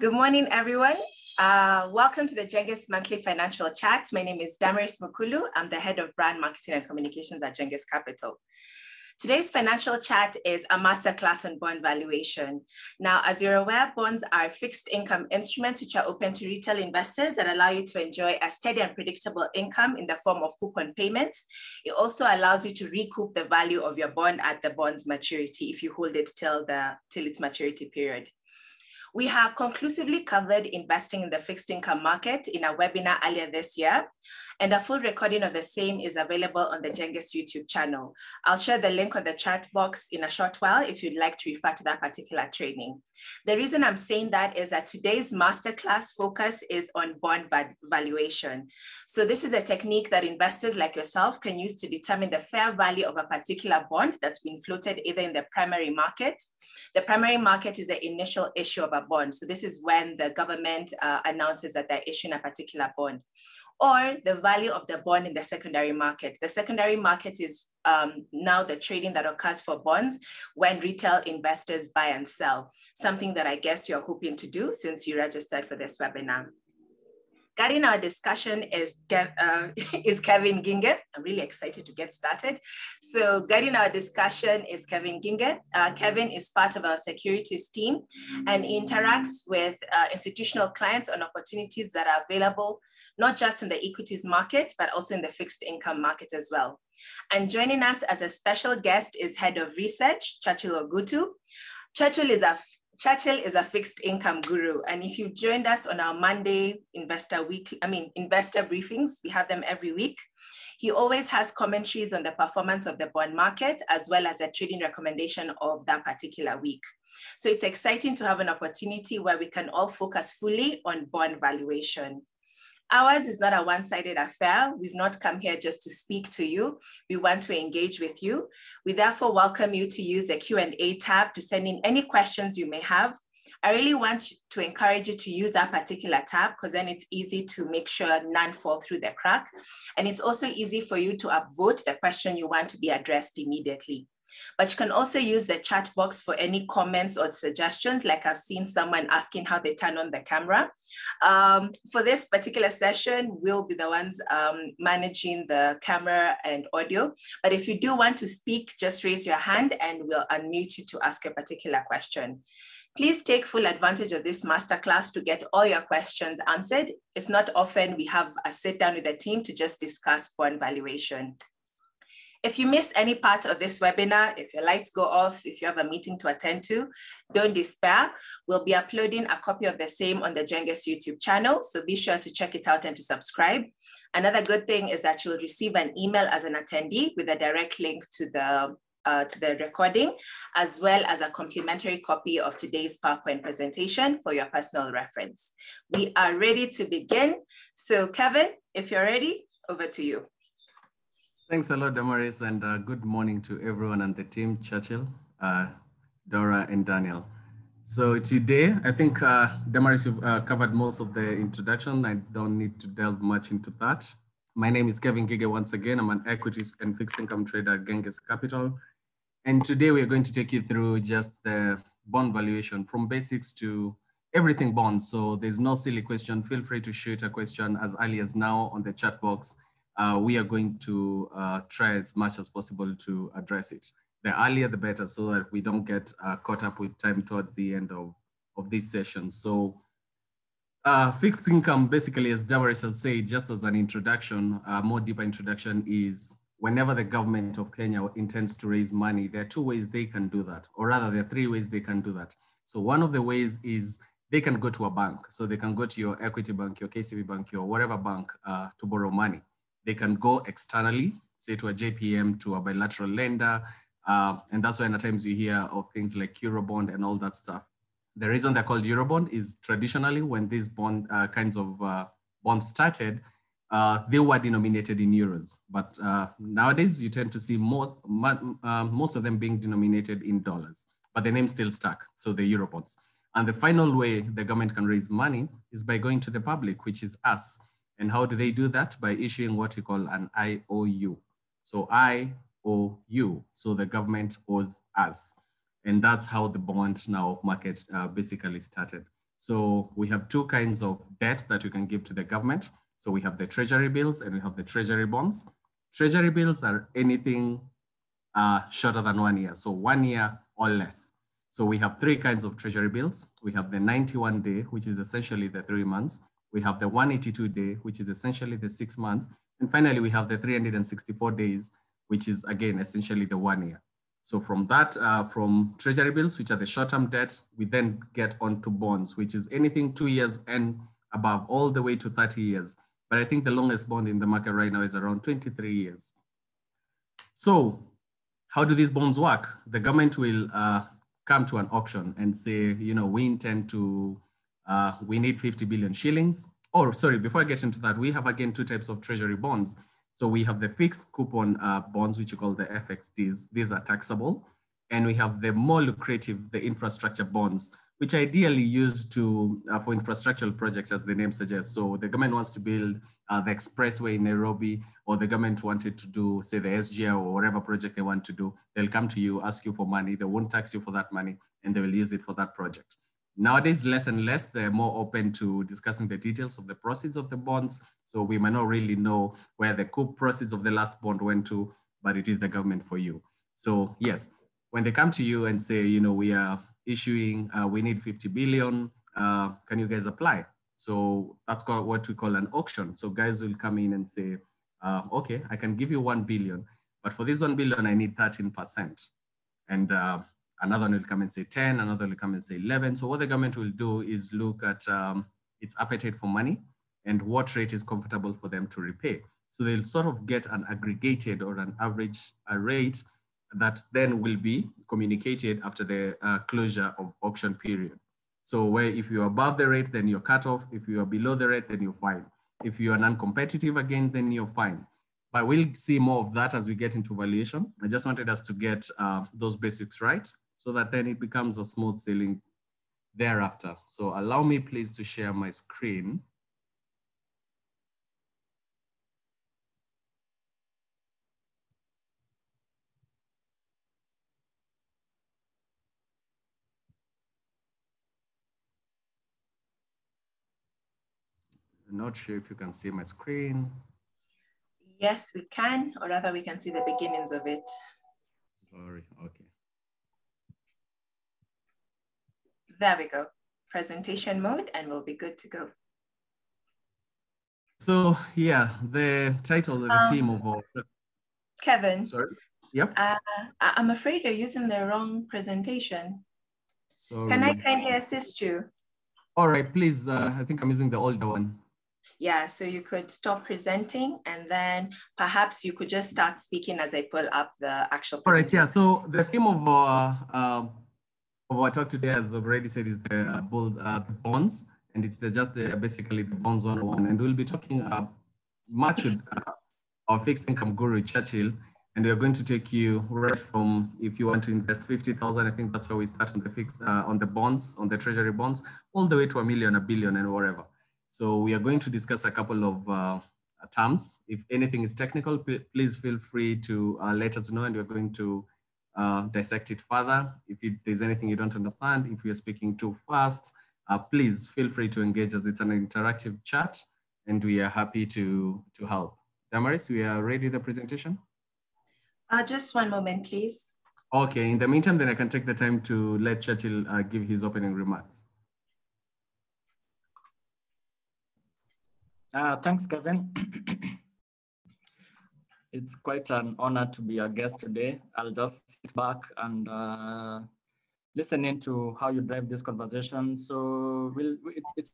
Good morning, everyone. Welcome to the Genghis Monthly Financial Chat. My name is Damaris Mukulu. I'm the head of brand marketing and communications at Genghis Capital. Today's financial chat is a masterclass on bond valuation. Now, as you're aware, bonds are fixed income instruments which are open to retail investors that allow you to enjoy a steady and predictable income in the form of coupon payments. It also allows you to recoup the value of your bond at the bond's maturity if you hold it till its maturity period. We have conclusively covered investing in the fixed income market in a webinar earlier this year, and a full recording of the same is available on the Genghis YouTube channel. I'll share the link on the chat box in a short while if you'd like to refer to that particular training. The reason I'm saying that is that today's masterclass focus is on bond valuation. So this is a technique that investors like yourself can use to determine the fair value of a particular bond that's been floated either in the primary market. The primary market is the initial issue of a bond. So this is when the government announces that they're issuing a particular bond, or the value of the bond in the secondary market. The secondary market is now the trading that occurs for bonds when retail investors buy and sell, something that I guess you're hoping to do since you registered for this webinar. Guiding our discussion is Kevin Ginge. I'm really excited to get started. So guiding our discussion is Kevin Ginge. Kevin is part of our securities team and interacts with institutional clients on opportunities that are available, not just in the equities market, but also in the fixed income market as well. And joining us as a special guest is Head of Research, Churchill Ogutu. Churchill is a fixed income guru. And if you've joined us on our Monday investor briefings, we have them every week. He always has commentaries on the performance of the bond market, as well as a trading recommendation of that particular week. So it's exciting to have an opportunity where we can all focus fully on bond valuation. Ours is not a one-sided affair. We've not come here just to speak to you. We want to engage with you. We therefore welcome you to use the Q&A tab to send in any questions you may have. I really want to encourage you to use that particular tab because then it's easy to make sure none fall through the crack. And it's also easy for you to upvote the question you want to be addressed immediately. But you can also use the chat box for any comments or suggestions, like I've seen someone asking how they turn on the camera. For this particular session, we'll be the ones managing the camera and audio. But if you do want to speak, just raise your hand and we'll unmute you to ask a particular question. Please take full advantage of this masterclass to get all your questions answered. It's not often we have a sit down with the team to just discuss bond valuation. If you miss any part of this webinar, if your lights go off, if you have a meeting to attend to, don't despair. We'll be uploading a copy of the same on the Genghis YouTube channel, so be sure to check it out and to subscribe. Another good thing is that you'll receive an email as an attendee with a direct link to the recording, as well as a complimentary copy of today's PowerPoint presentation for your personal reference. We are ready to begin. So Kevin, if you're ready, over to you. Thanks a lot, Damaris, and good morning to everyone and the team, Churchill, Dora, and Daniel. So today, I think, Damaris, you've covered most of the introduction. I don't need to delve much into that. My name is Kevin Gige once again. I'm an equities and fixed income trader at Genghis Capital. And today we're going to take you through just the bond valuation from basics to everything bonds. So there's no silly question. Feel free to shoot a question as early as now on the chat box. We are going to try as much as possible to address it. The earlier, the better, so that we don't get caught up with time towards the end of this session. So fixed income, basically, as Damaris has said, just as an introduction, a more deeper introduction is whenever the government of Kenya intends to raise money, there are two ways they can do that, or rather there are three ways they can do that. So one of the ways is they can go to a bank. So they can go to your Equity Bank, your KCB Bank, your whatever bank to borrow money. They can go externally, say to a JPM, to a bilateral lender. And that's why at times you hear of things like Eurobond and all that stuff. The reason they're called Eurobond is traditionally when these kinds of bonds started, they were denominated in euros. But nowadays you tend to see most of them being denominated in dollars, but the name still stuck, so the Eurobonds. And the final way the government can raise money is by going to the public, which is us. And how do they do that? By issuing what we call an IOU. So IOU, so the government owes us. And that's how the bond now market basically started. So we have two kinds of debt that you can give to the government. So we have the Treasury bills and we have the Treasury bonds. Treasury bills are anything shorter than 1 year, so 1 year or less. So we have three kinds of Treasury bills. We have the 91 day, which is essentially the 3 months. We have the 182 day, which is essentially the 6 months. And finally, we have the 364 days, which is again, essentially the 1 year. So from that, from Treasury bills, which are the short-term debt, we then get onto bonds, which is anything 2 years and above, all the way to 30 years. But I think the longest bond in the market right now is around 23 years. So how do these bonds work? The government will come to an auction and say, we intend to, we need 50 billion shillings. Or sorry, before I get into that, we have again two types of treasury bonds. So we have the fixed coupon bonds, which you call the FXDs. These are taxable. And we have the more lucrative, the infrastructure bonds, which ideally used to for infrastructural projects, as the name suggests. So the government wants to build the expressway in Nairobi, or the government wanted to do, say, the SGR or whatever project they want to do. They'll come to you, ask you for money. They won't tax you for that money, and they will use it for that project. Nowadays, less and less, they're more open to discussing the details of the proceeds of the bonds. So we might not really know where the proceeds of the last bond went to, but it is the government for you. So yes, when they come to you and say, we are issuing, we need 50 billion, can you guys apply? So that's called what we call an auction. So guys will come in and say, okay, I can give you 1 billion, but for this 1 billion, I need 13%. And another one will come and say 10, another will come and say 11. So what the government will do is look at its appetite for money and what rate is comfortable for them to repay. So they'll sort of get an aggregated or an average rate that then will be communicated after the closure of auction period. So where if you're above the rate, then you're cut off. If you are below the rate, then you're fine. If you are non-competitive again, then you're fine. But we'll see more of that as we get into valuation. I just wanted us to get those basics right so that then it becomes a smooth sailing thereafter. So allow me please to share my screen. I'm not sure if you can see my screen. Yes, we can, or rather we can see the beginnings of it. Sorry, okay. There we go. Presentation mode, and we'll be good to go. So yeah, the title, the theme of our... Kevin. Sorry, yep. I'm afraid you're using the wrong presentation. Sorry. Can I kindly assist you? All right, please, I think I'm using the older one. Yeah, so you could stop presenting and then perhaps you could just start speaking as I pull up the actual presentation. All right, yeah, so the theme of our talk today, as I've already said, is the bonds, and it's basically the bonds 101. And we'll be talking much with our fixed income guru, Churchill, and we're going to take you right from, if you want to invest 50,000, I think that's how we start on the fixed, on the bonds, on the treasury bonds, all the way to 1 million, 1 billion, and whatever. So we are going to discuss a couple of terms. If anything is technical, please feel free to let us know, and we're going to dissect it further. If there's anything you don't understand, if you're speaking too fast, please feel free to engage us. It's an interactive chat, and we are happy to help. Damaris, we are ready the presentation? Just one moment, please. Okay, in the meantime, then I can take the time to let Churchill give his opening remarks. Thanks, Kevin. It's quite an honor to be a guest today. I'll just sit back and listen into how you drive this conversation. So it's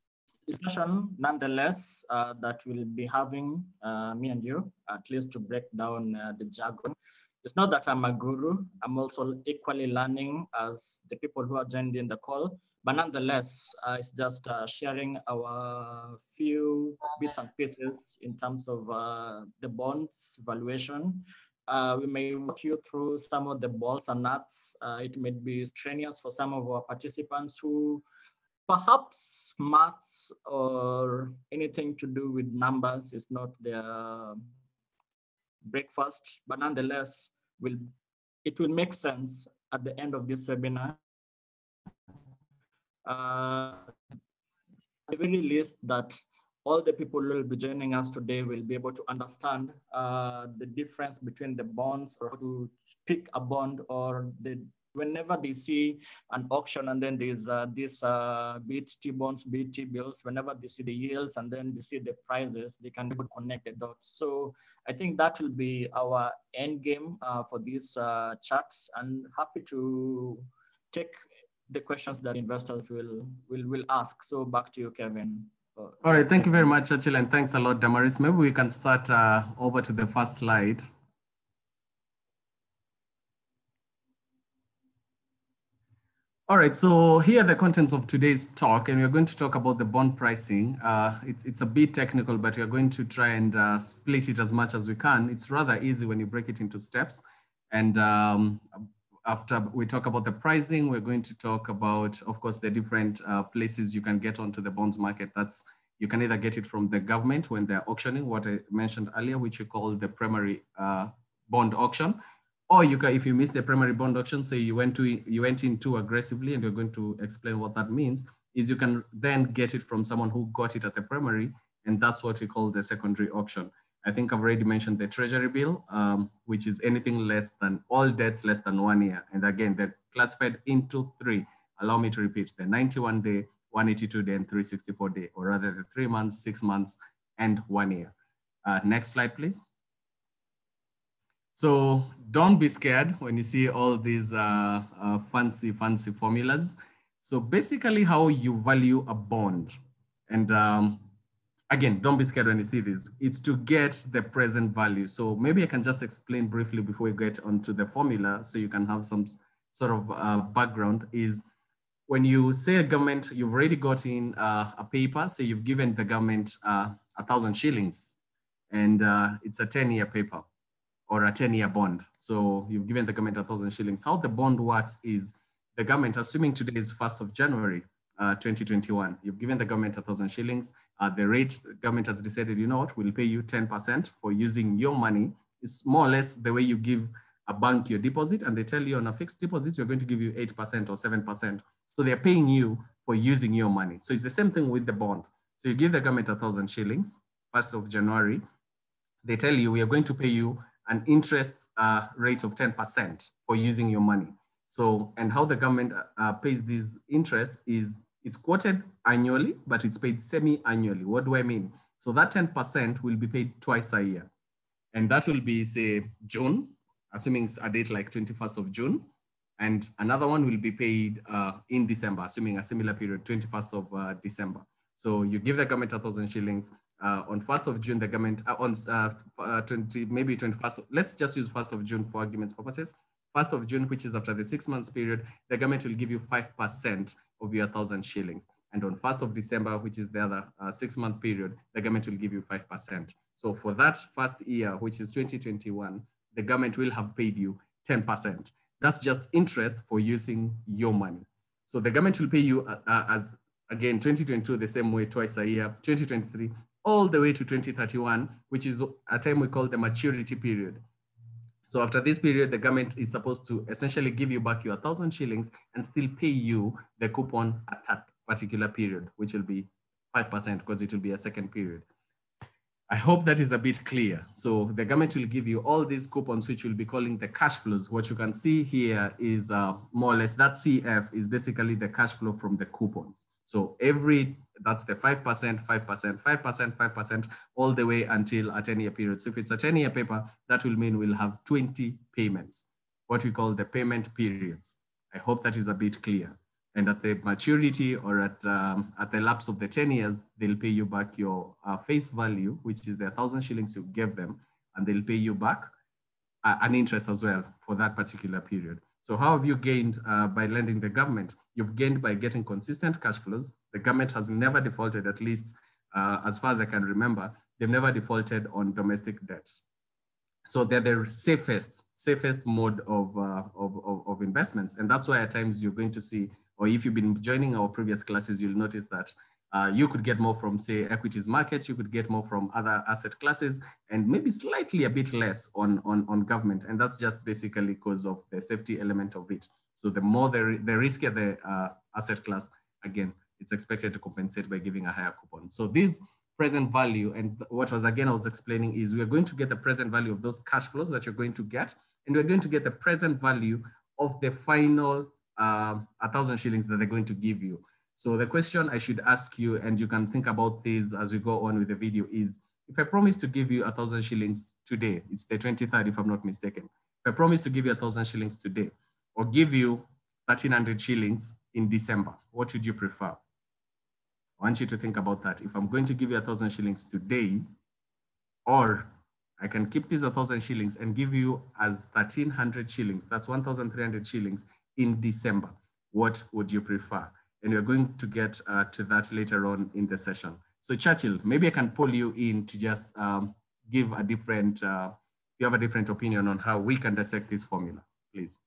a discussion, nonetheless, that we'll be having, me and you, at least to break down the jargon. It's not that I'm a guru. I'm also equally learning as the people who are joined in the call. But nonetheless, it's just sharing our few bits and pieces in terms of the bonds valuation. We may walk you through some of the bolts and nuts. It may be strenuous for some of our participants who perhaps maths or anything to do with numbers is not their breakfast, but nonetheless, it will make sense at the end of this webinar. the very least that all the people who will be joining us today will be able to understand the difference between the bonds, or how to pick a bond, or whenever they see an auction and then there's this be it T bonds, be it T bills, whenever they see the yields and then they see the prices, they can be able to connect the dots. So I think that will be our end game for these chats, and happy to take the questions that investors will ask. So back to you, Kevin. All right, thank you very much, Churchill, and thanks a lot, Damaris. Maybe we can start over to the first slide. All right, so here are the contents of today's talk, and we're going to talk about the bond pricing. It's a bit technical, but we're going to try and split it as much as we can. It's rather easy when you break it into steps. And after we talk about the pricing, we're going to talk about, of course, the different places you can get onto the bonds market. You can either get it from the government when they're auctioning, what I mentioned earlier, which we call the primary bond auction. Or you can, if you miss the primary bond auction, say you went in too aggressively, and we're going to explain what that means, is you can then get it from someone who got it at the primary, and that's what we call the secondary auction. I think I've already mentioned the Treasury Bill, which is anything less than, all debts less than 1 year. And again, they're classified into three. Allow me to repeat: the 91-day, 182-day, and 364-day, or rather the 3 months, 6 months, and 1 year. Next slide, please. So don't be scared when you see all these fancy formulas. So basically how you value a bond. And again, don't be scared when you see this. It's to get the present value. So maybe I can just explain briefly before we get onto the formula, so you can have some sort of background. Is when you say a government, you've already got in a paper, so you've given the government 1,000 shillings, and it's a 10-year paper or a 10-year bond. So you've given the government 1,000 shillings. How the bond works is the government, assuming today is 1st of January, 2021, you've given the government 1,000 shillings. The rate government has decided, you know what, we'll pay you 10% for using your money. It's more or less the way you give a bank your deposit, and they tell you on a fixed deposit, you're going to give you 8% or 7%. So they're paying you for using your money. So it's the same thing with the bond. So you give the government 1,000 shillings, 1st of January, they tell you, we are going to pay you an interest rate of 10% for using your money. So, and how the government pays this interest is, it's quoted annually, but it's paid semi-annually. What do I mean? So that 10% will be paid twice a year. And that will be, say, June, assuming it's a date like 21st of June. And another one will be paid in December, assuming a similar period, 21st of December. So you give the government 1,000 shillings. On 1st of June, the government, maybe 21st, let's just use 1st of June for arguments purposes. 1st of June, which is after the 6 months period, the government will give you 5% of your 1,000 shillings. And on 1st of December, which is the other 6-month period, the government will give you 5%. So for that first year, which is 2021, the government will have paid you 10%. That's just interest for using your money. So the government will pay you as, again, 2022, the same way, twice a year, 2023, all the way to 2031, which is a time we call the maturity period. So after this period, the government is supposed to essentially give you back your 1,000 shillings and still pay you the coupon at that particular period, which will be 5% because it will be a second period. I hope that is a bit clear. So the government will give you all these coupons, which we'll be calling the cash flows. What you can see here is more or less that CF is basically the cash flow from the coupons. So that's the 5%, 5%, 5%, 5%, all the way until a 10-year period. So if it's a 10-year paper, that will mean we'll have 20 payments, what we call the payment periods. I hope that is a bit clear. And at the maturity or at the lapse of the 10 years, they'll pay you back your face value, which is the 1,000 shillings you gave them, and they'll pay you back an interest as well for that particular period. So how have you gained by lending the government? You've gained by getting consistent cash flows. The government has never defaulted, at least as far as I can remember, they've never defaulted on domestic debts. So they're the safest mode of investments. And that's why at times you're going to see, or if you've been joining our previous classes, you'll notice that you could get more from, say, equities markets, you could get more from other asset classes, and maybe slightly a bit less on government. And that's just basically because of the safety element of it. So the more the riskier the asset class, again, it's expected to compensate by giving a higher coupon. So this present value, and what I was explaining is we are going to get the present value of those cash flows that you're going to get, and we're going to get the present value of the final 1,000 shillings that they're going to give you. So the question I should ask you, and you can think about this as we go on with the video, is if I promise to give you 1,000 shillings today, it's the 23rd if I'm not mistaken. If I promise to give you 1,000 shillings today, or give you 1,300 shillings in December, what would you prefer? I want you to think about that. If I'm going to give you 1,000 shillings today, or I can keep these 1,000 shillings and give you as 1,300 shillings, that's 1,300 shillings in December, what would you prefer? And we're going to get to that later on in the session. So Churchill, maybe I can pull you in to just give a different, you have a different opinion on how we can dissect this formula, please.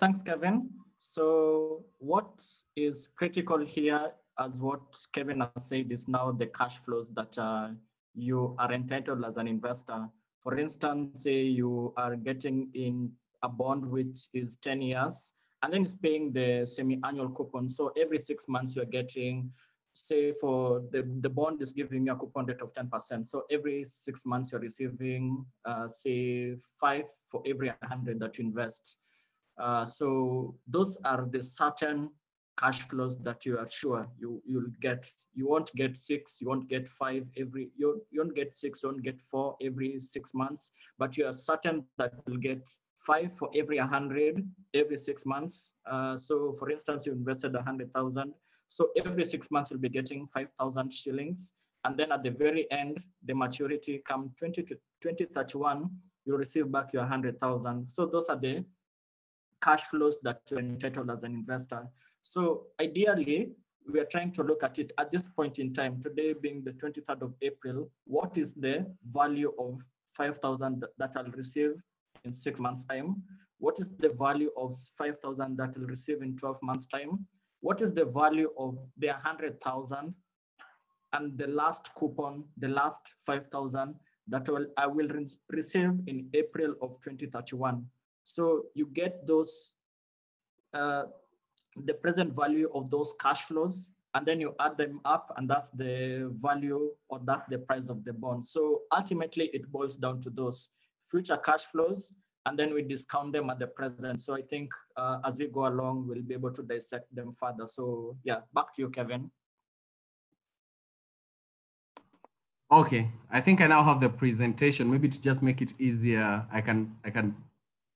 Thanks, Kevin. So what is critical here, as what Kevin has said, is now the cash flows that you are entitled as an investor. For instance, say you are getting in a bond which is 10 years, and then it's paying the semi-annual coupon. So every 6 months you're getting, say for the bond is giving you a coupon rate of 10%. So every 6 months you're receiving, say 5 for every 100 that you invest. So those are the certain cash flows that you are sure you'll get. You won't get 6, you won't get 5 every, you won't get 6, you won't get 4 every 6 months, but you are certain that you'll get 5 for every 100 every 6 months. So for instance, you invested 100,000. So every 6 months you'll be getting 5,000 shillings. And then at the very end, the maturity come 2031, you'll receive back your 100,000. So those are the cash flows that you're entitled as an investor. So ideally, we are trying to look at it at this point in time, today being the 23rd of April, what is the value of 5,000 that I'll receive in 6 months' time? What is the value of 5,000 that I'll receive in 12 months' time? What is the value of the 100,000 and the last coupon, the last 5,000 that I will receive in April of 2031? So you get those, the present value of those cash flows, and then you add them up, and that's the value, or that's the price of the bond. So ultimately it boils down to those future cash flows, and then we discount them at the present. So I think as we go along, we'll be able to dissect them further. So yeah, back to you, Kevin. Okay, I think I now have the presentation. Maybe to just make it easier, I can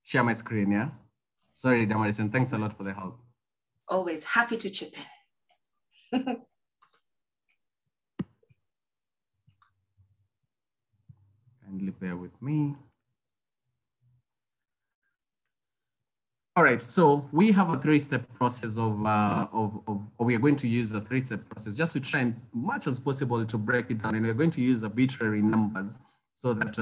share my screen, yeah? Sorry, Damaris, and thanks a lot for the help. Always happy to chip in. Kindly bear with me. All right, so we have a 3-step process or we are going to use a 3-step process just to try and much as possible to break it down. And we're going to use arbitrary numbers so that,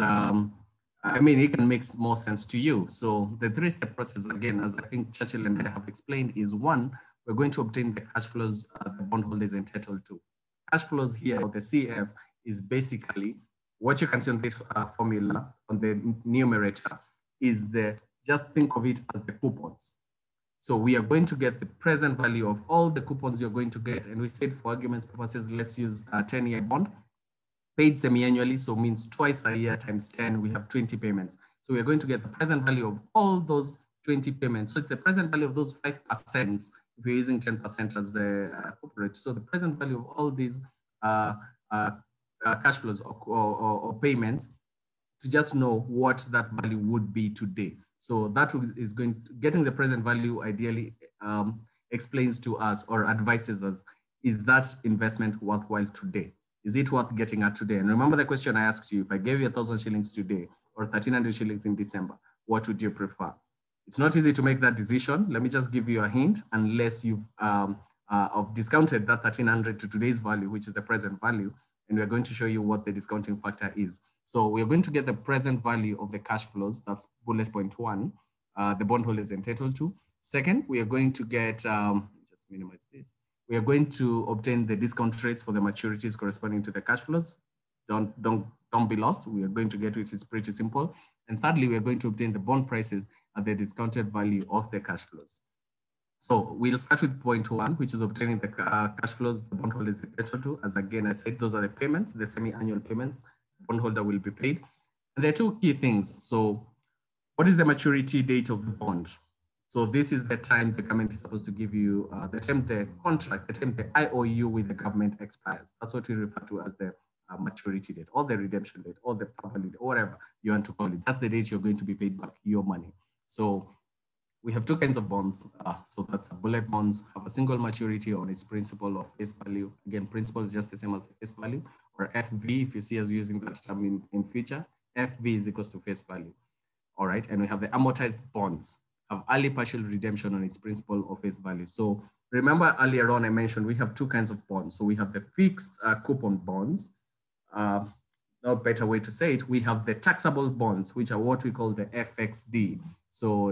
I mean, it can make more sense to you. So the 3-step process, again, as I think Churchill and I have explained, is 1, we're going to obtain the cash flows the bondholder is entitled to. Cash flows here, or the CF, is basically what you can see on this formula on the numerator is the, just think of it as the coupons. So we are going to get the present value of all the coupons you're going to get. And we said for argument's purposes, let's use a 10-year bond, paid semi-annually, so means twice a year times 10, we have 20 payments. So we're going to get the present value of all those 20 payments. So it's the present value of those 5%, if you're using 10% as the corporate. So the present value of all these cash flows or payments, to just know what that value would be today. So that is getting the present value ideally explains to us or advises us, is that investment worthwhile today? Is it worth getting at today? And remember the question I asked you, if I gave you 1,000 shillings today or 1,300 shillings in December, what would you prefer? It's not easy to make that decision. Let me just give you a hint, unless you've discounted that 1,300 to today's value, which is the present value, and we're going to show you what the discounting factor is. So we're going to get the present value of the cash flows. That's bullet point 1, the bondholder is entitled to. Second, we are going to get, just minimize this. We are going to obtain the discount rates for the maturities corresponding to the cash flows. Don't be lost. We are going to get, which is pretty simple. And thirdly, we are going to obtain the bond prices at the discounted value of the cash flows. So we'll start with point 1, which is obtaining the cash flows the bondholder is entitled to. As again, I said, those are the payments, the semi-annual payments the bondholder will be paid. And there are two key things. So what is the maturity date of the bond? So this is the time the government is supposed to give you, the time the contract, the time the IOU with the government expires. That's what we refer to as the maturity date, or the redemption date, or the property date, or whatever you want to call it. That's the date you're going to be paid back your money. So we have two kinds of bonds. So that's bullet bonds, have a single maturity on its principal of face value. Again, principal is just the same as the face value, or FV, if you see us using that term in future, FV is equals to face value. All right, and we have the amortized bonds, have early partial redemption on its principal or face value. So remember earlier on I mentioned we have two kinds of bonds. So we have the fixed coupon bonds. No better way to say it, we have the taxable bonds, which are what we call the FXD. So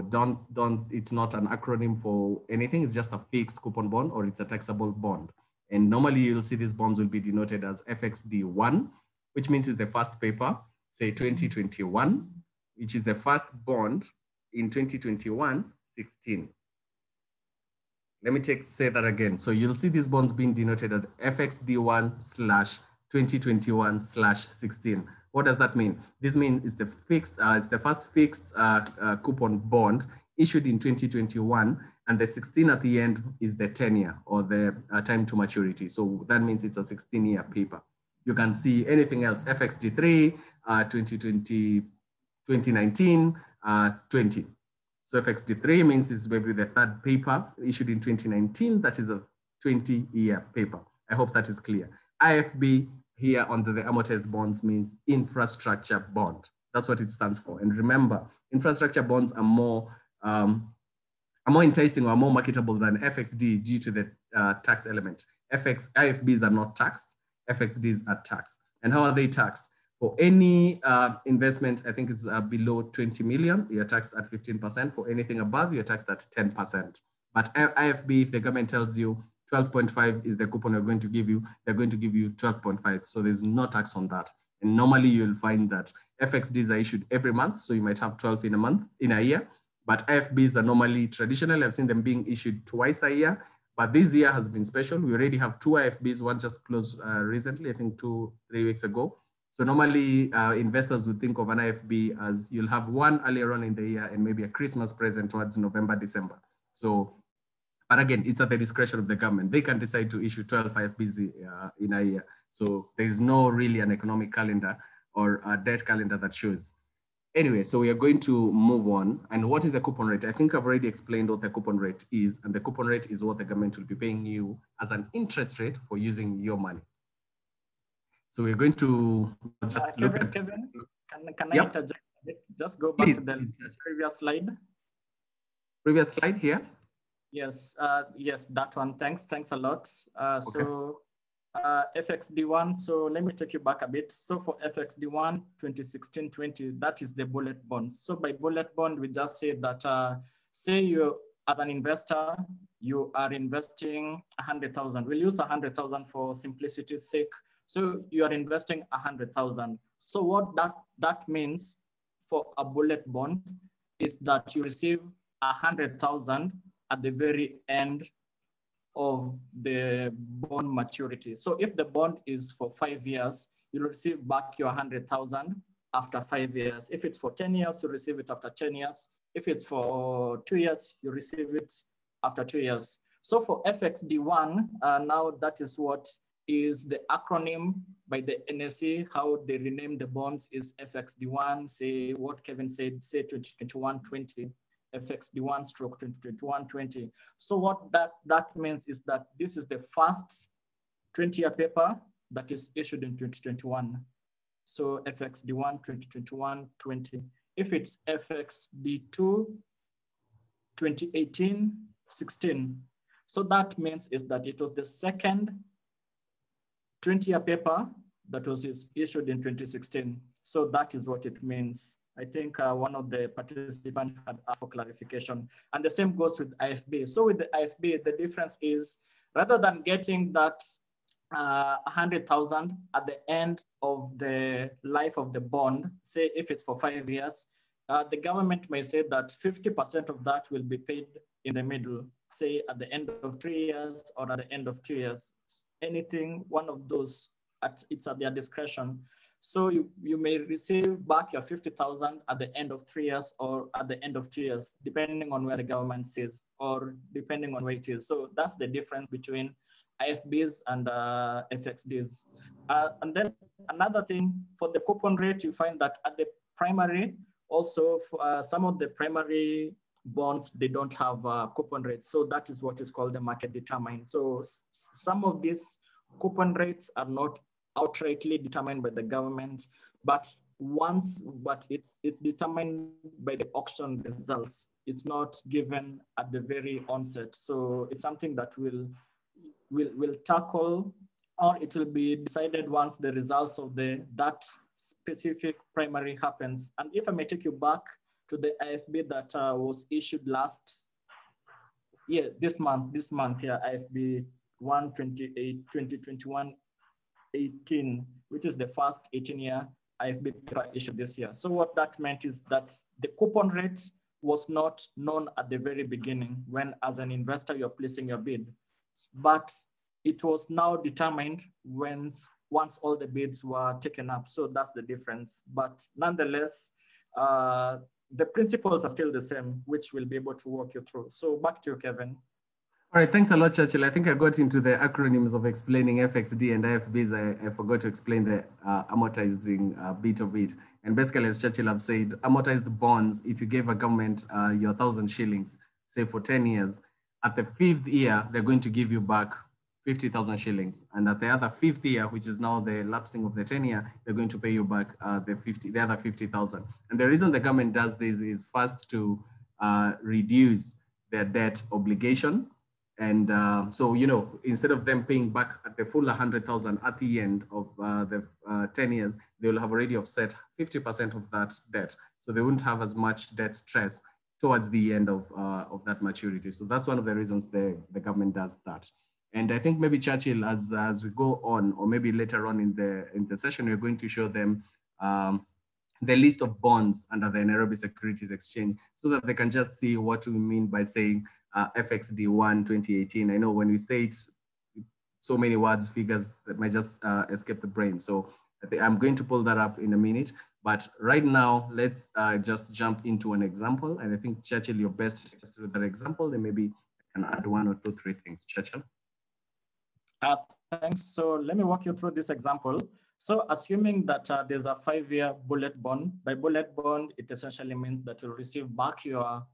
it's not an acronym for anything. It's just a fixed coupon bond, or it's a taxable bond. And normally you'll see these bonds will be denoted as FXD1, which means it's the first paper, say 2021, which is the first bond in 2021, 16. Let me say that again. So you'll see these bonds being denoted at FXD1/2021/16. What does that mean? This means it's the fixed, it's the first fixed coupon bond issued in 2021, and the 16 at the end is the tenure, or the time to maturity. So that means it's a 16-year paper. You can see anything else, FXD3, 2019, 20. So FXD3 means it's maybe the third paper issued in 2019. That is a 20-year paper. I hope that is clear. IFB here under the amortized bonds means infrastructure bond. That's what it stands for. And remember, infrastructure bonds are more enticing or more marketable than FXD due to the tax element. IFBs are not taxed. FXDs are taxed. And how are they taxed? For any investment, I think it's below 20 million, you're taxed at 15%. For anything above, you're taxed at 10%. But IFB, if the government tells you 12.5 is the coupon they're going to give you, they're going to give you 12.5. So there's no tax on that. And normally you'll find that FXDs are issued every month. So you might have 12 in a year. But IFBs are normally, traditionally, I've seen them being issued twice a year. But this year has been special. We already have two IFBs, one just closed recently, I think 2-3 weeks ago. So normally investors would think of an IFB as you'll have one earlier on in the year and maybe a Christmas present towards November, December. So, but again, it's at the discretion of the government. They can decide to issue 12 IFBs in a year. So there's no really an economic calendar or a debt calendar that shows. Anyway, so we are going to move on. And what is the coupon rate? I think I've already explained what the coupon rate is. And the coupon rate is what the government will be paying you as an interest rate for using your money. So we're going to just look at... Kevin, can I interject a bit? Just go back to the previous slide. Previous slide here? Yes, yes, that one. Thanks a lot. So FXD1, so let me take you back a bit. So for FXD1, 2016-20, that is the bullet bond. So by bullet bond, we just say that, say you, as an investor, you are investing 100,000. We'll use 100,000 for simplicity's sake. So you are investing 100,000. So what that means for a bullet bond is that you receive 100,000 at the very end of the bond maturity. So if the bond is for 5 years, you'll receive back your 100,000 after 5 years. If it's for 10 years, you receive it after 10 years. If it's for 2 years, you receive it after 2 years. So for FXD1, now that is what is the acronym by the NSE, how they rename the bonds is FXD1, say what Kevin said, say 2021-20, FXD1/2021-20. So what that means is that this is the first 20-year paper that is issued in 2021. So FXD1 2021-20. If it's FXD2 2018-16. So that means is that it was the second 20-year paper that was issued in 2016. So that is what it means. I think one of the participants had asked for clarification. And the same goes with IFB. So with the IFB, the difference is rather than getting that 100,000 at the end of the life of the bond, say if it's for 5 years, the government may say that 50% of that will be paid in the middle. say at the end of 3 years or at the end of 2 years. Anything, one of those, it's at their discretion. So you may receive back your 50,000 at the end of 3 years or at the end of 2 years, depending on where the government says or depending on where it is. So that's the difference between IFBs and FXDs. And then another thing, for the coupon rate, you find that at the primary, also for, some of the primary bonds, they don't have coupon rates. So that is what is called the market determined. So some of these coupon rates are not outrightly determined by the government, but it's determined by the auction results. It's not given at the very onset. So it's something that we'll tackle, or it will be decided once the results of that specific primary happens. And if I may take you back to the IFB that was issued this month, IFB 128, 2021, 18, which is the first 18-year IFB paper issued this year. So what that meant is that the coupon rate was not known at the very beginning when, as an investor, you're placing your bid, but it was now determined once all the bids were taken up. So that's the difference. But nonetheless, the principles are still the same, which we'll be able to walk you through. So back to you, Kevin. All right, thanks a lot, Churchill. I think I got into the acronyms of explaining FXD and IFBs. I forgot to explain the amortizing bit of it. And basically, as Churchill have said, amortized bonds, if you gave a government your 1,000 shillings, say for 10 years, at the 5th year, they're going to give you back 50,000 shillings. And at the other 5th year, which is now the lapsing of the 10-year, they're going to pay you back the other 50,000. And the reason the government does this is first to reduce their debt obligation. And so, you know, instead of them paying back at the full 100,000 at the end of the 10 years, they will have already offset 50% of that debt. So they wouldn't have as much debt stress towards the end of that maturity. So that's one of the reasons the government does that. And I think maybe Churchill, as we go on, or maybe later on in the session, we're going to show them the list of bonds under the Nairobi Securities Exchange, so that they can just see what we mean by saying FXD1 2018. I know when we say it, so many words, figures that might just escape the brain. So I'm going to pull that up in a minute. But right now, let's just jump into an example. And I think, Churchill, you're best to just do that example. Then maybe I can add 1 or 2, 3 things. Churchill? Thanks. So let me walk you through this example. So assuming that there's a 5-year bullet bond, by bullet bond, it essentially means that you'll receive back your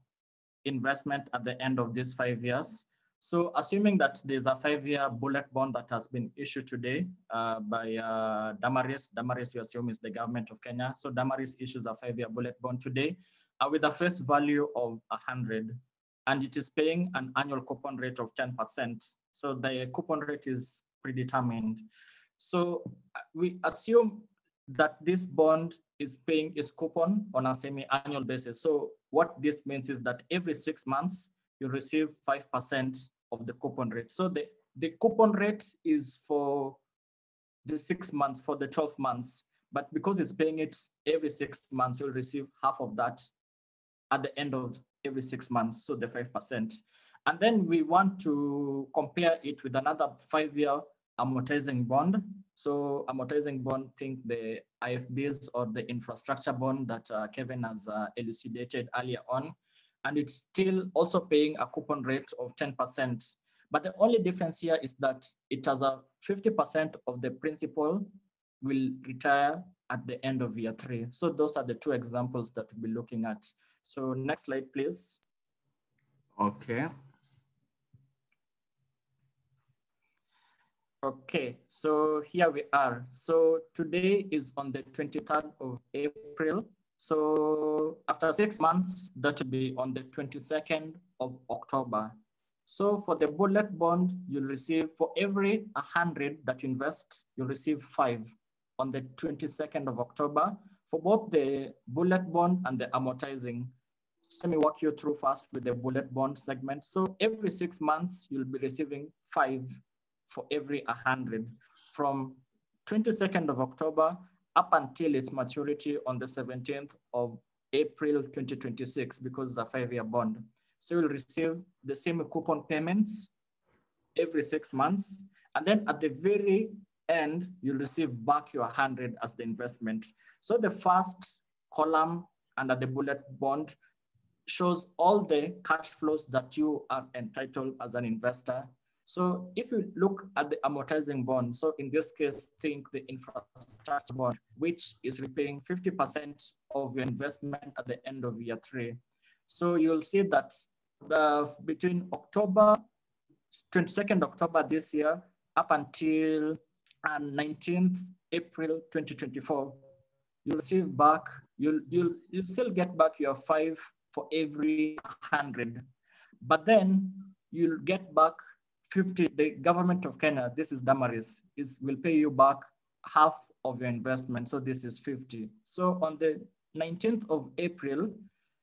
investment at the end of these 5 years. So assuming that there's a 5-year bullet bond that has been issued today by Damaris. Damaris, you assume, is the government of Kenya. So Damaris issues a 5-year bullet bond today with a face value of 100, and it is paying an annual coupon rate of 10%. So the coupon rate is predetermined. So we assume that this bond is paying its coupon on a semi-annual basis. So what this means is that every 6 months, you receive 5% of the coupon rate. So the coupon rate is for the 6 months, for the 12 months. But because it's paying it every 6 months, you'll receive half of that at the end of every 6 months, so the 5%. And then we want to compare it with another 5-year amortizing bond. So amortizing bond, think the IFBs or the infrastructure bond that Kevin has elucidated earlier on. And it's still also paying a coupon rate of 10%. But the only difference here is that it has a 50% of the principal will retire at the end of year 3. So those are the 2 examples that we'll be looking at. So next slide, please. Okay. Okay, so here we are. So today is on the 23rd of April. So after 6 months, that will be on the 22nd of October. So for the bullet bond, you'll receive, for every 100 that you invest, you'll receive 5 on the 22nd of October for both the bullet bond and the amortizing. Let me walk you through first with the bullet bond segment. So every 6 months, you'll be receiving 5 for every 100 from 22nd of October up until its maturity on the 17th of April 2026, because it's a 5-year bond. So you'll receive the same coupon payments every 6 months. And then at the very end, you'll receive back your 100 as the investment. So the first column under the bullet bond shows all the cash flows that you are entitled as an investor. So if you look at the amortizing bond, so in this case, think the infrastructure bond, which is repaying 50% of your investment at the end of year 3. So you'll see that between 22nd October this year up until 19th April 2024, you'll receive back, you'll still get back your 5 for every 100, but then you'll get back 50. The government of Kenya, this is Damaris, will pay you back half of your investment. So this is 50. So on the 19th of April,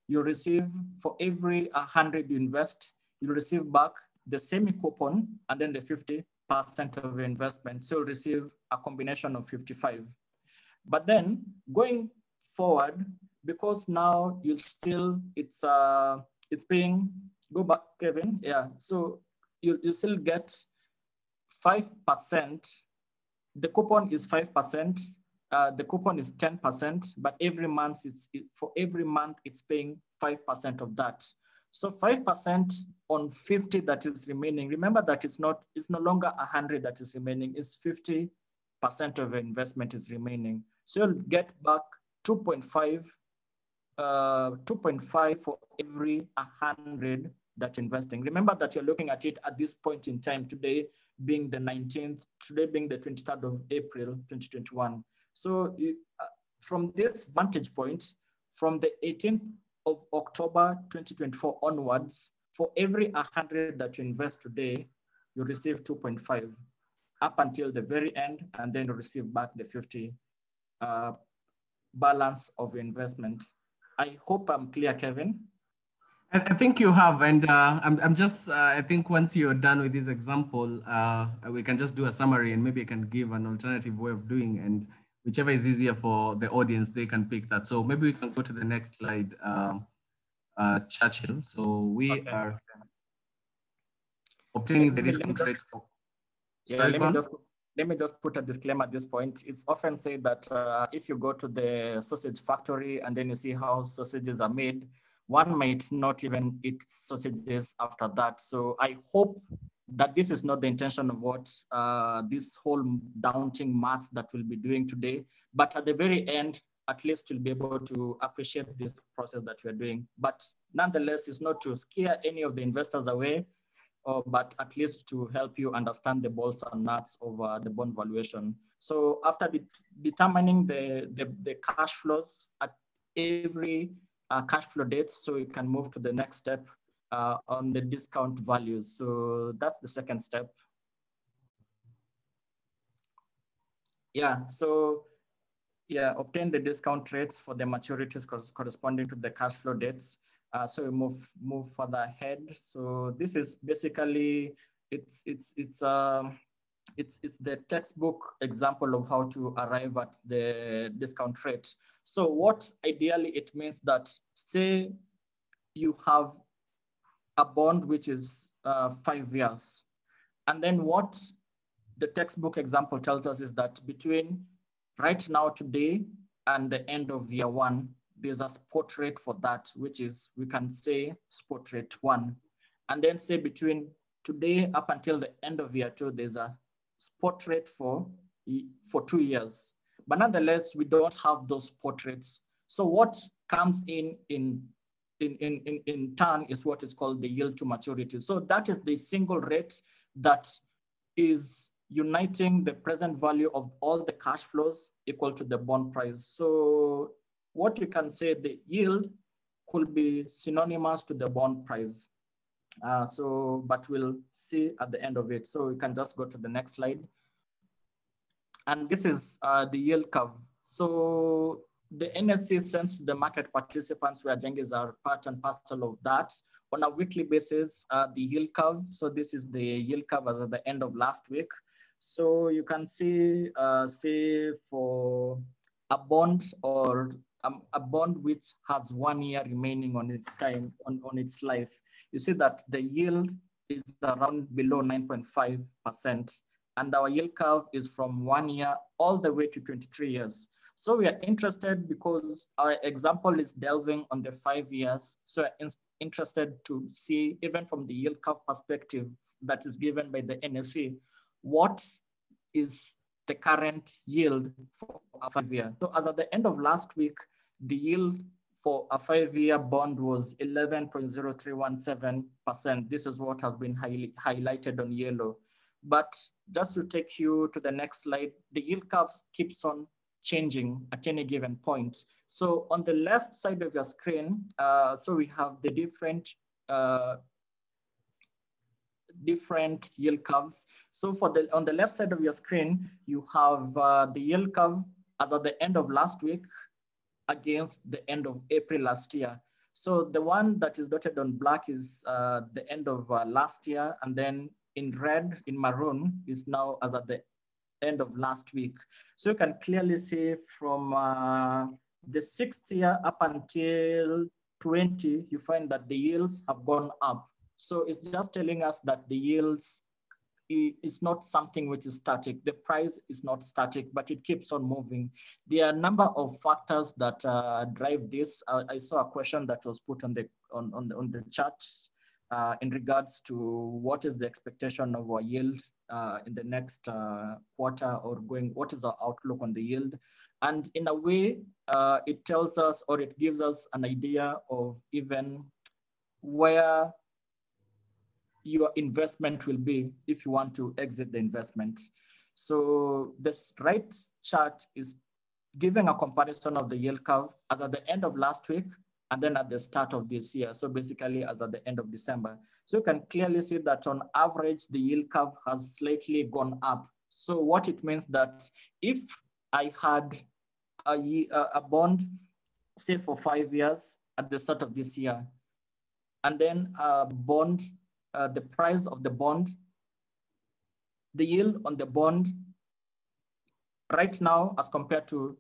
you receive for every 100 you invest, you receive back the semi-coupon and then the 50% of your investment. So you'll receive a combination of 55. But then going forward, because now you'll still, it's paying, go back, Kevin. Yeah, so you still get 5%. The coupon is 5%. The coupon is 10%, but every month for every month it's paying 5% of that. So 5% on 50 that is remaining. Remember that it's no longer 100 that is remaining. It's 50% of your investment is remaining. So you'll get back 2.5 for every 100 that you're investing. Remember that you're looking at it at this point in time, today being the 19th, today being the 23rd of April, 2021. So from this vantage point, from the 18th of October, 2024 onwards, for every 100 that you invest today, you receive 2.5 up until the very end, and then you receive back the 50 balance of your investment. I hope I'm clear, Kevin. I think you have, and I'm just, I think once you're done with this example, we can just do a summary and maybe I can give an alternative way of doing, and whichever is easier for the audience, they can pick that. So maybe we can go to the next slide, Churchill. So we are obtaining the discount rates. Let me just put a disclaimer at this point. It's often said that if you go to the sausage factory and then you see how sausages are made, one might not even eat sausages after that. So I hope that this is not the intention of what this whole daunting maths that we'll be doing today. But at the very end, at least you'll be able to appreciate this process that we're doing. But nonetheless, it's not to scare any of the investors away, but at least to help you understand the bolts and nuts of the bond valuation. So after determining the cash flows at every cash flow dates, so you can move to the next step on the discount values. So that's the second step. Yeah, so yeah, obtain the discount rates for the maturities corresponding to the cash flow dates. So we move further ahead. So this is basically it's the textbook example of how to arrive at the discount rate. So what ideally it means that, say you have a bond which is 5 years, and then what the textbook example tells us is that between right now today and the end of year 1, there's a spot rate for that, which is, we can say spot rate 1. And then say between today up until the end of year 2, there's a spot rate for 2 years. But nonetheless, we don't have those spot rates. So what comes in turn is what is called the yield to maturity. So that is the single rate that is uniting the present value of all the cash flows equal to the bond price. So what you can say, the yield could be synonymous to the bond price. But we'll see at the end of it. So we can just go to the next slide. And this is the yield curve. So the NSC sends the market participants, where Genghis are part and parcel of that, on a weekly basis, the yield curve. So this is the yield curve as at the end of last week. So you can see, say for a bond or a bond which has 1 year remaining on its time, on its life, you see that the yield is around below 9.5%. And our yield curve is from 1 year all the way to 23 years. So we are interested because our example is delving on the 5 years. So we're interested to see, even from the yield curve perspective that is given by the NSE, what is the current yield for a 5 year. So as at the end of last week, the yield for a 5-year bond was 11.0317%. This is what has been highlighted on yellow. But just to take you to the next slide, the yield curve keeps on changing at any given point. So on the left side of your screen, so we have the different yield curves. So on the left side of your screen, you have the yield curve as at the end of last week against the end of April last year. So the one that is dotted on black is the end of last year, and then in red, in maroon, is now as at the end of last week. So you can clearly see from the 6th year up until 20, you find that the yields have gone up. So it's just telling us that the yields is not something which is static. The price is not static, but it keeps on moving. There are a number of factors that drive this. I saw a question that was put on the chat in regards to what is the expectation of our yield in the next quarter, or what is the outlook on the yield. And in a way, it tells us, or it gives us an idea of even where your investment will be if you want to exit the investment. So this right chart is giving a comparison of the yield curve as at the end of last week and then at the start of this year. So basically as at the end of December. So you can clearly see that on average, the yield curve has slightly gone up. So what it means that if I had a bond, say for 5 years at the start of this year, and then a bond, the price of the bond, the yield on the bond right now as compared to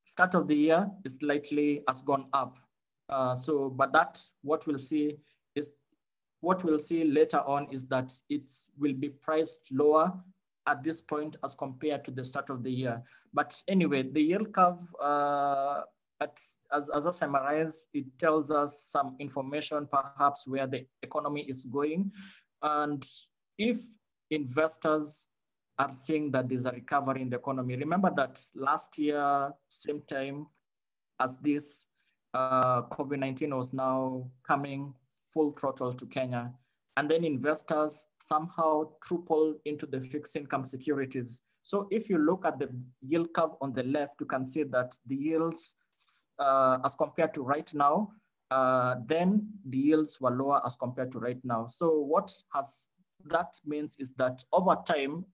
start of the year is slightly has gone up. But that what we'll see later on is that it will be priced lower at this point as compared to the start of the year. But anyway, the yield curve, as I summarize, it tells us some information, perhaps where the economy is going. And if investors are seeing that there's a recovery in the economy, remember that last year, same time as this, COVID-19 was now coming full throttle to Kenya. And then investors somehow tripled into the fixed income securities. So if you look at the yield curve on the left, you can see that the yields as compared to right now, then the yields were lower as compared to right now. So what that means is that over time,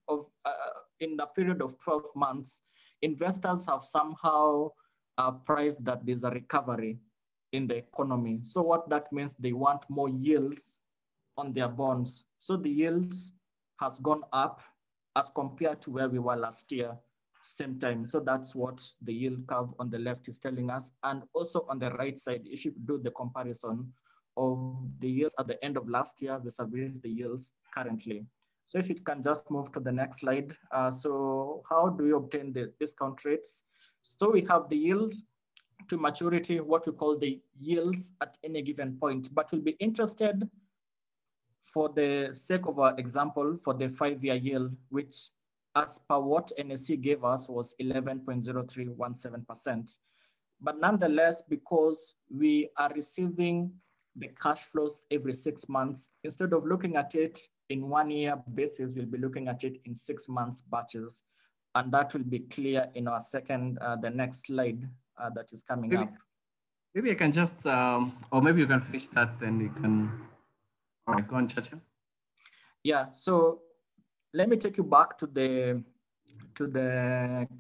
in the period of 12 months, investors have somehow priced that there's a recovery in the economy. So what that means, they want more yields on their bonds. So the yields has gone up as compared to where we were last year, same time. So that's what the yield curve on the left is telling us. And also on the right side, if you do the comparison of the yields at the end of last year versus the yields currently. So if you can just move to the next slide. So how do you obtain the discount rates? So we have the yield to maturity, what we call the yields at any given point, but we'll be interested for the sake of our example for the 5-year yield, which as per what NSE gave us was 11.0317%. But nonetheless, because we are receiving the cash flows every 6 months, instead of looking at it in 1 year basis, we'll be looking at it in 6 months batches. And that will be clear in our second, the next slide that is coming up. Maybe I can just, or maybe you can finish that, then we can, all right, go on, Churchill. Yeah, so let me take you back to the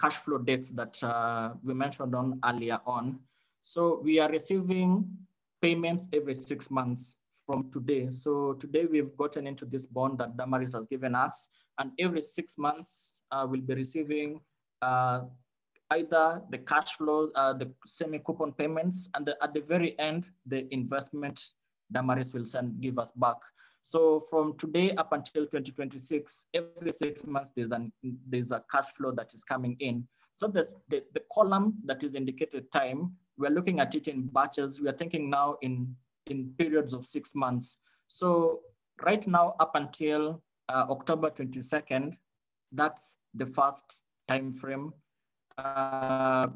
cash flow dates that we mentioned on earlier on. So we are receiving payments every 6 months from today. So today we've gotten into this bond that Damaris has given us, and every 6 months we'll be receiving either the cash flow, the semi-coupon payments, and at the very end, the investment Damaris will give us back. So from today up until 2026, every 6 months, there's a cash flow that is coming in. So the column that is indicated time, we're looking at it in batches. We are thinking now in periods of 6 months. So right now, up until October 22nd, that's the first time frame.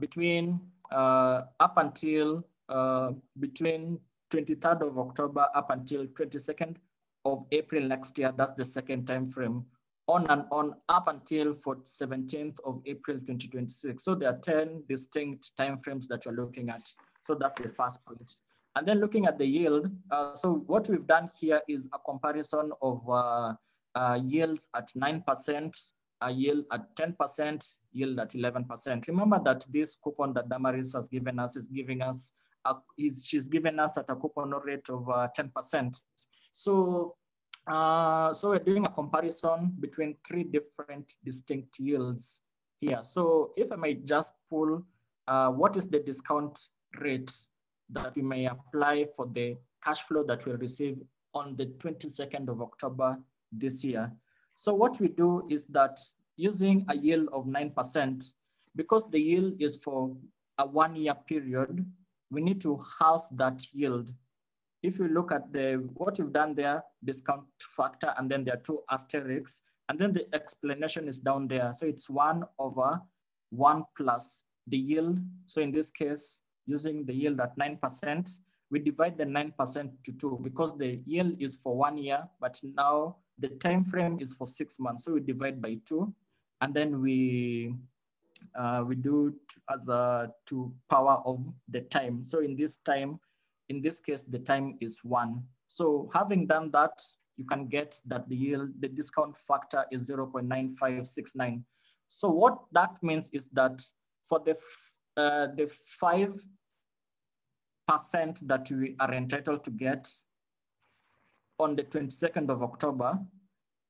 Between 23rd of October up until 22nd of April next year, that's the second time frame. On and on up until 17th of April 2026. So there are 10 distinct time frames that you're looking at. So that's the first point. And then looking at the yield. So what we've done here is a comparison of yields at 9%, a yield at 10%, yield at 11%. Remember that this coupon that Damaris has given us is giving us, she's given us at a coupon rate of 10%. So we're doing a comparison between 3 different distinct yields here. So if I might just pull, what is the discount rate that we may apply for the cash flow that we'll receive on the 22nd of October this year? So what we do is that using a yield of 9%, because the yield is for a 1-year period, we need to halve that yield. If you look at what you've done there, discount factor, and then there are 2 asterisks, and then the explanation is down there. So it's 1/1 plus the yield. So in this case, using the yield at 9%, we divide the 9% to 2 because the yield is for 1 year, but now the time frame is for 6 months. So we divide by 2, and then we do as a 2 power of the time. So in this case, the time is 1. So having done that, you can get that the discount factor is 0.9569. So what that means is that for the 5% that we are entitled to get on the 22nd of October,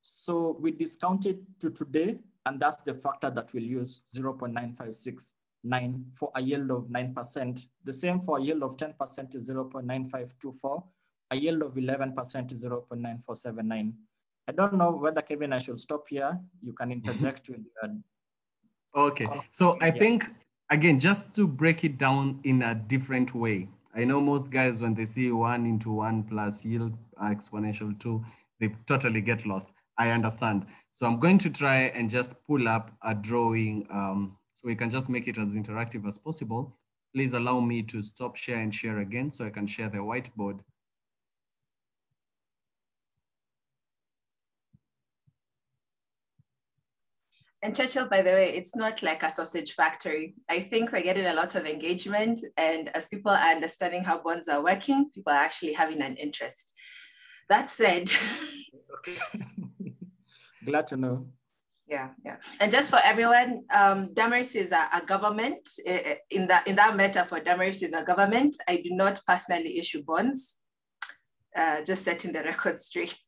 so we discount it to today, and that's the factor that we'll use, 0.9569 for a yield of 9%. The same for a yield of 10% is 0.9524. A yield of 11% is 0.9479. I don't know whether, Kevin, I should stop here. You can interject with Okay, so I think, again, just to break it down in a different way, I know most guys, when they see 1/1 plus yield exponential 2, they totally get lost. I understand. So I'm going to try and just pull up a drawing so we can just make it as interactive as possible. Please allow me to stop share and share again so I can share the whiteboard. And Churchill, by the way, it's not like a sausage factory. I think we're getting a lot of engagement, and as people are understanding how bonds are working, people are actually having an interest. That said, glad to know. Yeah. And just for everyone, Damaris is a government. In that metaphor, Damaris is a government. I do not personally issue bonds. Just setting the record straight.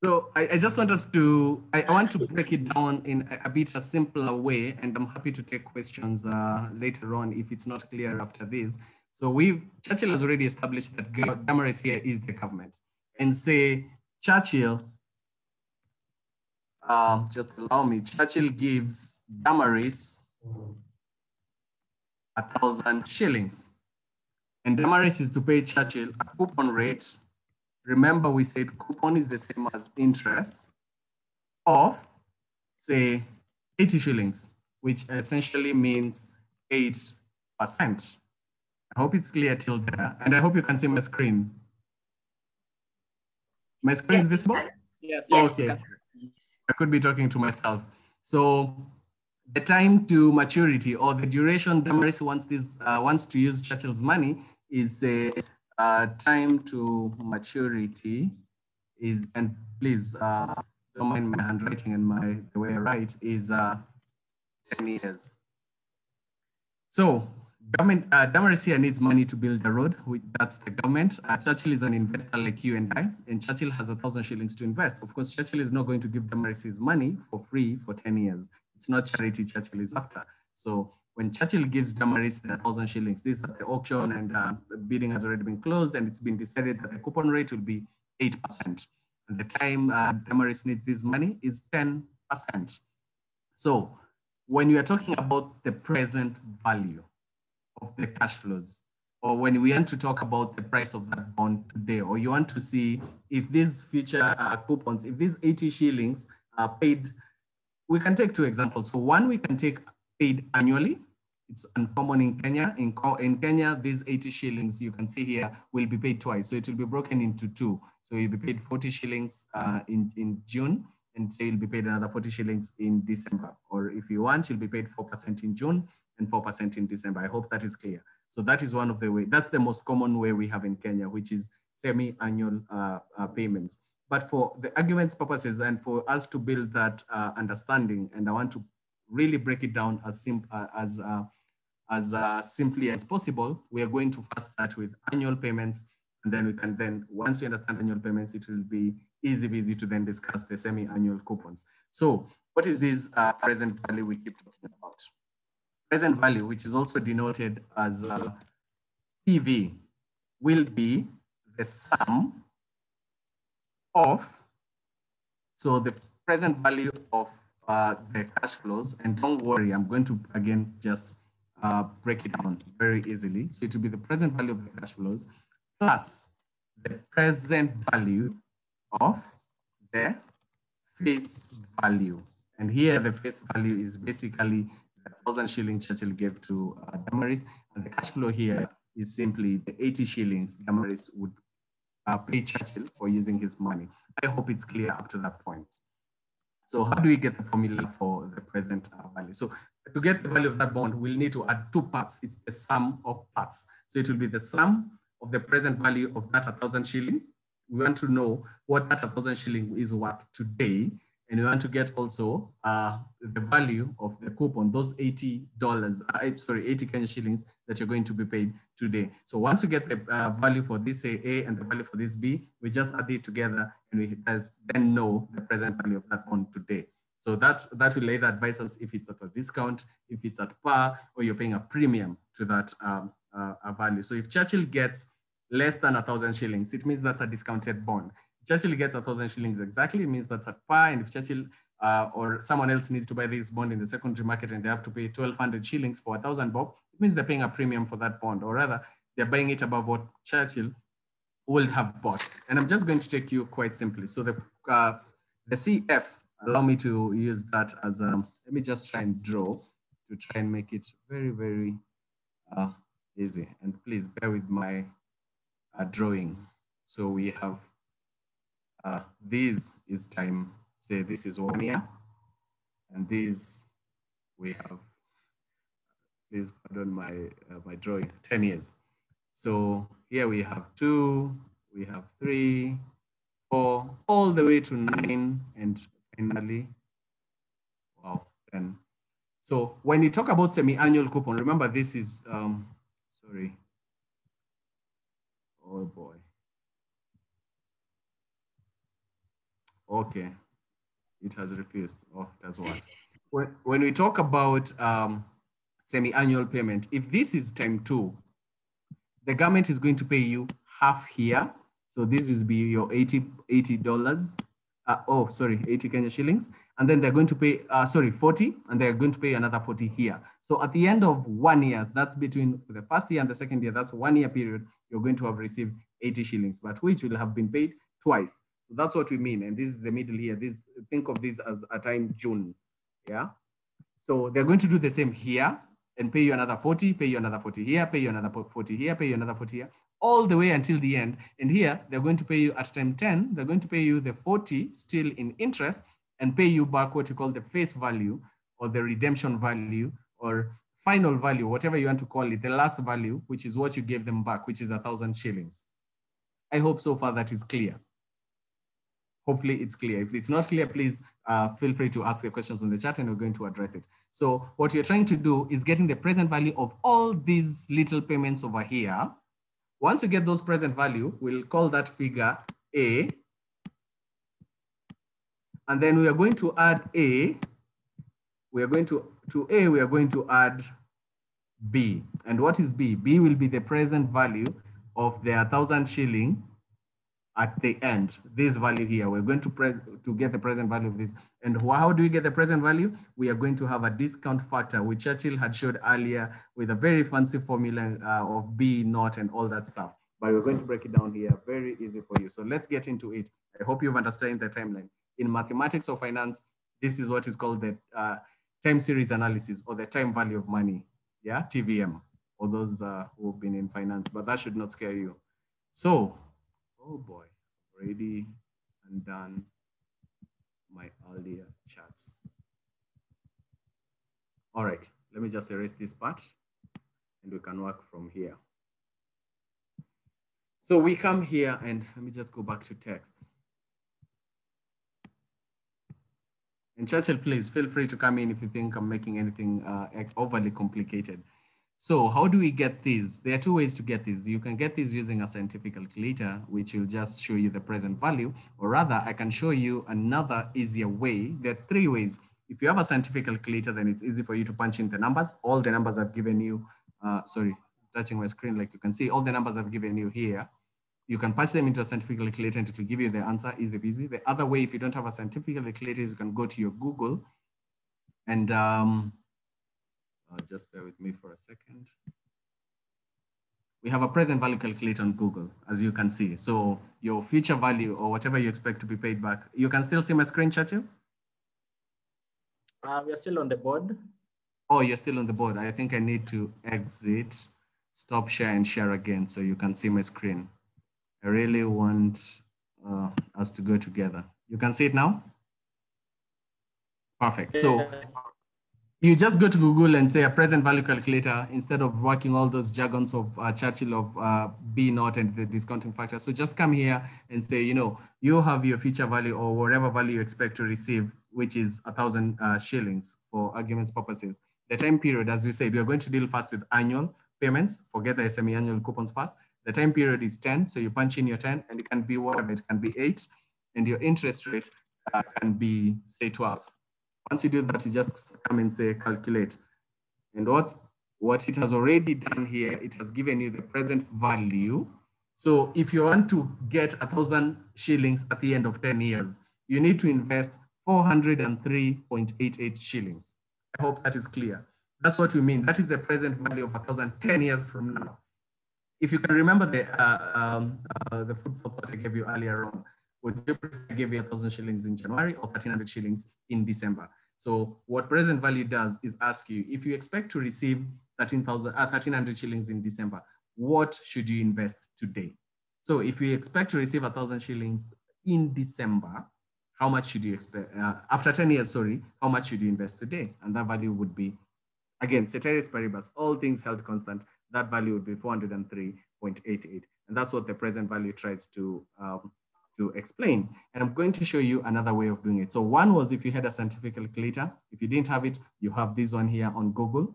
So I just want us to, I want to break it down in a bit a simpler way, and I'm happy to take questions later on if it's not clear after this. So Churchill has already established that Damaris here is the government, and say Churchill, just allow me, Churchill gives Damaris 1,000 shillings, and Damaris is to pay Churchill a coupon rate. Remember, we said coupon is the same as interest of, say, 80 shillings, which essentially means 8%. I hope it's clear till there, and I hope you can see my screen. My screen is visible? Yes. Okay. I could be talking to myself. So the time to maturity, or the duration Damaris wants to use Churchill's money, is time to maturity is, and please don't mind my handwriting and the way I write, is 10 years. So government, Damaris here needs money to build a road. That's the government. Churchill is an investor like you and I, and Churchill has 1,000 shillings to invest. Of course, Churchill is not going to give Damaris his money for free for 10 years. It's not charity Churchill is after. So when Churchill gives Damaris the 1,000 shillings, this is the auction and the bidding has already been closed and it's been decided that the coupon rate will be 8%. And the time Damaris needs this money is 10%. So when you are talking about the present value of the cash flows, or when we want to talk about the price of that bond today, or you want to see if these future coupons, if these 80 shillings are paid, we can take two examples. So one, we can take paid annually. It's uncommon in Kenya. In Kenya, these 80 shillings you can see here will be paid twice. So it will be broken into two. So you'll be paid 40 shillings in June, and say you'll be paid another 40 shillings in December. Or if you want, you'll be paid 4% in June and 4% in December. I hope that is clear. So that is one of the ways. That's the most common way we have in Kenya, which is semi-annual payments. But for the argument's purposes and for us to build that understanding, and I want to really break it down as simply as possible, we are going to first start with annual payments, and then we can once you understand annual payments, it will be easy to then discuss the semi-annual coupons. So what is this present value we keep talking about? Present value, which is also denoted as PV, will be the sum of, so the present value of the cash flows, and don't worry, I'm going to again just break it down very easily. So it will be the present value of the cash flows plus the present value of the face value. And here the face value is basically 1,000 shillings Churchill gave to Damaris, and the cash flow here is simply the 80 shillings Damaris would pay Churchill for using his money. I hope it's clear up to that point. So how do we get the formula for the present value? So to get the value of that bond, we'll need to add two parts. It's the sum of parts. So it will be the sum of the present value of that 1,000 shilling. We want to know what that 1,000 shilling is worth today. And we want to get also the value of the coupon, those $80, 80 Kenyan shillings that you're going to be paid today. So once you get the value for this A and the value for this B, we just add it together and we then know the present value of that bond today. So that will either advise us if it's at a discount, if it's at par, or you're paying a premium to that value. So if Churchill gets less than 1,000 shillings, it means that's a discounted bond. Churchill gets 1,000 shillings exactly, it means that's at par. And if Churchill or someone else needs to buy this bond in the secondary market and they have to pay 1,200 shillings for 1,000 bob, it means they're paying a premium for that bond, or rather they're buying it above what Churchill would have bought. And I'm just going to take you quite simply. So the CF, allow me to use that as let me just try and draw to try and make it very, very easy. And please bear with my drawing. So we have this is time, say this is 1 year, and this we have, please pardon my my drawing, 10 years. So here we have 2, we have 3, 4, all the way to 9, and finally, wow, 10. So when you talk about semi-annual coupon, remember this is, sorry, oh boy. Okay, it has refused. Oh, it has what? When we talk about semi-annual payment, if this is time 2, the government is going to pay you half here. So this will be your $80. 80 Kenya shillings. And then they're going to pay, 40, and they're going to pay another 40 here. So at the end of 1 year, that's between the first year and the second year, that's 1 year period, you're going to have received 80 shillings, but which will have been paid twice. So that's what we mean. And this is the middle here. Think of this as a time June. Yeah. So they're going to do the same here and pay you another 40, pay you another 40 here, pay you another 40 here, pay you another 40 here, all the way until the end. And here they're going to pay you at time 10, they're going to pay you the 40 still in interest and pay you back what you call the face value or the redemption value or final value, whatever you want to call it, the last value, which is what you gave them back, which is 1,000 shillings. I hope so far that is clear. Hopefully it's clear. If it's not clear, please feel free to ask the questions on the chat and we're going to address it. So what you're trying to do is getting the present value of all these little payments over here. Once you get those present value, we'll call that figure A. And then we are going to add A. We are going to A, we are going to add B. And what is B? B will be the present value of their 1,000 shilling at the end. This value here, we're going to get the present value of this. And how do we get the present value? We are going to have a discount factor, which Churchill had showed earlier with a very fancy formula of B naught and all that stuff. But we're going to break it down here, very easy for you. So let's get into it. I hope you've understood the timeline. In mathematics or finance, this is what is called the time series analysis, or the time value of money. Yeah, TVM, or those who've been in finance, but that should not scare you. So, oh boy, already undone my earlier chats. All right, let me just erase this part and we can work from here. So we come here and let me just go back to text. And Churchill, please feel free to come in if you think I'm making anything overly complicated. So how do we get these? There are two ways to get these. You can get these using a scientific calculator, which will just show you the present value, or rather I can show you another easier way. There are three ways. If you have a scientific calculator, then it's easy for you to punch in the numbers. All the numbers I've given you, sorry, touching my screen, like you can see all the numbers I've given you here. You can punch them into a scientific calculator and it will give you the answer, easy peasy. The other way, if you don't have a scientific calculator, you can go to your Google and just bear with me for a second. We have a present value calculator on Google, as you can see. So your future value or whatever you expect to be paid back, you can still see my screen, Churchill? We are still on the board. Oh, you're still on the board. I think I need to exit, stop share and share again so you can see my screen. I really want us to go together. You can see it now? Perfect. So you just go to Google and say a present value calculator instead of working all those jargons of Churchill of B naught and the discounting factor. So just come here and say, you know, you have your future value or whatever value you expect to receive, which is 1,000 shillings for arguments purposes. The time period, as we said, we are going to deal first with annual payments. Forget the semi-annual coupons first. The time period is 10, so you punch in your 10, and it can be whatever, it can be 8, and your interest rate can be, say, 12. Once you do that, you just come and say calculate. And what it has already done here, it has given you the present value. So if you want to get 1,000 shillings at the end of 10 years, you need to invest 403.88 shillings. I hope that is clear. That's what we mean. That is the present value of 1,000 10 years from now. If you can remember the food for thought I gave you earlier on, would you prefer I gave you 1,000 shillings in January or 1,300 shillings in December? So what present value does is ask you, if you expect to receive 1,300 shillings in December, what should you invest today? So if you expect to receive 1,000 shillings in December, how much should you expect, after 10 years, sorry, how much should you invest today? And that value would be, again, ceteris paribus, all things held constant, that value would be 403.88. And that's what the present value tries to explain. And I'm going to show you another way of doing it. So one was if you had a scientific calculator. If you didn't have it, you have this one here on Google.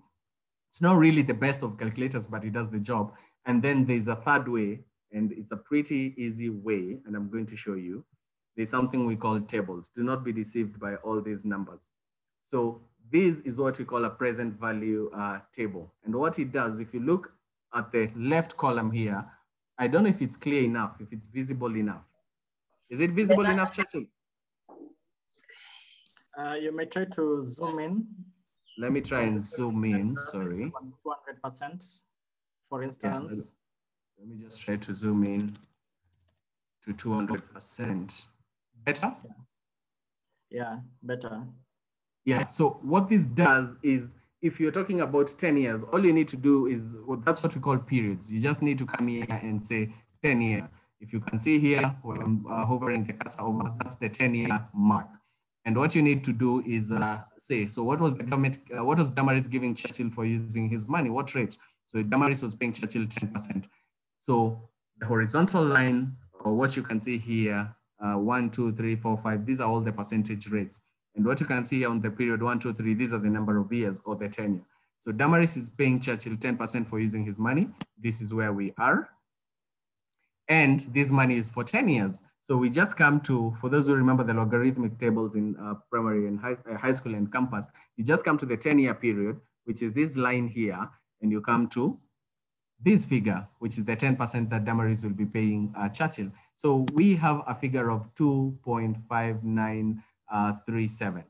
It's not really the best of calculators, but it does the job. And then there's a third way, and it's a pretty easy way, and I'm going to show you. There's something we call tables. Do not be deceived by all these numbers. So this is what we call a present value table. And what it does, if you look at the left column here, I don't know if it's clear enough, if it's visible enough. Is it visible enough, Churchill? You may try to zoom in. Let me try and zoom in, sorry. 200%, for instance. Yeah, let me just try to zoom in to 200%. Better? Yeah, better. Yeah, so what this does is, if you're talking about 10 years, all you need to do is, well, that's what we call periods. You just need to come here and say 10 years. If you can see here, where I'm hovering the cursor over, that's the 10-year mark. And what you need to do is say, so what was the government, what was Damaris giving Churchill for using his money? What rate? So Damaris was paying Churchill 10%. So the horizontal line, or what you can see here, 1, 2, 3, 4, 5, these are all the percentage rates. And what you can see here on the period 1, 2, 3, these are the number of years or the tenure. So Damaris is paying Churchill 10% for using his money. This is where we are. And this money is for 10 years. So we just come to, for those who remember the logarithmic tables in primary and high school and campus, you just come to the 10-year period, which is this line here. and you come to this figure, which is the 10% that Damaris will be paying Churchill. So we have a figure of 2.5937.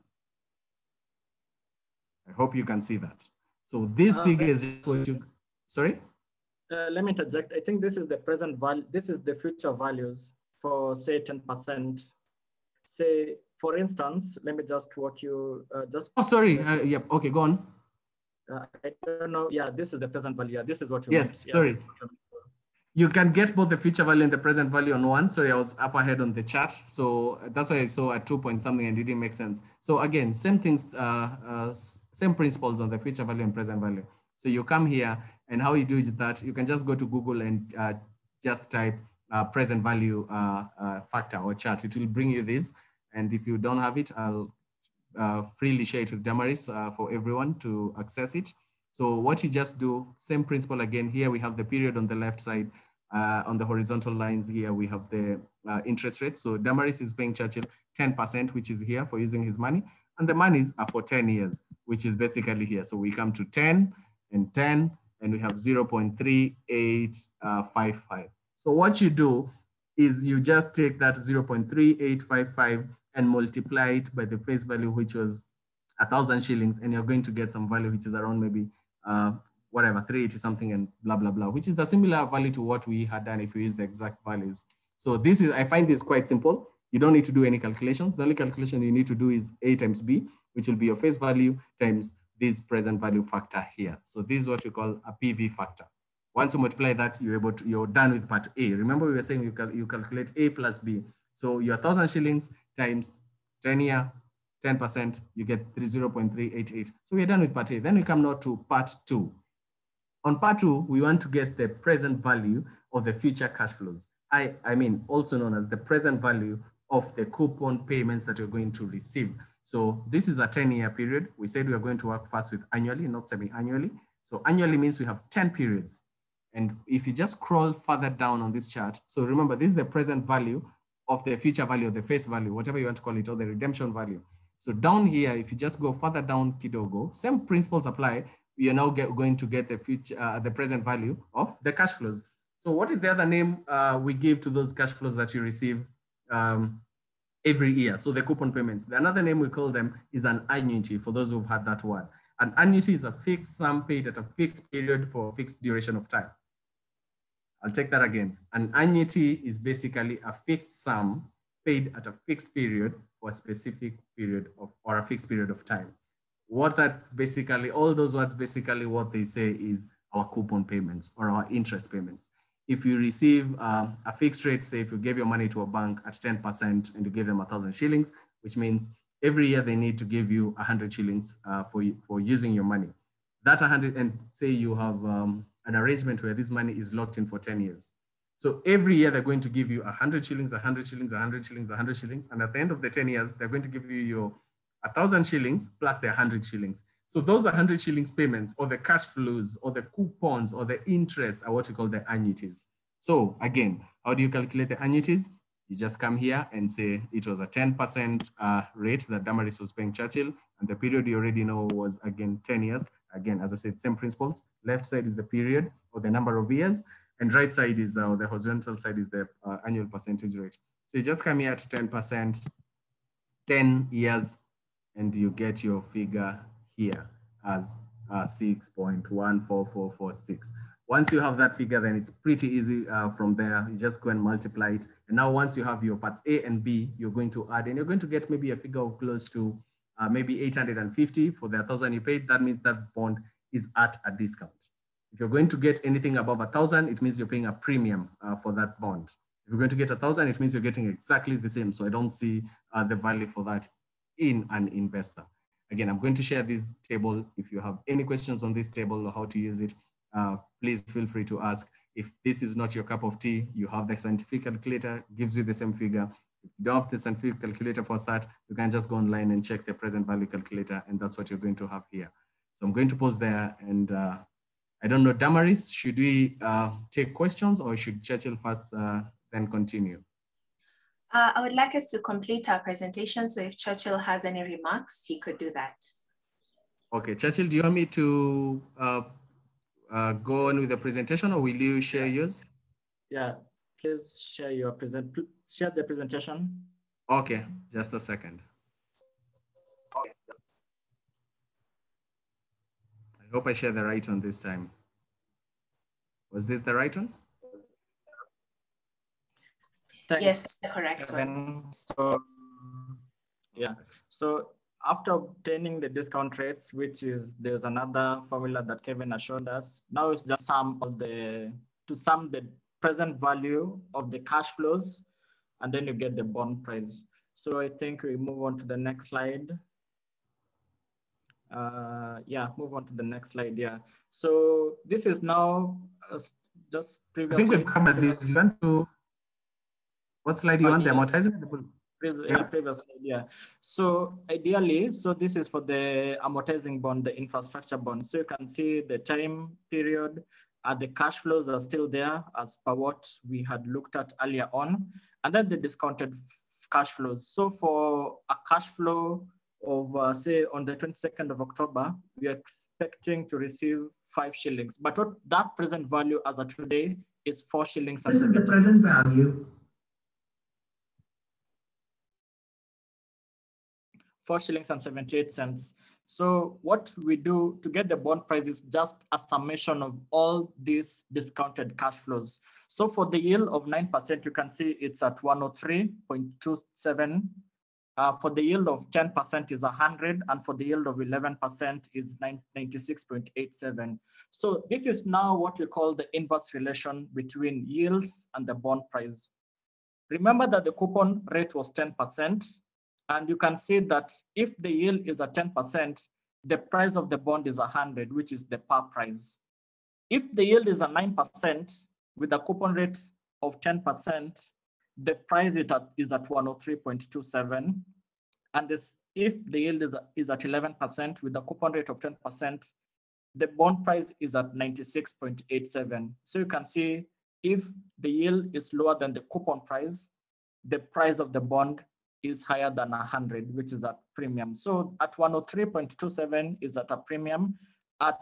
I hope you can see that. So this figure is just what you, sorry? Let me interject. I think this is the present value. This is the future values for say 10%. Say, for instance, let me just walk you just. Oh, sorry. Yep. Okay, go on. I don't know. Yeah, this is the present value. Yeah, this is what you yes, meant. Yeah, sorry. You can get both the future value and the present value on one. Sorry, I was up ahead on the chart. So that's why I saw at 2 point something and it didn't make sense. So again, same things, same principles on the future value and present value. So you come here and how you do is that you can just go to Google and just type present value factor or chart. It will bring you this. And if you don't have it, I'll freely share it with Damaris for everyone to access it. So what you just do, same principle again. Here we have the period on the left side. On the horizontal lines here, we have the interest rate. So Damaris is paying Churchill 10%, which is here for using his money. And the monies are for 10 years, which is basically here. So we come to 10 and 10, and we have 0.3855. So what you do is you just take that 0.3855 and multiply it by the face value, which was 1,000 shillings, and you're going to get some value, which is around maybe whatever, 380 something and blah, blah, blah, which is the similar value to what we had done if we use the exact values. So this is, I find this quite simple. You don't need to do any calculations. The only calculation you need to do is A times B, which will be your face value times this present value factor here. So this is what we call a PV factor. Once you multiply that, you're done with part A. Remember we were saying you calculate A plus B. So your 1,000 shillings times 10 year, 10%, you get 0.388. So we're done with part A. Then we come now to part 2. On part 2, we want to get the present value of the future cash flows. I mean, also known as the present value of the coupon payments that you're going to receive. So this is a 10-year period. We said we are going to work first with annually, not semi-annually. So annually means we have 10 periods. And if you just scroll further down on this chart, so remember, this is the present value of the future value, or the face value, whatever you want to call it, or the redemption value. So down here, if you just go further down kidogo, same principles apply. We are now going to get the future, the present value of the cash flows. So what is the other name we give to those cash flows that you receive every year? So the coupon payments. The another name we call them is an annuity, for those who've had that word. An annuity is a fixed sum paid at a fixed period for a fixed duration of time. I'll take that again. An annuity is basically a fixed sum paid at a fixed period for a specific period of, or a fixed period of time. What that basically, all those words basically what they say is our coupon payments or our interest payments. If you receive a fixed rate, say if you gave your money to a bank at 10% and you give them 1,000 shillings, which means every year they need to give you 100 shillings for using your money. That 100, and say you have an arrangement where this money is locked in for 10 years. So every year they're going to give you 100 shillings, 100 shillings, 100 shillings, 100 shillings. And at the end of the 10 years, they're going to give you your 1,000 shillings plus the 100 shillings. So those 100 shillings payments or the cash flows or the coupons or the interest are what we call the annuities. So again, how do you calculate the annuities? You just come here and say it was a 10% rate that Damaris was paying Churchill, and the period you already know was again 10 years. Again, as I said, same principles. Left side is the period or the number of years, and right side is the horizontal side is the annual percentage rate. So you just come here to 10%, 10 years, and you get your figure here as 6.14446. Once you have that figure, then it's pretty easy from there. You just go and multiply it. And now once you have your parts A and B, you're going to add, and you're going to get maybe a figure of close to maybe 850 for the 1,000 you paid. That means that bond is at a discount. If you're going to get anything above 1,000, it means you're paying a premium for that bond. If you're going to get 1,000, it means you're getting exactly the same. So I don't see the value for that in an investor. Again, I'm going to share this table. If you have any questions on this table or how to use it, please feel free to ask. If this is not your cup of tea, you have the scientific calculator, gives you the same figure. If you don't have the scientific calculator for that, you can just go online and check the present value calculator, and that's what you're going to have here. So I'm going to pause there, and I don't know, Damaris, should we take questions, or should Churchill first then continue? I would like us to complete our presentation. So if Churchill has any remarks, he could do that. Okay, Churchill, do you want me to go on with the presentation, or will you share yours? Yeah, please share your share the presentation. Okay, just a second. I hope I share the right one this time. Was this the right one? Thanks, yes, correct. Kevin. So, yeah. So after obtaining the discount rates, which is there's another formula that Kevin has showed us. Now it's just sum the present value of the cash flows, and then you get the bond price. So I think we move on to the next slide. Yeah, move on to the next slide. Yeah. So this is now just previously. I think we've covered this. You want to, what slide do you want? The amortizing? Previously, yeah. So ideally, so this is for the amortizing bond, the infrastructure bond. So you can see the time period, the cash flows are still there as per what we had looked at earlier on, and then the discounted cash flows. So for a cash flow of say on the 22nd of October, we are expecting to receive 5 shillings. But what that present value as of today is 4 shillings. This is the present value. 4 shillings and 78 cents. So what we do to get the bond price is just a summation of all these discounted cash flows. So for the yield of 9%, you can see it's at 103.27. For the yield of 10% is 100, and for the yield of 11% is 96.87. So this is now what we call the inverse relation between yields and the bond price. Remember that the coupon rate was 10%. And you can see that if the yield is at 10%, the price of the bond is 100, which is the par price. If the yield is at 9% with a coupon rate of 10%, the price is at 103.27. And if the yield is at 11% with a coupon rate of 10%, the bond price is at 96.87. So you can see if the yield is lower than the coupon price, the price of the bond is higher than 100, which is at premium. So at 103.27 is at a premium. At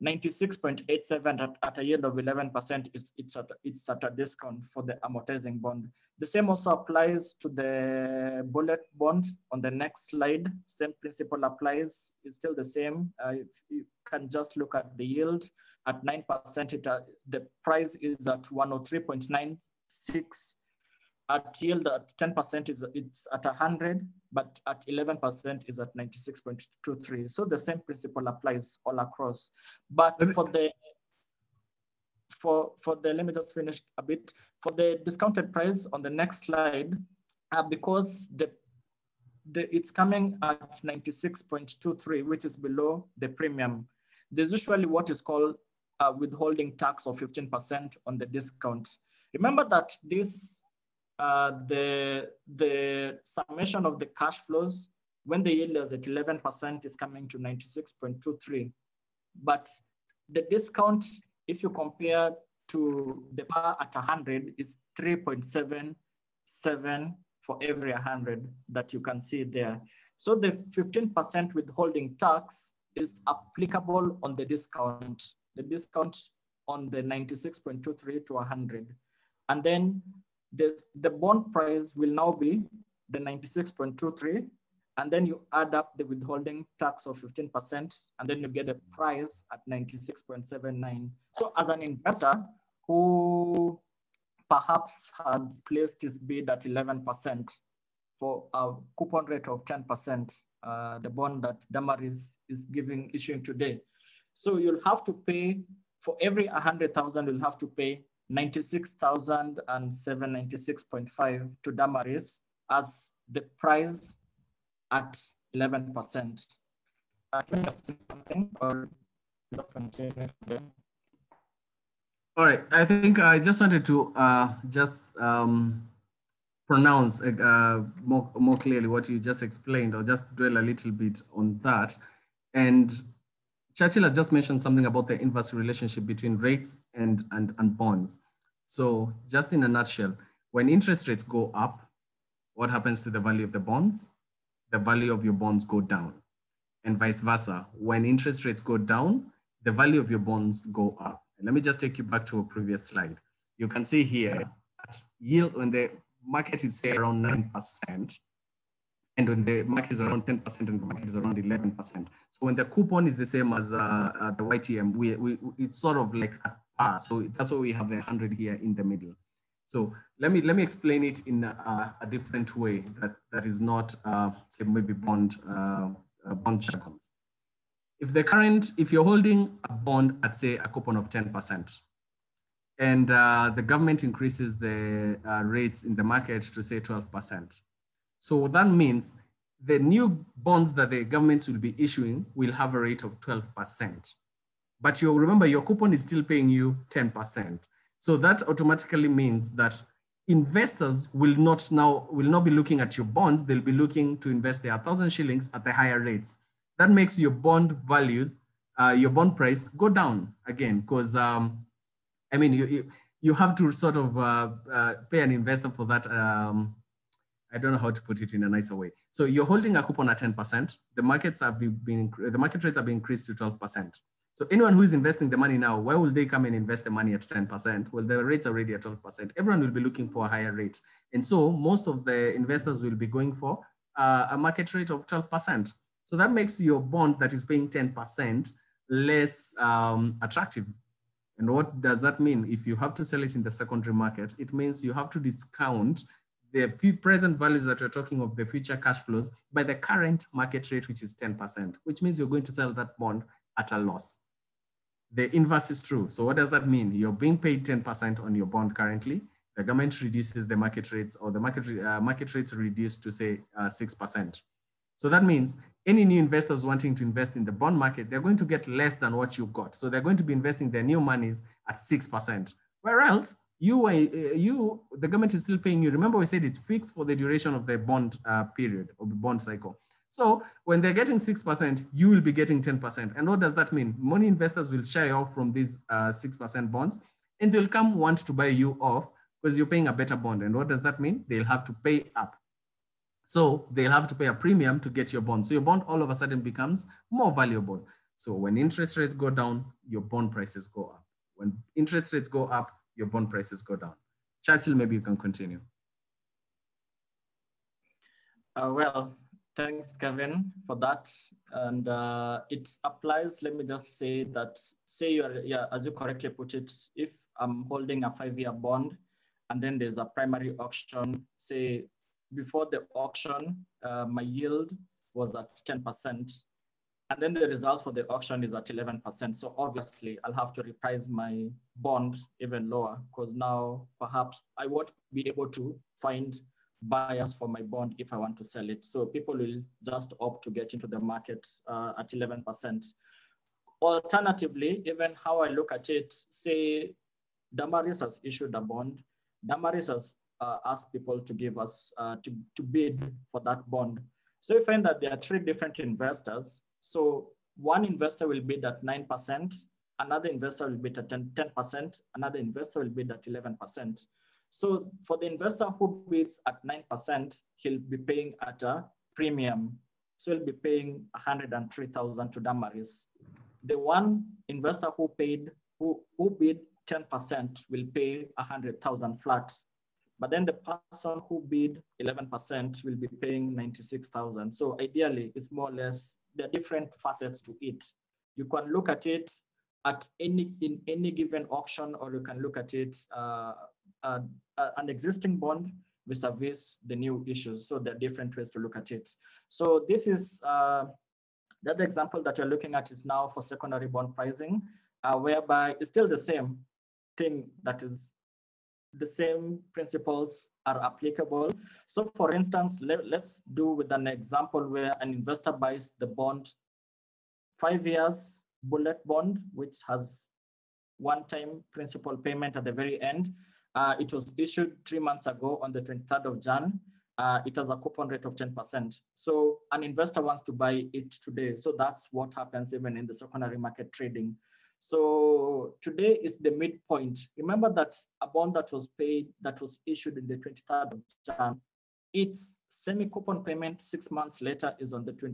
96.87 at a yield of 11%, it's at a discount for the amortizing bond. The same also applies to the bullet bond on the next slide. Same principle applies. It's still the same. If you can just look at the yield at 9%, the price is at 103.96. At yield at 10% it's at 100, but at 11% is at 96.23. So the same principle applies all across. But for the let me just finish a bit. For the discounted price on the next slide, because it's coming at 96.23, which is below the premium. There's usually what is called a withholding tax of 15% on the discount. Remember that this the summation of the cash flows when the yield is at 11% is coming to 96.23. But the discount, if you compare to the par at 100, is 3.77 for every 100 that you can see there. So the 15% withholding tax is applicable on the discount on the 96.23 to 100. And then the bond price will now be the 96.23, and then you add up the withholding tax of 15%, and then you get a price at 96.79. So as an investor who perhaps had placed his bid at 11% for a coupon rate of 10%, the bond that Damaris is issuing today. So you'll have to pay, for every 100,000, you'll have to pay 96,096.5 to Damaris as the price at 11%. Can you say something or just continue? All right, I think I just wanted to pronounce more clearly what you just explained, or just dwell a little bit on that. And Churchill has just mentioned something about the inverse relationship between rates and bonds. So just in a nutshell, when interest rates go up, what happens to the value of the bonds? The value of your bonds go down. And vice versa. When interest rates go down, the value of your bonds go up. And let me just take you back to a previous slide. You can see here that yield when the market is say around 9%, and when the market is around 10% and the market is around 11%. So when the coupon is the same as the YTM, it's sort of like at par. So that's why we have 100 here in the middle. So let me explain it in a different way that is not say maybe bond jargons. If you're holding a bond at say a coupon of 10%, and the government increases the rates in the market to say 12%. So that means the new bonds that the government will be issuing will have a rate of 12%. But you remember your coupon is still paying you 10%. So that automatically means that investors will not be looking at your bonds. They'll be looking to invest their 1,000 shillings at the higher rates. That makes your bond values, your bond price go down again, because I mean, you have to sort of pay an investor for that. I don't know how to put it in a nicer way. So you're holding a coupon at 10%. The market rates have been increased to 12%. So anyone who is investing the money now, why will they come and invest the money at 10%? Well, the rate's already at 12%. Everyone will be looking for a higher rate. And so most of the investors will be going for a market rate of 12%. So that makes your bond that is paying 10% less attractive. And what does that mean? If you have to sell it in the secondary market, it means you have to discount the present values that we're talking of, the future cash flows, by the current market rate, which is 10%, which means you're going to sell that bond at a loss. The inverse is true. So what does that mean? You're being paid 10% on your bond currently. The government reduces the market rates, or the market rates reduced to say 6%. So that means any new investors wanting to invest in the bond market, they're going to get less than what you got. So they're going to be investing their new monies at 6%. Whereas the government is still paying you. Remember, we said it's fixed for the duration of the bond period or the bond cycle. So when they're getting 6%, you will be getting 10%. And what does that mean? Money investors will shy off from these 6% bonds, and they'll want to buy you off because you're paying a better bond. And what does that mean? They'll have to pay up. So they'll have to pay a premium to get your bond. So your bond all of a sudden becomes more valuable. So when interest rates go down, your bond prices go up. When interest rates go up, your bond prices go down. Churchill, maybe you can continue. Well, thanks, Kevin, for that. And it applies, let me just say that, as you correctly put it, if I'm holding a 5-year bond and then there's a primary auction, say before the auction, my yield was at 10%. And then the result for the auction is at 11%. So obviously I'll have to reprice my bond even lower, because now perhaps I won't be able to find buyers for my bond if I want to sell it. So people will just opt to get into the market at 11%. Alternatively, even how I look at it, say Damaris has issued a bond. Damaris has asked people to give us, to bid for that bond. So you find that there are 3 different investors. So one investor will bid at 9%, another investor will bid at 10%, another investor will bid at 11%. So for the investor who bids at 9%, he'll be paying at a premium. So he'll be paying 103,000 to Damaris. The one investor who bid 10% will pay 100,000 flat. But then the person who bid 11% will be paying 96,000. So ideally, it's more or less, there are different facets to it. You can look at it in any given auction, or you can look at it an existing bond vis-a-vis the new issues. So there are different ways to look at it. So this is the other example that you're looking at is now for secondary bond pricing, whereby it's still the same thing, that is the same principles are applicable. So for instance, let's do with an example where an investor buys the bond 5 years bullet bond, which has one-time principal payment at the very end. It was issued 3 months ago on the 23rd of Jan. It has a coupon rate of 10%. So an investor wants to buy it today. So that's what happens even in the secondary market trading. So today is the midpoint. Remember that a bond that was issued in the 23rd of Jan, its semi-coupon payment 6 months later is on the could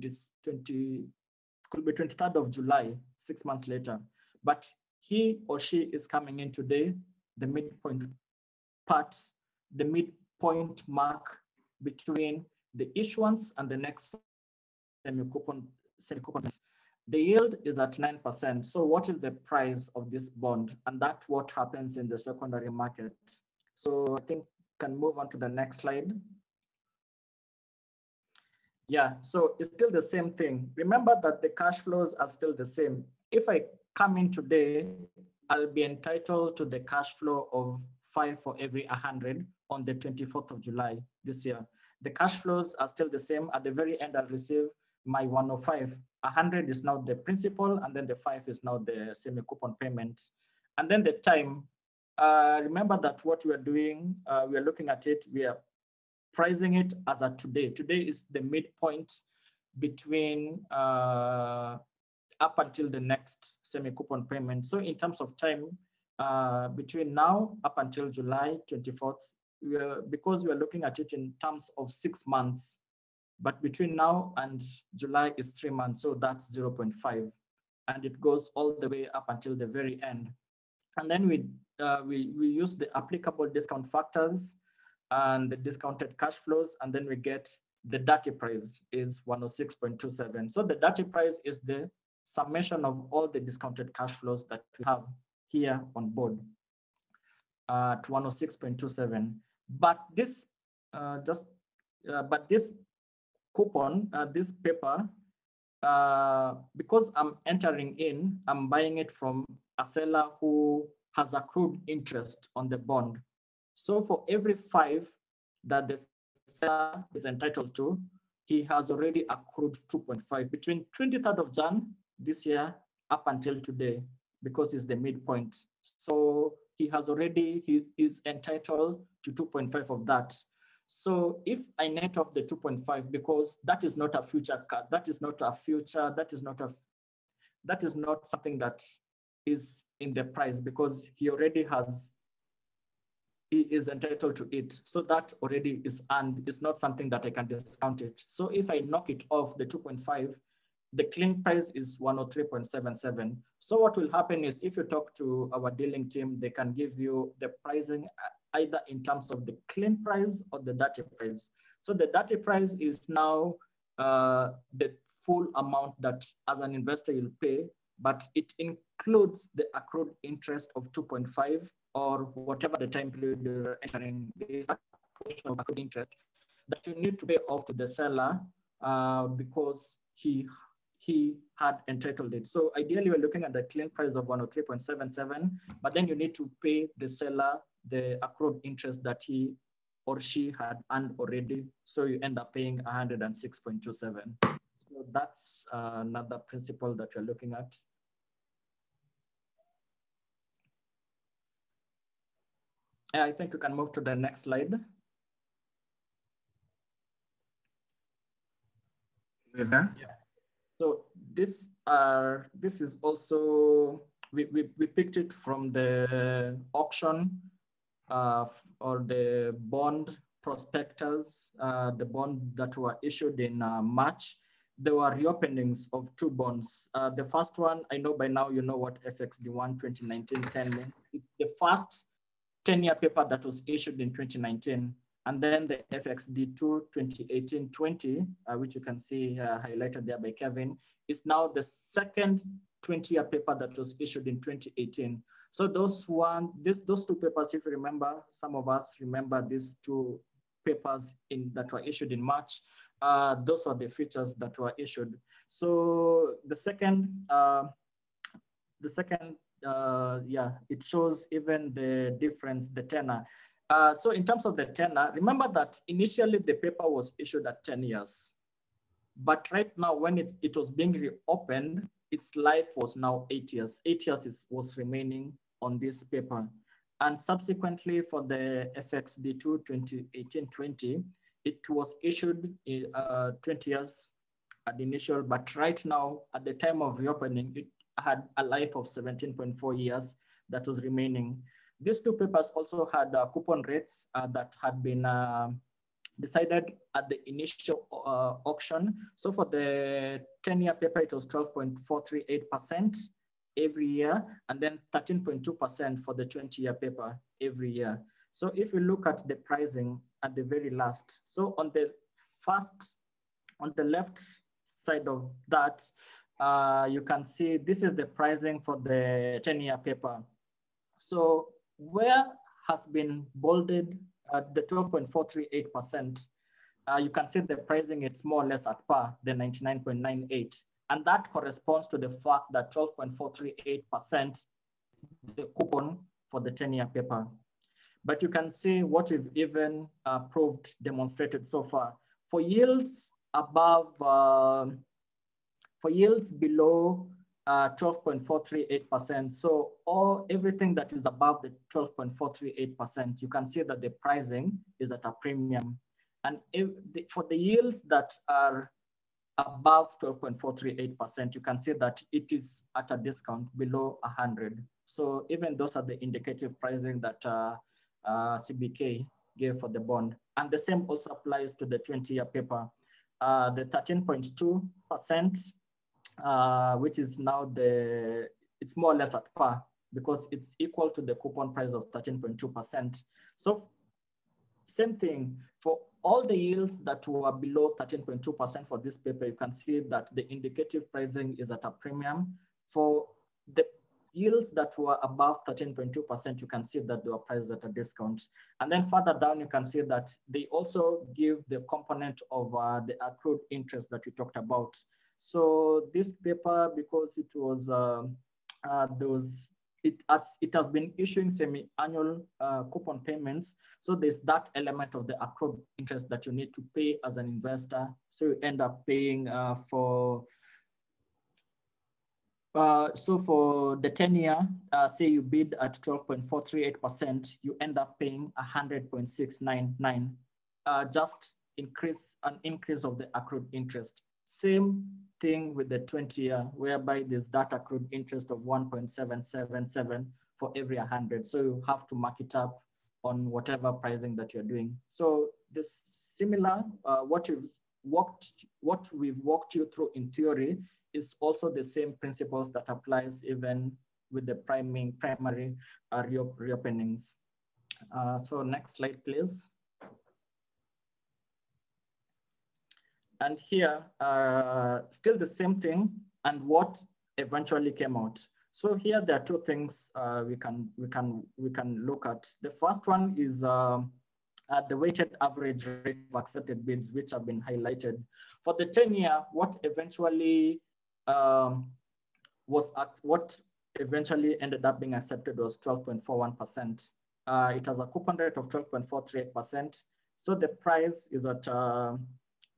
be 23rd of July, 6 months later. but he or she is coming in today, the midpoint part, the midpoint mark between the issuance and the next semi-coupon. The yield is at 9%. So what is the price of this bond? And that's what happens in the secondary market. So I think can move on to the next slide. Yeah, so it's still the same thing. Remember that the cash flows are still the same. If I come in today, I'll be entitled to the cash flow of 5 for every 100 on the 24th of July this year. The cash flows are still the same. At the very end, I'll receive my 105. 100 is now the principal, and then the 5 is now the semi-coupon payment. And then the time, remember that what we are doing, we are looking at it, we are pricing it as at today. Today is the midpoint between up until the next semi-coupon payment. So in terms of time, between now up until July 24th, because we are looking at it in terms of 6 months, but between now and July is 3 months, so that's 0.5. And it goes all the way up until the very end. And then we use the applicable discount factors and the discounted cash flows, and then we get the dirty price is 106.27. So the dirty price is the summation of all the discounted cash flows that we have here on board at 106.27. But this this coupon, this paper, because I'm entering in, I'm buying it from a seller who has accrued interest on the bond. So for every 5 that the seller is entitled to, he has already accrued 2.5 between 23rd of Jan this year up until today, because it's the midpoint. So he has already, he is entitled to 2.5 of that. So if I net off the 2.5, because that is not a future cut, that is not a future, that is not something that is in the price, because he already has, he is entitled to it. So that already is, and it's not something that I can discount it. So if I knock it off the 2.5, the clean price is 103.77. So what will happen is, if you talk to our dealing team, they can give you the pricing either in terms of the clean price or the dirty price. So the dirty price is now the full amount that as an investor you'll pay, but it includes the accrued interest of 2.5 or whatever the time period you're entering. This portion of accrued interest that you need to pay off to the seller because he had entitled it. So ideally, we're looking at the clean price of 103.77, but then you need to pay the seller the accrued interest that he or she had earned already. So you end up paying 106.27. So that's another principle that you're looking at. I think you can move to the next slide. With that? Yeah. So this is also, we picked it from the auction or the bond prospectus, the bond that were issued in March. There were reopenings of 2 bonds. The first one, I know by now you know what FXD1 2019-10 means. It's the first 10-year paper that was issued in 2019. And then the FXD2 2018-20, which you can see highlighted there by Kevin, is now the second 20-year paper that was issued in 2018. So those 2 papers, if you remember, some of us remember these 2 papers that were issued in March. Those are the features that were issued. So the second, it shows even the difference, the tenor. So in terms of the tenor, remember that initially the paper was issued at 10 years. But right now, when it was being reopened, its life was now 8 years. 8 years was remaining on this paper. And subsequently for the FXD2 2018-20, it was issued 20 years at the initial, but right now, at the time of reopening, it had a life of 17.4 years that was remaining. These 2 papers also had coupon rates that had been decided at the initial auction. So for the 10-year paper, it was 12.438%. every year, and then 13.2% for the 20-year paper every year. So if you look at the pricing at the very last, so on the left side of that, you can see this is the pricing for the 10-year paper. So where has been bolded at the 12.438%, you can see the pricing, it's more or less at par, the 99.98. And that corresponds to the fact that 12.438% the coupon for the 10-year paper. But you can see what we've even demonstrated so far. For yields above, for yields below 12.438%, so everything that is above the 12.438%, you can see that the pricing is at a premium. And for the yields that are above 12.438%, you can see that it is at a discount below 100. So even those are the indicative pricing that CBK gave for the bond. And the same also applies to the 20-year paper. The 13.2%, which is now it's more or less at par because it's equal to the coupon price of 13.2%. So same thing for all the yields that were below 13.2% for this paper, you can see that the indicative pricing is at a premium. For the yields that were above 13.2%, you can see that they were priced at a discount. And then further down, you can see that they also give the component of the accrued interest that we talked about. So this paper, because it was, it has been issuing semi-annual coupon payments. So there's that element of the accrued interest that you need to pay as an investor. So you end up paying for the 10-year, say you bid at 12.438%, you end up paying 100.699, just an increase of the accrued interest. Same thing with the 20-year, whereby there's that accrued interest of 1.777 for every 100. So you have to mark it up on whatever pricing that you're doing. So this similar, what we've walked you through in theory is also the same principles that applies even with the primary reopenings. So next slide, please. And here, still the same thing and what eventually came out. So here there are two things we can look at. The first one is the weighted average rate of accepted bids, which have been highlighted. For the 10-year, what eventually ended up being accepted was 12.41%. It has a coupon rate of 12.438%. So the price is at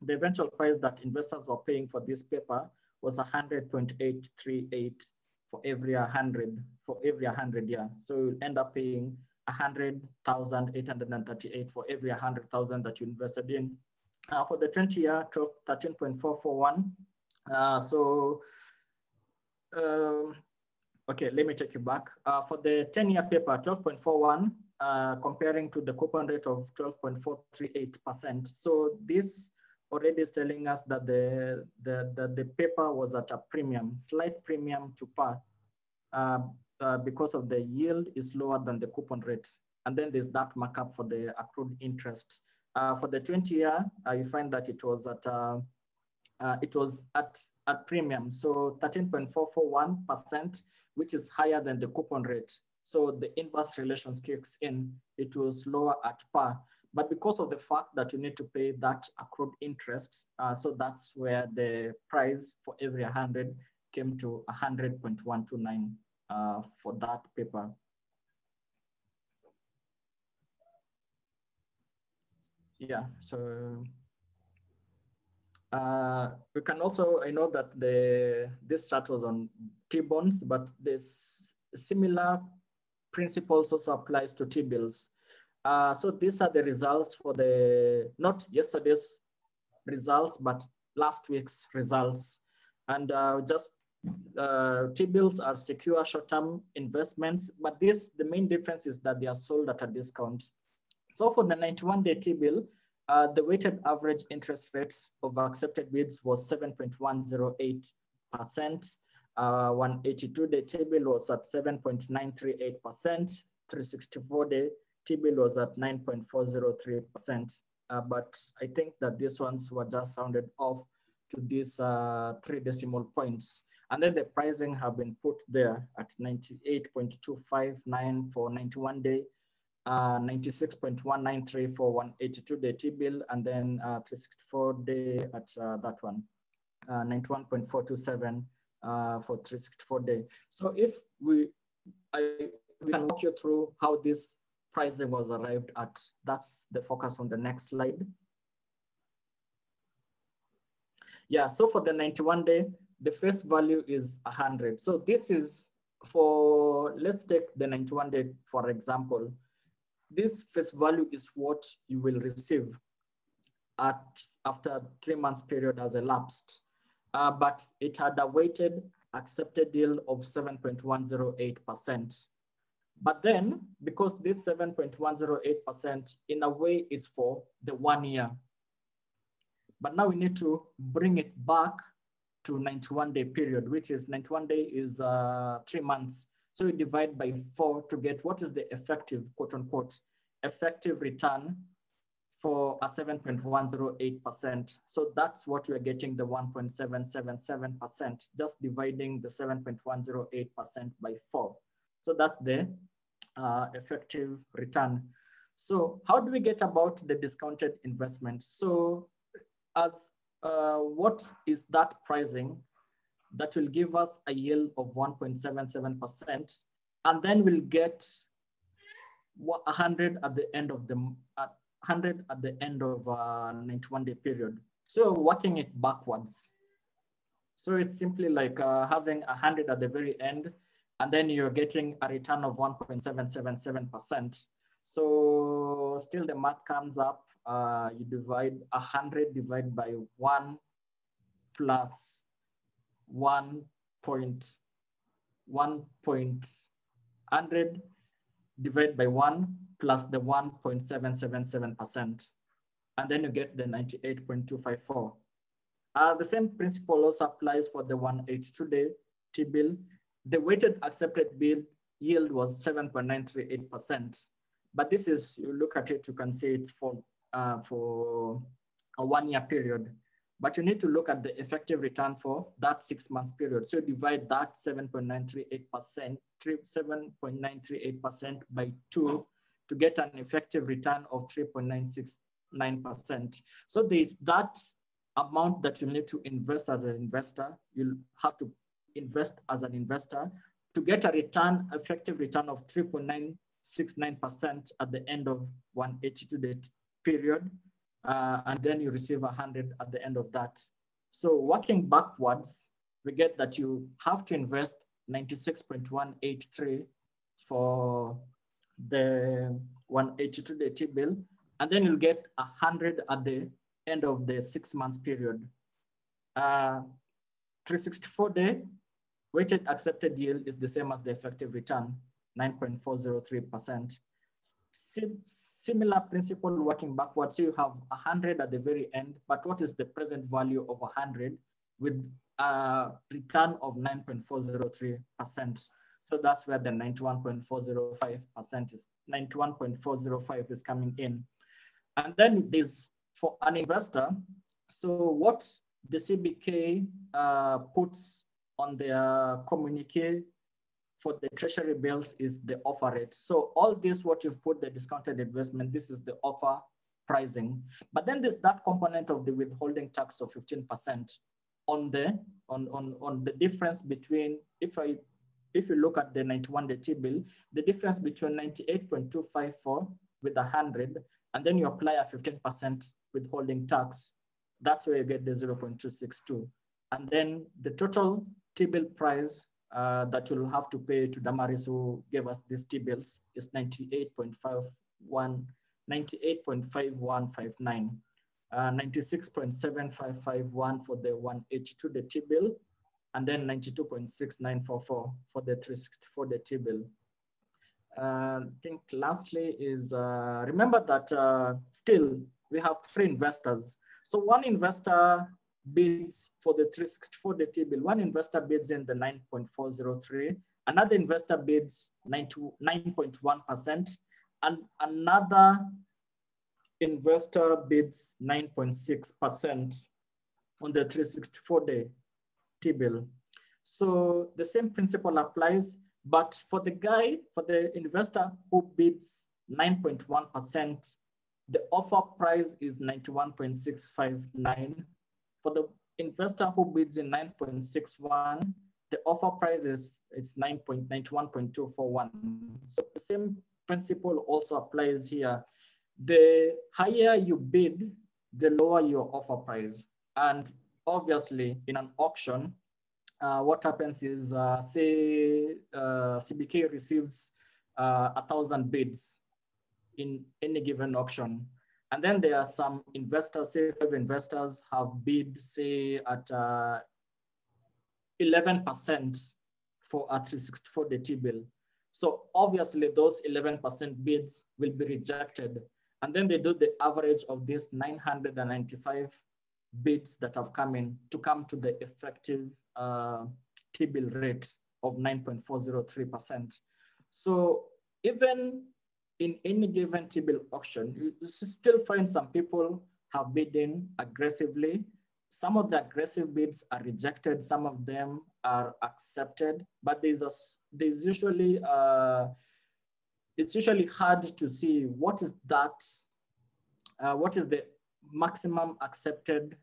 the eventual price that investors were paying for this paper was 100.838 for every 100 year. So you'll end up paying 100,838 for every 100,000 that you invested in. For the 20-year, 13.441. Okay, let me take you back. For the 10-year paper, 12.41, comparing to the coupon rate of 12.438%. So this already is telling us that the paper was at a premium, slight premium to par, because of the yield is lower than the coupon rate. And then there's that markup for the accrued interest. For the 20-year, you find that it was at premium, so 13.441%, which is higher than the coupon rate. So the inverse relations kicks in. It was lower at par. But because of the fact that you need to pay that accrued interest, so that's where the price for every 100 came to 100.129 for that paper. Yeah, so we can also, I know that this chart was on T-bonds, but this similar principles also applies to T-bills. So these are the results for not yesterday's results, but last week's results. And T-bills are secure short-term investments, but the main difference is that they are sold at a discount. So for the 91-day T-bill, the weighted average interest rates of accepted bids was 7.108%. 182-day T-bill was at 7.938%. 364-day T-bill was at 9.403%. But I think that these ones were just rounded off to these 3 decimal points. And then the pricing have been put there at 98.259 for 91-day, 96.193 for 182-day T-bill, and then 364-day at that one, 91.427 for 364-day. So if we can walk you through how this pricing was arrived at. That's the focus on the next slide. Yeah, so for the 91-day, the face value is 100. So this is for, let's take the 91-day for example. This face value is what you will receive after 3 months period has elapsed. But it had a weighted accepted yield of 7.108%. But then, because this 7.108% in a way is for the 1 year. But now we need to bring it back to 91-day period, which is 91 day is 3 months. So we divide by 4 to get what is the effective, quote unquote, effective return for a 7.108%. So that's what we're getting, the 1.777%, just dividing the 7.108% by 4. So that's the effective return. So how do we get about the discounted investment? So as what is that pricing that will give us a yield of 1.77%, and then we'll get 100 at the end of the 100 at the end of 91-day period. So working it backwards. So it's simply like having 100 at the very end, and then you're getting a return of 1.777%. So still the math comes up, you divide 100 divided by 1 plus 1.100 divided by 1 plus the 1.777%. And then you get the 98.254. The same principle also applies for the 182-day T-bill. The weighted accepted bill yield was 7.938%. But this is, you look at it, you can see it's for a 1 year period. But you need to look at the effective return for that 6 months period. So divide that 7.938% by 2 to get an effective return of 3.969%. So there's that amount that you need to invest as an investor. You'll have to invest as an investor to get a return, effective return of 3.969% at the end of 182-day period. And then you receive 100 at the end of that. So working backwards, we get that you have to invest 96.183 for the 182-day T-bill, and then you'll get 100 at the end of the 6 months period. 364-day weighted accepted yield is the same as the effective return, 9.403%. Similar principle working backwards. So you have 100 at the very end, but what is the present value of 100 with a return of 9.403%? So that's where the 91.405% is, 91.405 is coming in. And then this for an investor. So what the CBK puts on their communique for the Treasury bills is the offer rate. So all this, what you've put the discounted investment, this is the offer pricing. But then there's that component of the withholding tax of 15% on the difference between, if you look at the 91-day T-bill, the difference between 98.254 with 100, and then you apply a 15% withholding tax, that's where you get the 0.262. And then the total T-bill price that you'll have to pay to Damaris, who gave us these T-bills, is 98.5159, 96.7551 for the 182-day T-bill, and then 92.6944 for the 364-day T-bill. I think lastly is, remember that still we have 3 investors. So one investor bids for the 364-day T-bill. One investor bids in the 9.403, another investor bids 9.1%, and another investor bids 9.6% on the 364-day T-bill. So the same principle applies, but for the investor who bids 9.1%, the offer price is 91.659. For the investor who bids in 9.61, the offer price is 91.241. So the same principle also applies here. The higher you bid, the lower your offer price. And obviously, in an auction, what happens is, say CBK receives 1,000 bids in any given auction. And then there are some investors, say 5 investors have bid, say at 11% for a 364-day T-bill. So obviously those 11% bids will be rejected. And then they do the average of these 995 bids that have come in to come to the effective T-bill rate of 9.403%. So even in any given T-bill auction, you still find some people have bid in aggressively. Some of the aggressive bids are rejected, some of them are accepted, but it's usually hard to see what is the maximum accepted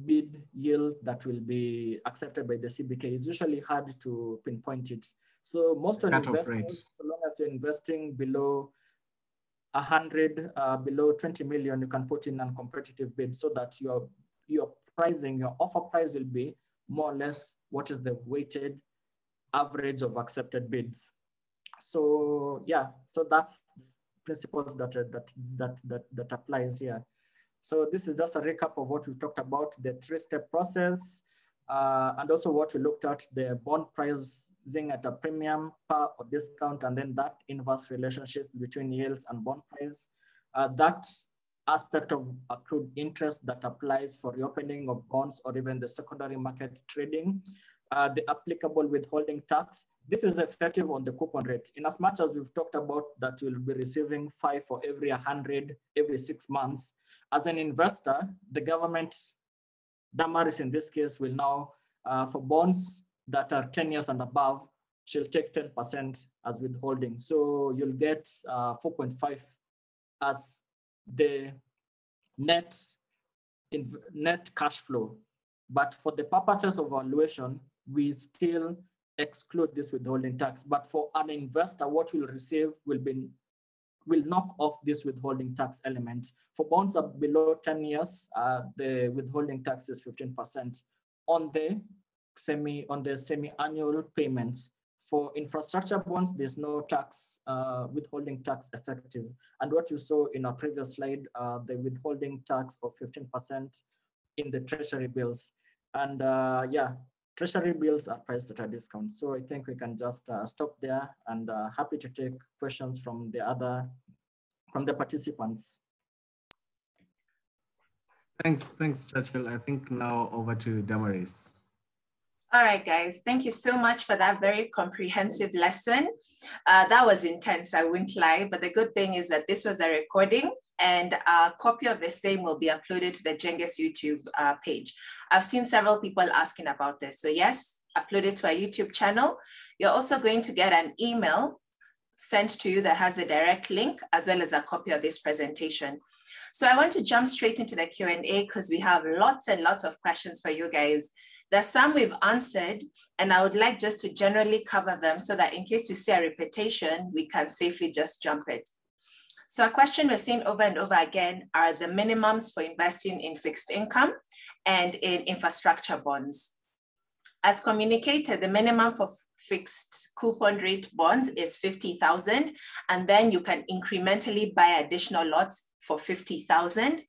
bid yield that will be accepted by the CBK. It's usually hard to pinpoint it. So most of the investors, so long as you're investing below 100, below 20 million, you can put in a competitive bid so that your pricing, your offer price will be more or less what is the weighted average of accepted bids. So yeah, so that's principles that applies here. So this is just a recap of what we talked about, the 3-step process, and also what we looked at, the bond pricing at a premium, par or discount, and then that inverse relationship between yields and bond price. That aspect of accrued interest that applies for reopening of bonds or even the secondary market trading. The applicable withholding tax. This is effective on the coupon rate. In as much as we've talked about that you'll be receiving 5 for every 100 every 6 months. As an investor, the government, Damaris in this case, will now, for bonds that are 10 years and above, she'll take 10% as withholding. So you'll get 4.5 as the net cash flow. But for the purposes of valuation, we still exclude this withholding tax. But for an investor, what we'll receive will knock off this withholding tax element. For bonds up below 10 years, the withholding tax is 15% on the semi-annual payments. For infrastructure bonds, there's no tax, withholding tax effective. And what you saw in our previous slide, the withholding tax of 15% in the Treasury bills. And yeah, Treasury bills are priced at a discount. So I think we can just stop there, and happy to take questions from the participants. Thanks, Churchill. I think now over to Damaris. All right, guys, thank you so much for that very comprehensive lesson. That was intense, I won't lie, but the good thing is that this was a recording and a copy of the same will be uploaded to the Genghis YouTube page. I've seen several people asking about this. So yes, upload it to our YouTube channel. You're also going to get an email sent to you that has a direct link as well as a copy of this presentation. So I want to jump straight into the Q&A because we have lots and lots of questions for you guys. There's some we've answered, and I would like just to generally cover them so that in case we see a repetition, we can safely just jump it. So a question we're seeing over and over again are the minimums for investing in fixed income and in infrastructure bonds. As communicated, the minimum for fixed coupon rate bonds is 50,000, and then you can incrementally buy additional lots for 50,000.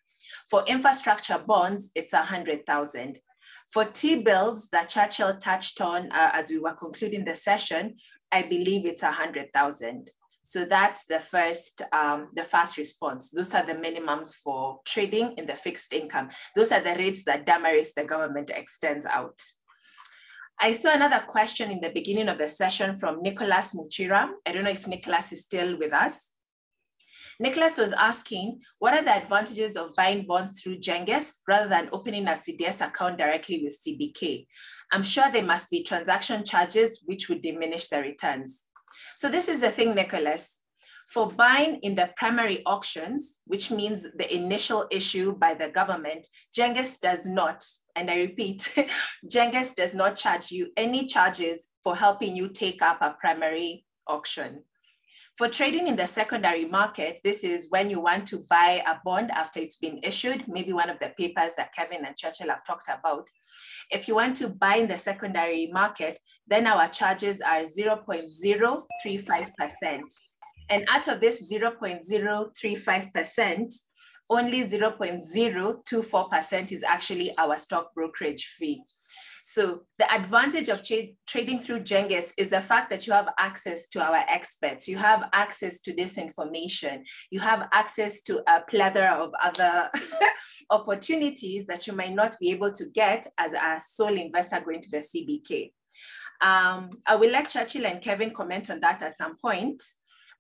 For infrastructure bonds, it's 100,000. For T-bills that Churchill touched on as we were concluding the session, I believe it's 100,000. So that's the fast response. Those are the minimums for trading in the fixed income. Those are the rates that Damaris, the government, extends out. I saw another question in the beginning of the session from Nicholas Muchira. I don't know if Nicholas is still with us. Nicholas was asking, what are the advantages of buying bonds through Genghis rather than opening a CDS account directly with CBK? I'm sure there must be transaction charges which would diminish the returns. So this is the thing, Nicholas. For buying in the primary auctions, which means the initial issue by the government, Genghis does not, and I repeat, Genghis does not charge you any charges for helping you take up a primary auction. For trading in the secondary market, this is when you want to buy a bond after it's been issued, maybe one of the papers that Kevin and Churchill have talked about. If you want to buy in the secondary market, then our charges are 0.035%. And out of this 0.035%, only 0.024% is actually our stock brokerage fee. So the advantage of trading through Genghis is the fact that you have access to our experts. You have access to this information. You have access to a plethora of other opportunities that you might not be able to get as a sole investor going to the CBK. I will let Churchill and Kevin comment on that at some point.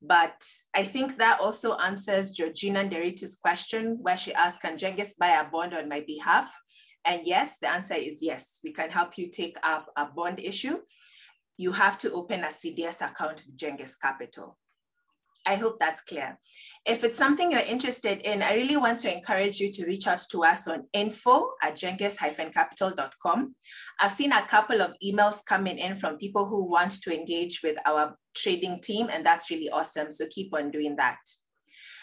But I think that also answers Georgina Nderitu's question where she asked, can Genghis buy a bond on my behalf? And yes, the answer is yes. We can help you take up a bond issue. You have to open a CDS account with Genghis Capital. I hope that's clear. If it's something you're interested in, I really want to encourage you to reach out to us on info@genghis-capital.com. I've seen a couple of emails coming in from people who want to engage with our trading team, and that's really awesome. So keep on doing that.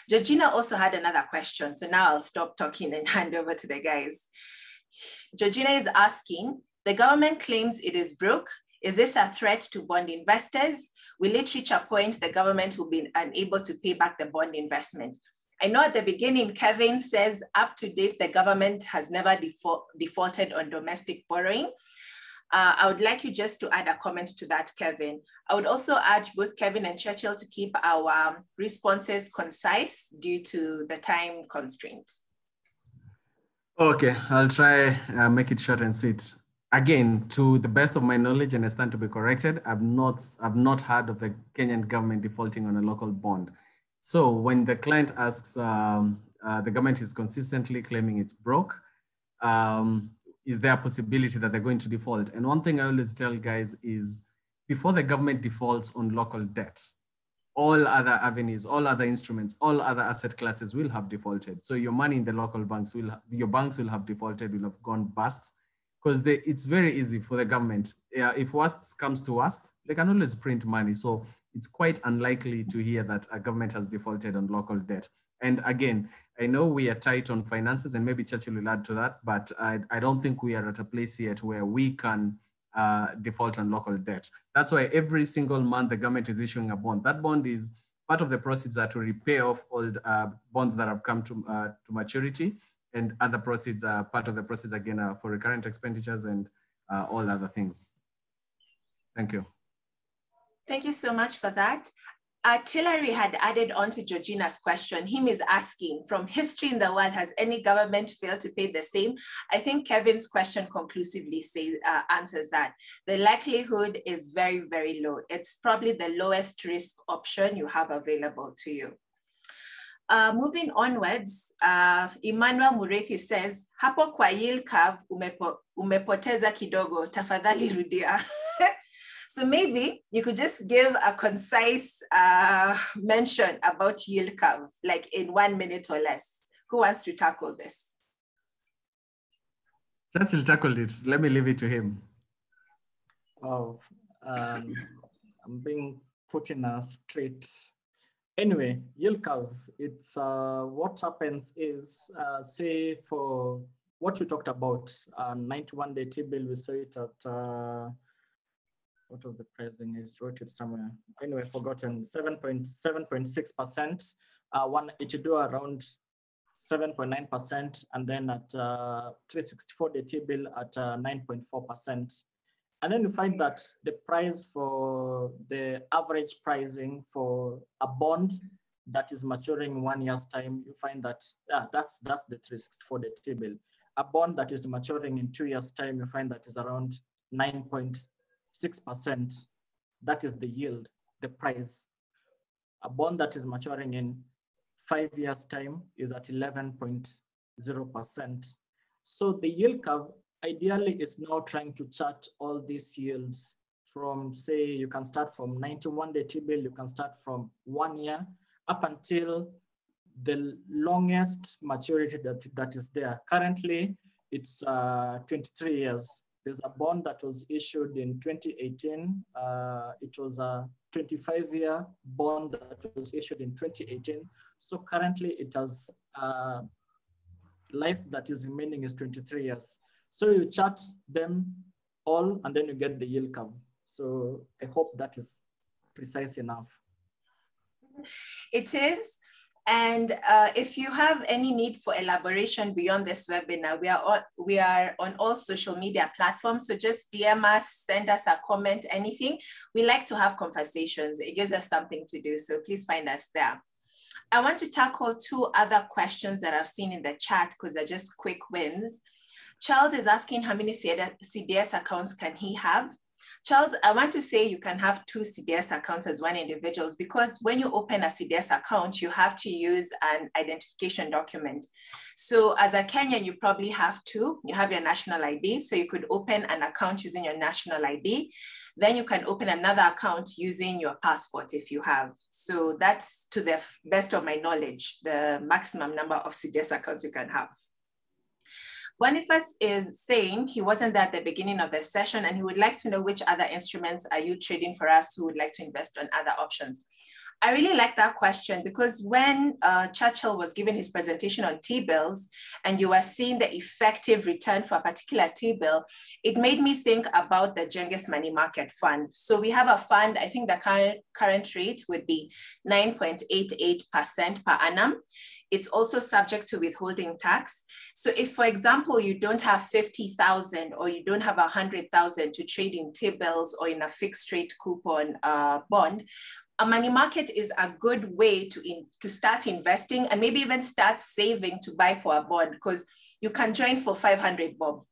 Georgina also had another question. So now I'll stop talking and hand over to the guys. Georgina is asking, the government claims it is broke. Is this a threat to bond investors? Will it reach a point the government will be unable to pay back the bond investment? I know at the beginning, Kevin says up to date, the government has never defaulted on domestic borrowing. I would like you just to add a comment to that, Kevin. I would also urge both Kevin and Churchill to keep our responses concise due to the time constraints. Okay, I'll try make it short and sweet. Again, to the best of my knowledge, and I stand to be corrected, I've not heard of the Kenyan government defaulting on a local bond. So when the client asks, the government is consistently claiming it's broke, is there a possibility that they're going to default? And one thing I always tell guys is, before the government defaults on local debt, all other avenues, all other instruments, all other asset classes will have defaulted. So your money in the local banks your banks will have defaulted, will have gone bust, because it's very easy for the government. If worst comes to worst, they can always print money. So it's quite unlikely to hear that a government has defaulted on local debt. And again, I know we are tight on finances, and maybe Churchill will add to that, but I don't think we are at a place yet where we can default on local debt. That's why every single month the government is issuing a bond. That bond is part of the proceeds that to repay off old bonds that have come to maturity, and other proceeds are part of the proceeds again for recurrent expenditures and all other things. Thank you. Thank you so much for that. Tillery had added on to Georgina's question. Him is asking, from history in the world, has any government failed to pay the same? I think Kevin's question conclusively answers that. The likelihood is very, very low. It's probably the lowest risk option you have available to you. Moving onwards, Emmanuel Murethi says, hapo kwa yield curve umepoteza kidogo, tafadhali rudia. So maybe you could just give a concise mention about yield curve, like in 1 minute or less. Who wants to tackle this? Churchill tackled it. Let me leave it to him. Oh, I'm being put in a straight. Anyway, yield curve, it's what happens is, say for what we talked about, 91-day T-bill, we saw it at, what was the pricing? I wrote it somewhere. Anyway, forgotten, 7.6%, 182 around 7.9%, and then at 364-day T-bill at 9.4%. And then you find that the price for the average pricing for a bond that is maturing 1 year's time, you find that that's the risk for the T-bill. A bond that is maturing in 2 years' time, you find that is around 9.6%. That is the yield, the price. A bond that is maturing in 5 years' time is at 11.0%. So the yield curve ideally is now trying to chart all these yields from, say, you can start from 91-day T-bill, you can start from 1 year up until the longest maturity that is there. Currently, it's 23 years. There's a bond that was issued in 2018. It was a 25-year bond that was issued in 2018. So currently it has life that is remaining is 23 years. So you chart them all and then you get the yield curve. So I hope that is precise enough. It is. And if you have any need for elaboration beyond this webinar, we are on all social media platforms. So just DM us, send us a comment, anything. We like to have conversations. It gives us something to do. So please find us there. I want to tackle 2 other questions that I've seen in the chat because they're just quick wins. Charles is asking how many CDS accounts can he have? Charles, I want to say you can have 2 CDS accounts as one individual because when you open a CDS account, you have to use an identification document. So as a Kenyan, you probably have 2. You have your national ID, so you could open an account using your national ID. Then you can open another account using your passport if you have. So that's, to the best of my knowledge, the maximum number of CDS accounts you can have. Boniface is saying he wasn't there at the beginning of the session and he would like to know which other instruments are you trading for us who would like to invest on other options. I really like that question because when Churchill was giving his presentation on T-bills and you were seeing the effective return for a particular T-bill, it made me think about the Genghis Money Market Fund. So we have a fund, I think the current rate would be 9.88% per annum. It's also subject to withholding tax. So if, for example, you don't have 50,000 or you don't have 100,000 to trade in T-bills or in a fixed rate coupon bond, a money market is a good way to start investing and maybe even start saving to buy for a bond because you can join for 500 bob.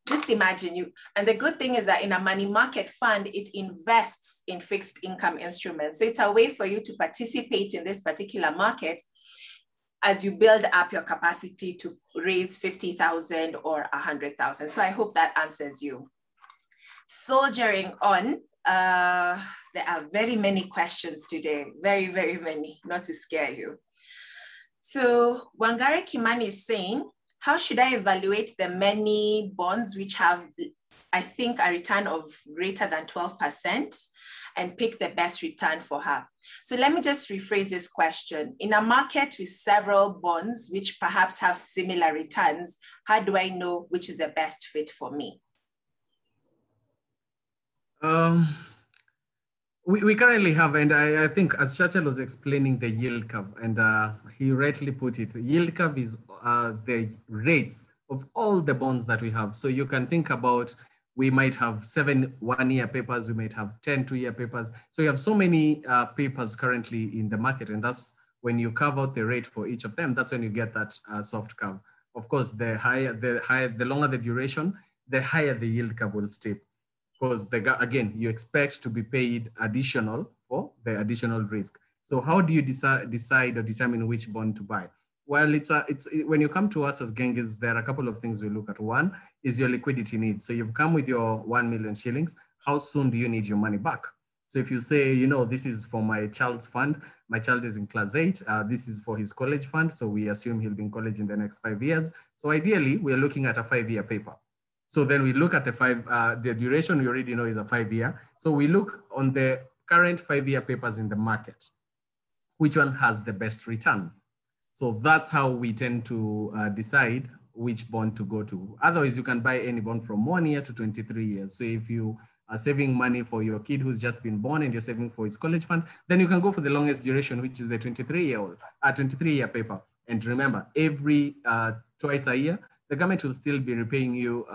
Just imagine you. And the good thing is that in a money market fund, it invests in fixed income instruments. So it's a way for you to participate in this particular market as you build up your capacity to raise 50,000 or 100,000. So I hope that answers you. Soldiering on, there are very many questions today, very, very many, not to scare you. So Wangari Kimani is saying, how should I evaluate the many bonds which have, I think, a return of greater than 12% and pick the best return for her? So let me just rephrase this question. In a market with several bonds, which perhaps have similar returns, how do I know which is the best fit for me? We currently have, and I think as Churchill was explaining the yield curve, and he rightly put it, yield curve is the rates of all the bonds that we have. So you can think about, we might have 7 one-year papers, we might have 10 two-year papers. So you have so many papers currently in the market, and that's when you carve out the rate for each of them, that's when you get that soft curve. Of course, the longer the duration, the higher the yield curve will stay. Because again, you expect to be paid additional for the additional risk. So how do you decide or determine which bond to buy? Well, it's when you come to us as Genghis, there are a couple of things we look at. One is your liquidity needs. So you've come with your 1 million shillings. How soon do you need your money back? So if you say, you know, this is for my child's fund, my child is in class 8, this is for his college fund. So we assume he'll be in college in the next 5 years. So ideally, we're looking at a 5-year paper. So then we look at the duration we already know is a 5-year. So we look on the current 5-year papers in the market, which one has the best return. So that's how we tend to decide which bond to go to. Otherwise, you can buy any bond from 1 year to 23 years. So if you are saving money for your kid who's just been born and you're saving for his college fund, then you can go for the longest duration, which is the 23-year paper. And remember, every twice a year, the government will still be repaying you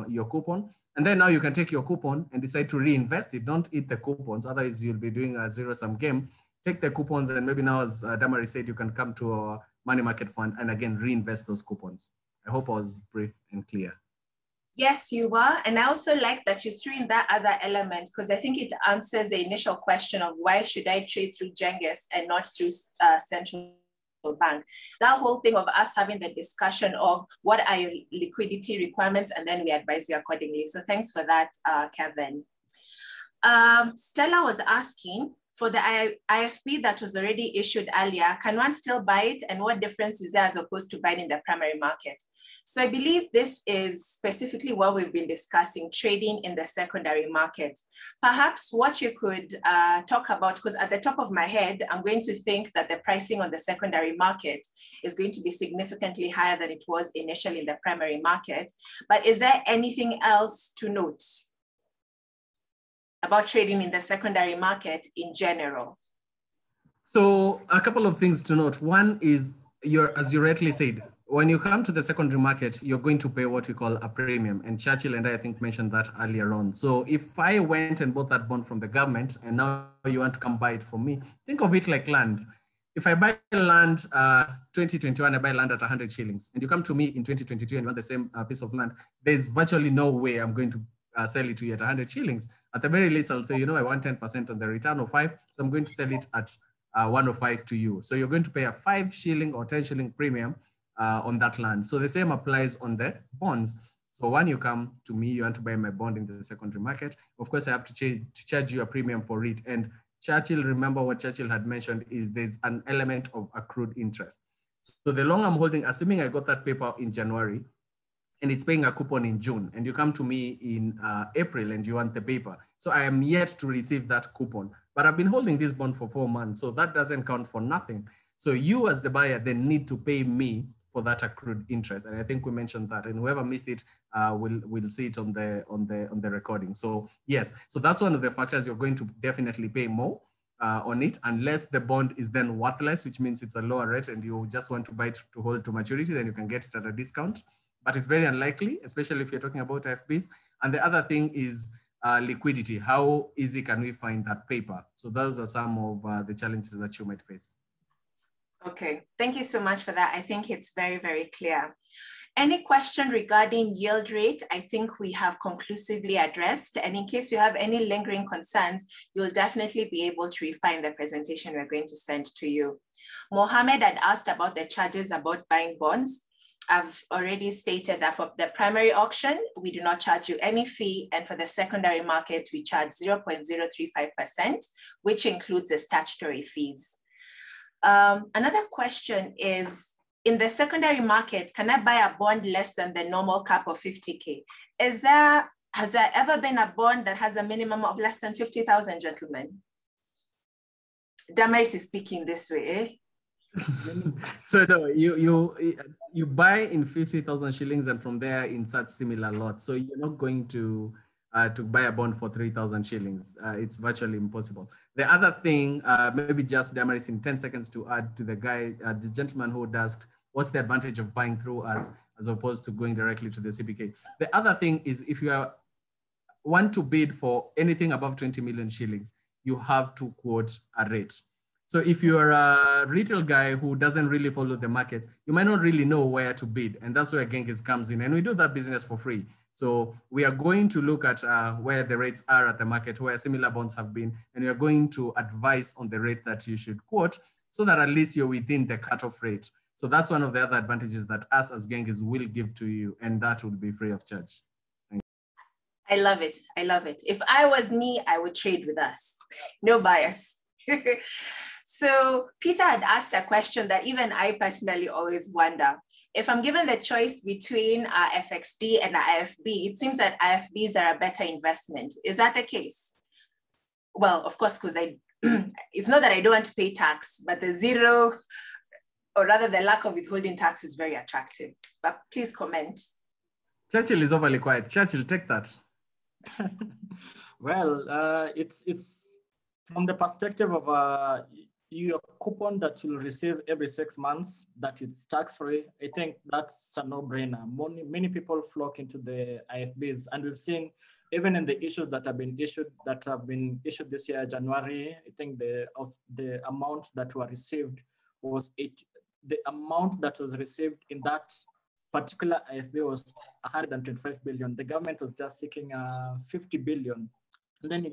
your coupon. And then now you can take your coupon and decide to reinvest it. Don't eat the coupons, otherwise you'll be doing a zero-sum game. Take the coupons, and maybe now, as Damari said, you can come to a money market fund and again reinvest those coupons. I hope I was brief and clear. Yes, you were. And I also like that you threw in that other element, because I think it answers the initial question of why should I trade through Genghis and not through central bank. That whole thing of us having the discussion of what are your liquidity requirements, and then we advise you accordingly. So thanks for that, Kevin. Stella was asking, for the IFB that was already issued earlier, can one still buy it? And what difference is there as opposed to buying in the primary market? So I believe this is specifically what we've been discussing, trading in the secondary market. Perhaps what you could talk about, because at the top of my head, I'm going to think that the pricing on the secondary market is going to be significantly higher than it was initially in the primary market. But is there anything else to note about trading in the secondary market in general? So a couple of things to note. One is, as you rightly said, when you come to the secondary market, you're going to pay what we call a premium. And Churchill and I think mentioned that earlier on. So if I went and bought that bond from the government and now you want to come buy it for me, think of it like land. If I buy land 2021, I buy land at 100 shillings, and you come to me in 2022 and you want the same piece of land, there's virtually no way I'm going to sell it to you at 100 shillings. At the very least, I'll say, I want 10% on the return of 5, so I'm going to sell it at 105 to you. So you're going to pay a 5 shilling or 10 shilling premium on that land. So the same applies on the bonds. So when you come to me, you want to buy my bond in the secondary market, of course I have to charge you a premium for it. And Churchill, remember what Churchill had mentioned is there's an element of accrued interest. So the longer I'm holding, assuming I got that paper in January, and it's paying a coupon in June, and you come to me in April and you want the paper. So I am yet to receive that coupon, but I've been holding this bond for 4 months, so that doesn't count for nothing. So you as the buyer then need to pay me for that accrued interest, and I think we mentioned that, and whoever missed it will see it on the recording. So yes, so that's one of the factors. You're going to definitely pay more on it, unless the bond is then worthless, which means it's a lower rate and you just want to buy it to hold to maturity, then you can get it at a discount. But it's very unlikely, especially if you're talking about IFBs. And the other thing is liquidity. How easy can we find that paper? So those are some of the challenges that you might face. Okay, thank you so much for that. I think it's very, very clear. Any question regarding yield rate, I think we have conclusively addressed. And in case you have any lingering concerns, you'll definitely be able to refine the presentation we're going to send to you. Mohammed had asked about the charges about buying bonds. I've already stated that for the primary auction, we do not charge you any fee. And for the secondary market, we charge 0.035%, which includes the statutory fees. Another question is, in the secondary market, can I buy a bond less than the normal cap of 50K? Has there ever been a bond that has a minimum of less than 50,000, gentlemen? Damaris is speaking this way, eh? So no, you buy in 50,000 shillings, and from there in such similar lots. So you're not going to buy a bond for 3,000 shillings. It's virtually impossible. The other thing, maybe just Damaris in 10 seconds to add to the gentleman who asked, what's the advantage of buying through us as opposed to going directly to the CBK? The other thing is, if you want to bid for anything above 20 million shillings, you have to quote a rate. So if you're a retail guy who doesn't really follow the markets, you might not really know where to bid. And that's where Genghis comes in. And we do that business for free. So we are going to look at where the rates are at the market, where similar bonds have been, and we are going to advise on the rate that you should quote so that at least you're within the cutoff rate. So that's one of the other advantages that us as Genghis will give to you, and that will be free of charge. I love it. I love it. If I was me, I would trade with us. No bias. So Peter had asked a question that even I personally always wonder. If I'm given the choice between FXD and IFB, it seems that IFBs are a better investment. Is that the case? Well, of course, because it's not that I don't want to pay tax, but the zero, or rather the lack of withholding tax, is very attractive. But please comment. Churchill is overly quiet. Churchill, take that. Well, it's from the perspective of your coupon that you'll receive every 6 months, that it's tax-free, I think that's a no-brainer. Many people flock into the IFBs, and we've seen even in the issues that have been issued this year, January, I think the amount that were received was the amount that was received in that particular IFB was 125 billion. The government was just seeking 50 billion. And then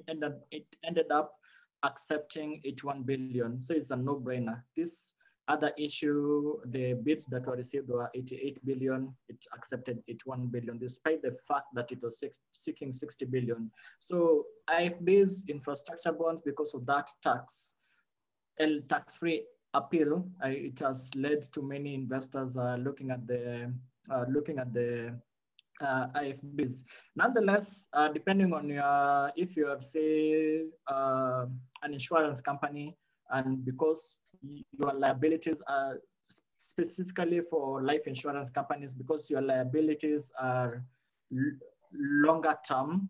it ended up accepting 81 billion. So it's a no-brainer. This other issue, the bids that were received were 88 billion. It accepted 81 billion, despite the fact that it was seeking 60 billion. So IFB's infrastructure bonds, because of that tax-free appeal, it has led to many investors looking at the IFBs. Nonetheless, depending on if you are, say, an insurance company, and because your liabilities are specifically for life insurance companies, because your liabilities are longer term,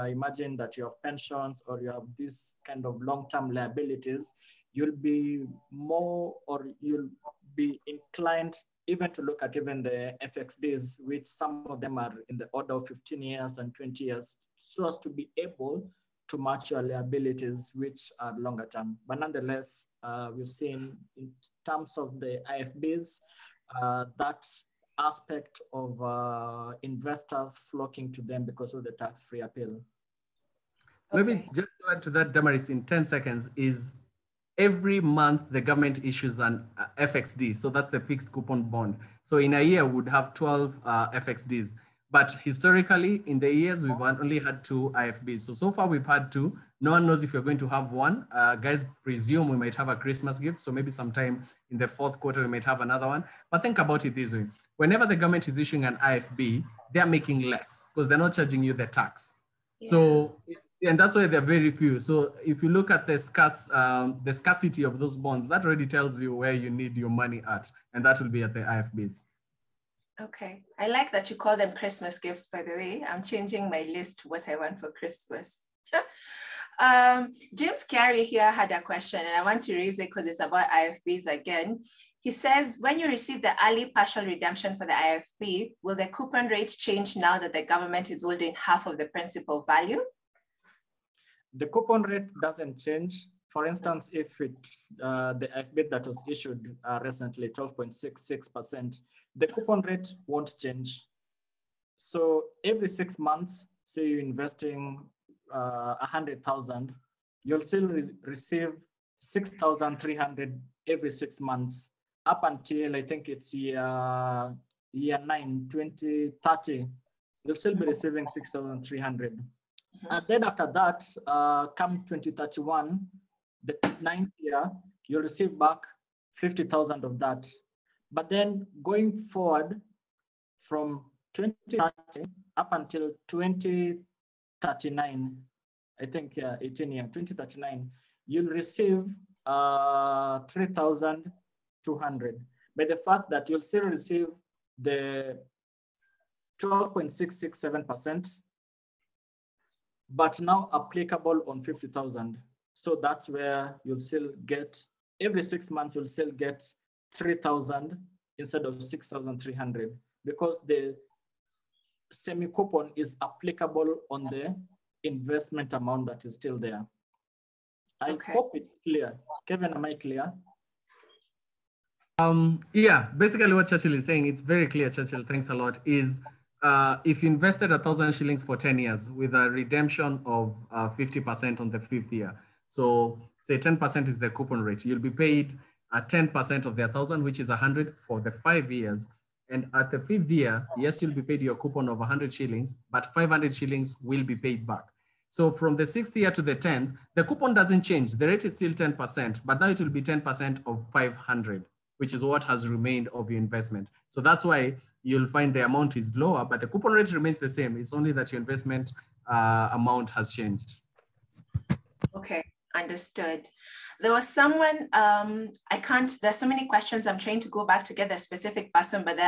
imagine that you have pensions or you have this kind of long-term liabilities, you'll be inclined even to look at even the FXDs, which some of them are in the order of 15 years and 20 years, so as to be able to match your liabilities, which are longer term. But nonetheless, we've seen in terms of the IFBs, that aspect of investors flocking to them because of the tax-free appeal. Okay. Maybe just to add to that, Damaris, in 10 seconds, is every month the government issues an FXD. So that's the fixed coupon bond. So in a year, we would have 12 FXDs. But historically, in the years, we've only had 2 IFBs. So far we've had 2. No one knows if you're going to have one. Guys presume we might have a Christmas gift. So maybe sometime in the 4th quarter, we might have another one. But think about it this way. Whenever the government is issuing an IFB, they're making less because they're not charging you the tax. Yeah. So, and that's why they're very few. So if you look at the scarcity of those bonds, that already tells you where you need your money at. And that will be at the IFBs. Okay, I like that you call them Christmas gifts, by the way. I'm changing my list to what I want for Christmas. James Carey here had a question, and I want to raise it because it's about IFBs again. He says, when you receive the early partial redemption for the IFB, will the coupon rate change now that the government is holding half of the principal value? The coupon rate doesn't change. For instance, if the IFB that was issued recently, 12.66%, the coupon rate won't change. So every 6 months, say you're investing 100,000, you'll still receive 6,300 every 6 months up until I think it's year 9, 2030. You'll still be receiving 6,300. And then after that, come 2031, the 9th year, you'll receive back 50,000 of that. But then going forward from 2030 up until 2039, I think 18 year, 2039, you'll receive 3,200. By the fact that you'll still receive the 12.667%, but now applicable on 50,000. So that's where you'll still get, every 6 months, you'll still get 3,000 instead of 6,300 because the semi-coupon is applicable on the investment amount that is still there. I hope it's clear. Kevin, am I clear? Yeah, basically what Churchill is saying, it's very clear, Churchill, thanks a lot, is if you invested 1,000 shillings for 10 years with a redemption of 50% on the 5th year, so say 10% is the coupon rate, you'll be paid at 10% of the 1,000, which is 100 for the 5 years. And at the 5th year, yes, you'll be paid your coupon of 100 shillings, but 500 shillings will be paid back. So from the 6th year to the 10th, the coupon doesn't change. The rate is still 10%, but now it will be 10% of 500, which is what has remained of your investment. So that's why you'll find the amount is lower, but the coupon rate remains the same. It's only that your investment amount has changed. Okay, understood. There was someone, there's so many questions. I'm trying to go back to get the specific person, but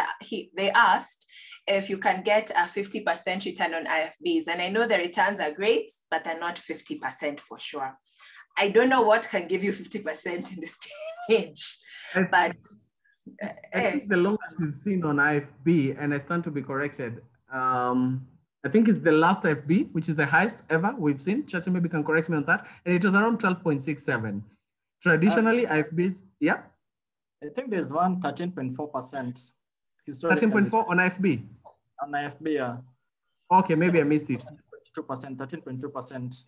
they asked if you can get a 50% return on IFBs. And I know the returns are great, but they're not 50% for sure. I don't know what can give you 50% in this stage, but I think the longest we've seen on IFB, and I stand to be corrected, I think it's the last IFB, which is the highest ever we've seen. Churchill maybe can correct me on that. And it was around 12.67. Traditionally, IFBs, yeah? I think there's one 13.4%. 13.4 on IFB? On IFB, yeah. Okay, maybe I missed it. 2%, 13.2%.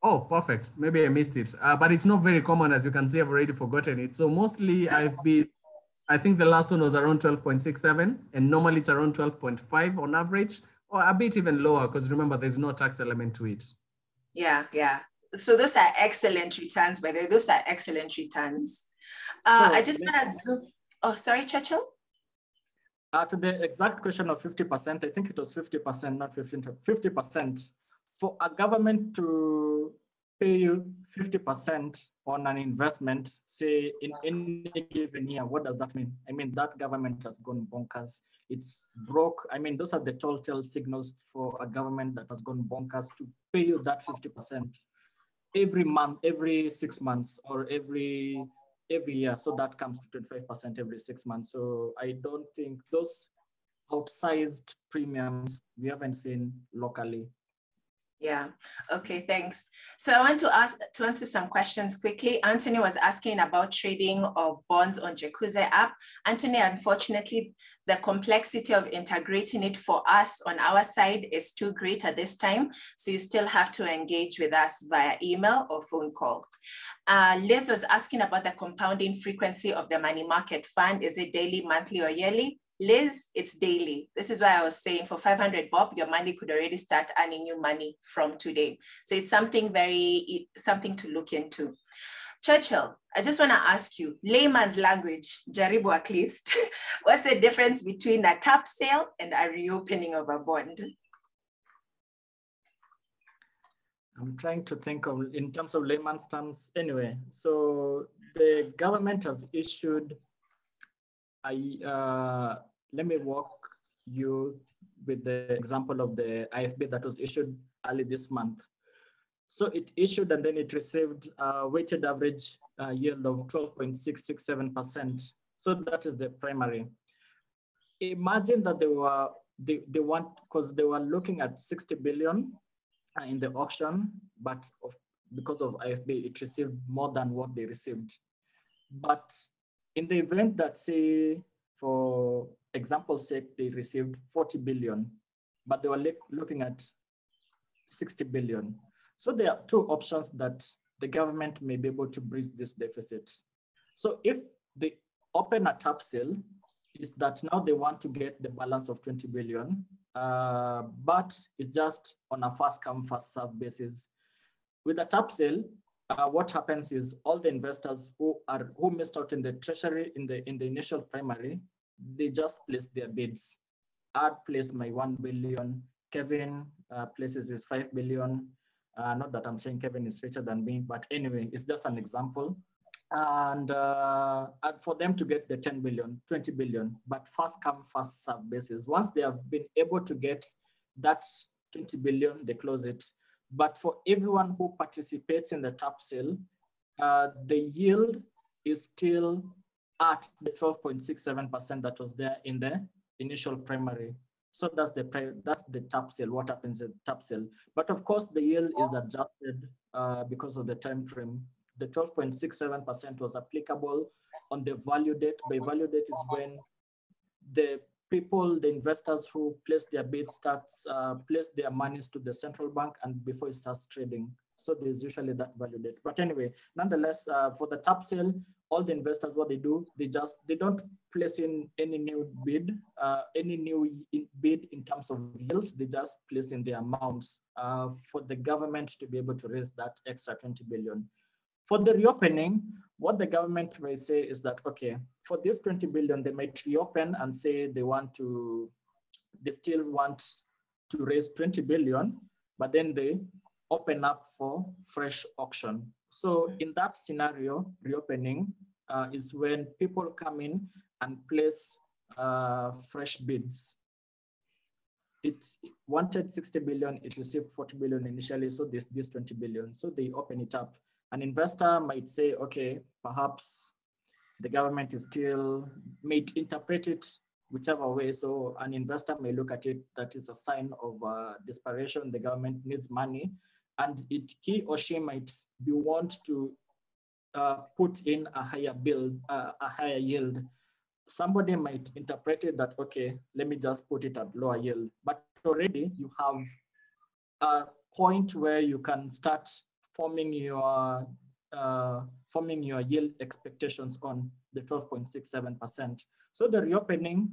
Oh, perfect. Maybe I missed it. But it's not very common, as you can see, I've already forgotten it. So mostly IFB, I think the last one was around 12.67, and normally it's around 12.5 on average, or a bit even lower, because remember, there's no tax element to it. Yeah, yeah. So those are excellent returns, by the way. Those are excellent returns. So I just want to zoom. Oh, sorry, Churchill? To the exact question of 50%, I think it was 50%, not 15%, 50%. For a government to pay you 50% on an investment, say in any given year, what does that mean? I mean, that government has gone bonkers. It's broke. I mean, those are the telltale signals for a government that has gone bonkers to pay you that 50% every month, every 6 months, or every year. So that comes to 25% every 6 months. So I don't think those outsized premiums we haven't seen locally. Yeah. Okay, thanks. So I want to answer some questions quickly. Anthony was asking about trading of bonds on Jacuzzi app. Anthony, unfortunately, the complexity of integrating it for us on our side is too great at this time. So you still have to engage with us via email or phone call. Liz was asking about the compounding frequency of the money market fund. Is it daily, monthly, or yearly? Liz, it's daily. This is why I was saying for 500 bob, your money could already start earning you money from today. So it's something to look into. Churchill, I just want to ask you, layman's language, Jaribu at least, what's the difference between a tap sale and a reopening of a bond? I'm trying to think of in terms of layman's terms anyway. So the government has issued let me walk you with the example of the IFB that was issued early this month. So it issued and then it received a weighted average yield of 12.667%. So that is the primary. Imagine that they were looking at 60 billion in the auction, but because of IFB, it received more than what they received. But in the event that, say, for example's sake, they received 40 billion, but they were looking at 60 billion. So there are two options that the government may be able to bridge this deficit. So if they open a tap sale, is that now they want to get the balance of 20 billion, but it's just on a first come, first serve basis. With a tap sale, what happens is all the investors who missed out in the treasury in the initial primary, they just place their bids. I'd place my 1 billion. Kevin places his 5 billion. Not that I'm saying Kevin is richer than me, but anyway, it's just an example. And for them to get the 10 billion, 20 billion, but first come, first serve basis. Once they have been able to get that 20 billion, they close it. But for everyone who participates in the tap sale, the yield is still at the 12.67% that was there in the initial primary. So that's the tap sale, what happens in tap sale. But of course, the yield is adjusted because of the time frame. The 12.67% was applicable on the value date. By value date is when the investors who place their bids place their monies to the central bank and before it starts trading. So there's usually that value date. But anyway, nonetheless, for the tap sale, all the investors, what they do, they don't place in any new bid, in terms of yields. They just place in the amounts for the government to be able to raise that extra 20 billion. For the reopening, what the government may say is that, okay, for this 20 billion, they might reopen and say they still want to raise 20 billion, but then they open up for fresh auction. So in that scenario, reopening is when people come in and place fresh bids. It wanted 60 billion, it received 40 billion initially, so this 20 billion. So they open it up. An investor might say, okay, perhaps the government is still, may interpret it whichever way. So an investor may look at it that is a sign of desperation. The government needs money, and he or she might be want to put in a higher yield. Somebody might interpret it that, okay, let me just put it at lower yield. But already you have a point where you can start forming your yield expectations on the 12.67%. So the reopening,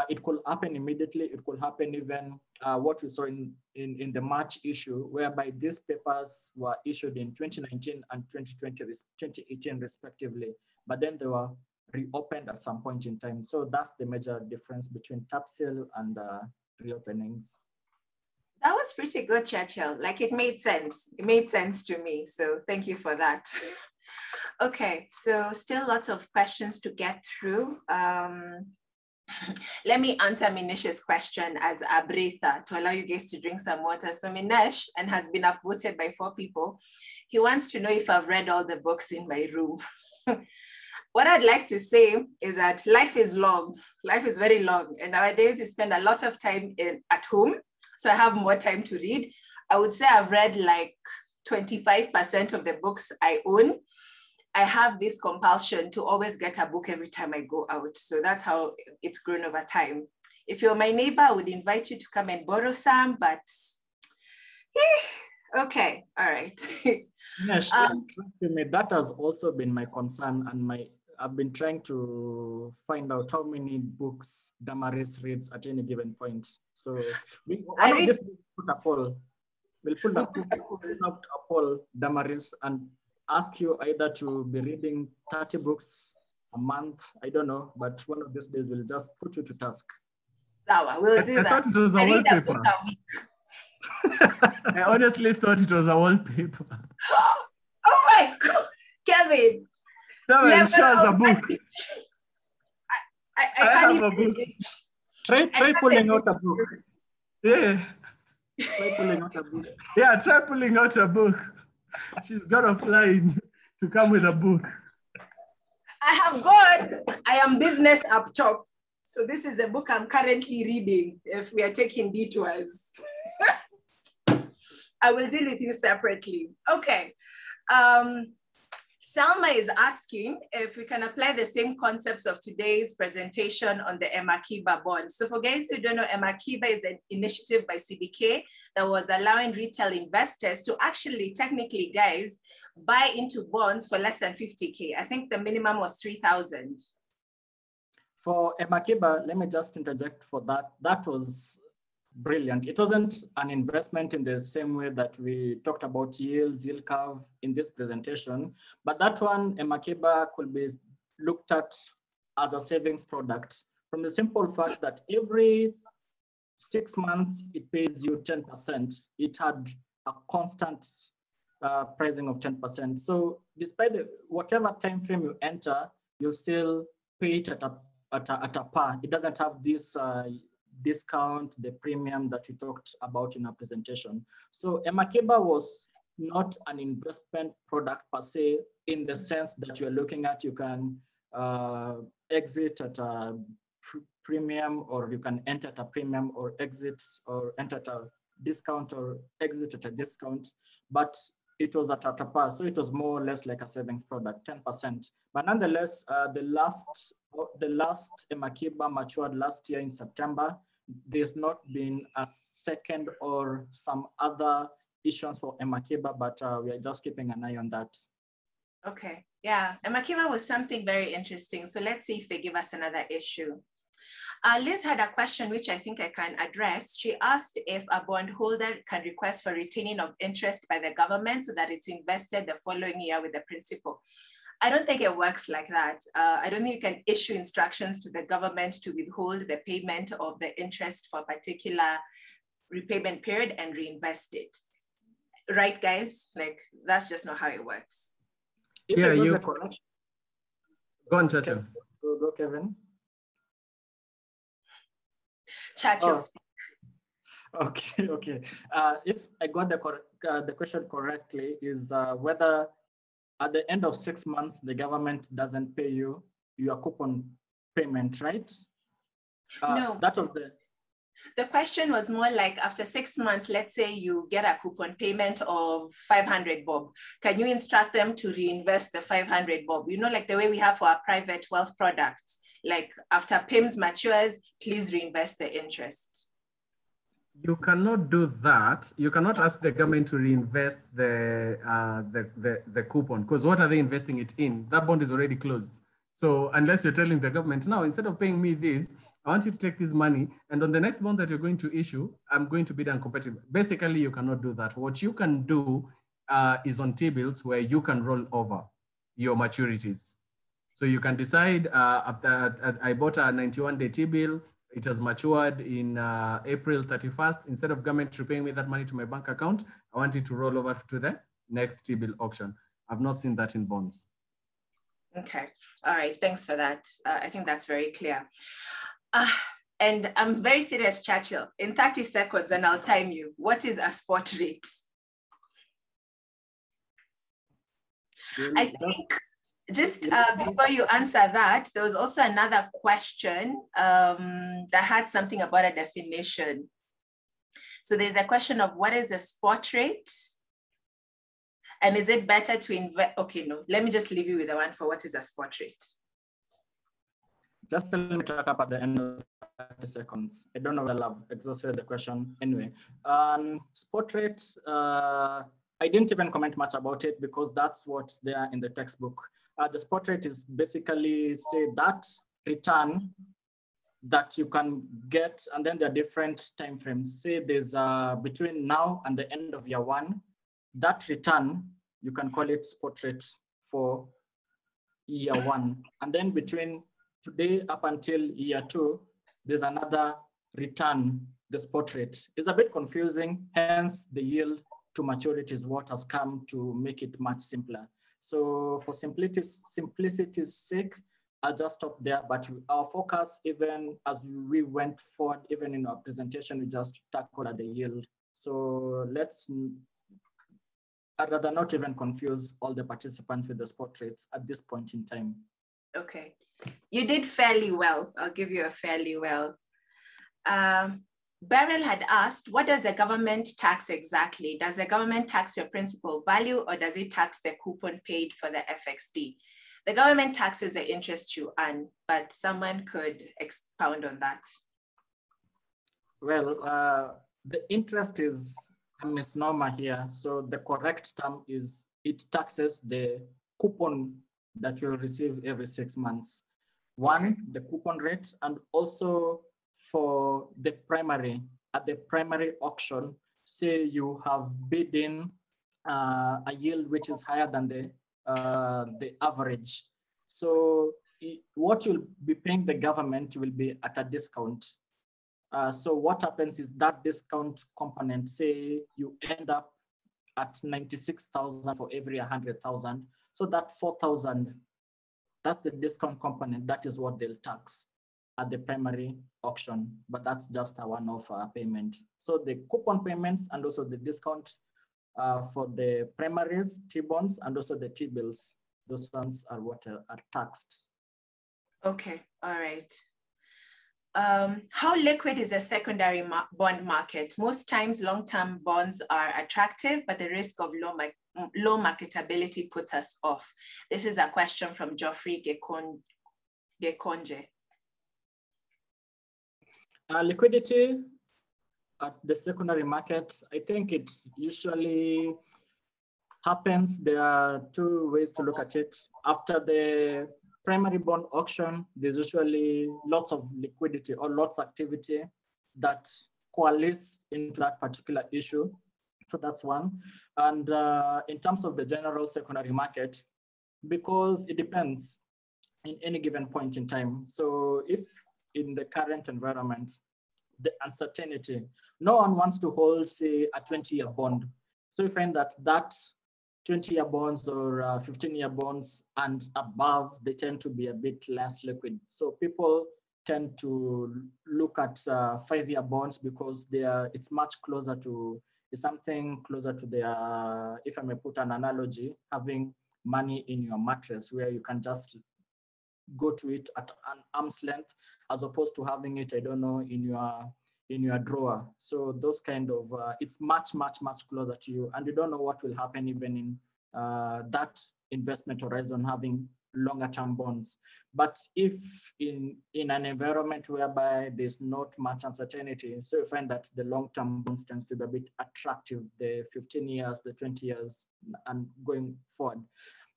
it could happen immediately. It could happen even what we saw in the March issue, whereby these papers were issued in 2019 and 2018 respectively, but then they were reopened at some point in time. So that's the major difference between tap sale and reopenings. That was pretty good, Churchill. Like, it made sense. It made sense to me. So thank you for that. Okay, so still lots of questions to get through. Let me answer Minesh's question as a breather to allow you guys to drink some water. So Minesh, and has been upvoted by 4 people, he wants to know if I've read all the books in my room. What I'd like to say is that life is long. Life is very long. And nowadays you spend a lot of time at home. So I have more time to read. I would say I've read like 25% of the books I own. I have this compulsion to always get a book every time I go out. So that's how it's grown over time. If you're my neighbor, I would invite you to come and borrow some, but okay, all right. Yes, that has also been my concern, and I've been trying to find out how many books Damaris reads at any given point. So we'll put a poll. We'll put out a poll, Damaris, and ask you either to be reading 30 books a month. I don't know, but one of these days we'll just put you to task. Sawa, we'll do that. I thought it was a wallpaper. I honestly thought it was a wallpaper. Oh my God, Kevin. That shows a book. I have a book. Try pulling out a book. Yeah. Try pulling out a book. Yeah, try pulling out a book. She's got a flying to come with a book. I am business up top. So this is the book I'm currently reading if we are taking detours. I will deal with you separately. Okay. Salma is asking if we can apply the same concepts of today's presentation on the Emakiba bond. So for guys who don't know, Emakiba is an initiative by CBK that was allowing retail investors to actually, technically, guys, buy into bonds for less than 50K. I think the minimum was 3,000. For Emakiba, let me just interject for that. That was brilliant. It wasn't an investment in the same way that we talked about yield curve in this presentation, but that one, Emakiba, could be looked at as a savings product from the simple fact that every 6 months, it pays you 10%. It had a constant pricing of 10%. So despite whatever time frame you enter, you still pay it at a par. It doesn't have this discount, the premium that we talked about in our presentation. So Emakiba was not an investment product per se, in the sense that you're looking at, you can exit at a premium, or you can enter at a premium, or exit or enter at a discount, or exit at a discount, but it was at a par. So it was more or less like a savings product, 10%. But nonetheless, the last Emakiba matured last year in September. There's not been a second or some other issues for Emakiba, but we are just keeping an eye on that. Okay, yeah, Emakiba was something very interesting. So let's see if they give us another issue. Liz had a question which I think I can address. She asked if a bondholder can request for retaining of interest by the government so that it's invested the following year with the principal. I don't think it works like that. I don't think you can issue instructions to the government to withhold the payment of the interest for a particular repayment period and reinvest it. Right, guys? Like, that's just not how it works. If yeah, you go on, Churchill. Go, Kevin. Churchill. Oh. Okay. If I got the question correctly, is whether at the end of 6 months, the government doesn't pay you your coupon payment, right? No. That was the question was more like after 6 months, let's say you get a coupon payment of 500 bob. Can you instruct them to reinvest the 500 bob? You know, like the way we have for our private wealth products, like after PIMS matures, please reinvest the interest. You cannot do that. You cannot ask the government to reinvest the coupon, because what are they investing it in? That bond is already closed. So unless you're telling the government, now, instead of paying me this, I want you to take this money, and on the next bond that you're going to issue, I'm going to bid uncompetitive. Basically, you cannot do that. What you can do is on T-bills where you can roll over your maturities. So you can decide, after I bought a 91-day T-bill, it has matured in April 31st. Instead of government repaying me that money to my bank account, I want it to roll over to the next T-bill auction. I've not seen that in bonds. Okay, all right, thanks for that. I think that's very clear. And I'm very serious, Churchill. In 30 seconds, and I'll time you. What is a spot rate? I think just before you answer that, there was also another question that had something about a definition. So there's a question of what is a spot rate? And is it better to invest? Okay, no, let me just leave you with the one for what is a spot rate. Just let me track up at the end of 30 seconds. I don't know whether I've exhausted the question anyway. Spot rates, I didn't even comment much about it because that's what's there in the textbook. The spot rate is basically, say, that return that you can get, and then there are different time frames. Say there's between now and the end of year one, that return, you can call it spot rate for year one. And then between today up until year two, there's another return, the spot rate. It's a bit confusing, hence the yield to maturity is what has come to make it much simpler. So for simplicity's sake, I'll just stop there, but our focus, even as we went forward, even in our presentation, we just tackled at the yield. So I'd rather not even confuse all the participants with the spot rates at this point in time. Okay, you did fairly well. I'll give you a fairly well. Beryl had asked, what does the government tax exactly? Does the government tax your principal value, or does it tax the coupon paid for the FXD? The government taxes the interest you earn, but someone could expound on that. Well, the interest is a misnomer here. So the correct term is it taxes the coupon that you'll receive every 6 months. One, okay, the coupon rate, and also for the primary, at the primary auction, say you have bid in a yield which is higher than the average. So what you'll be paying the government will be at a discount. So what happens is that discount component, say you end up at 96,000 for every 100,000. So that 4,000, that's the discount component. That is what they'll tax at the primary auction, but that's just a one-off payment. So the coupon payments and also the discounts for the primaries, T-bonds, and also the T-bills, those ones are what are taxed. Okay, all right. How liquid is the secondary bond market? Most times long-term bonds are attractive, but the risk of low marketability puts us off. This is a question from Geoffrey Gekonje. Liquidity at the secondary market, I think it usually happens. There are two ways to look at it. After the primary bond auction, there's usually lots of liquidity or lots of activity that coalesce into that particular issue. So that's one. And in terms of the general secondary market, because it depends in any given point in time. So if in the current environment, the uncertainty, no one wants to hold, say, a 20-year bond. So you find that 20-year bonds or 15-year bonds and above, they tend to be a bit less liquid. So people tend to look at 5-year bonds because it's much closer to, it's something closer to their, if I may put an analogy, having money in your mattress where you can just go to it at an arm's length, as opposed to having it, I don't know, in your drawer. So those kind of, it's much closer to you, and you don't know what will happen even in that investment horizon, having longer term bonds. But if in an environment whereby there's not much uncertainty, so you find that the long-term bonds tends to be a bit attractive, the 15 years, the 20 years, and going forward.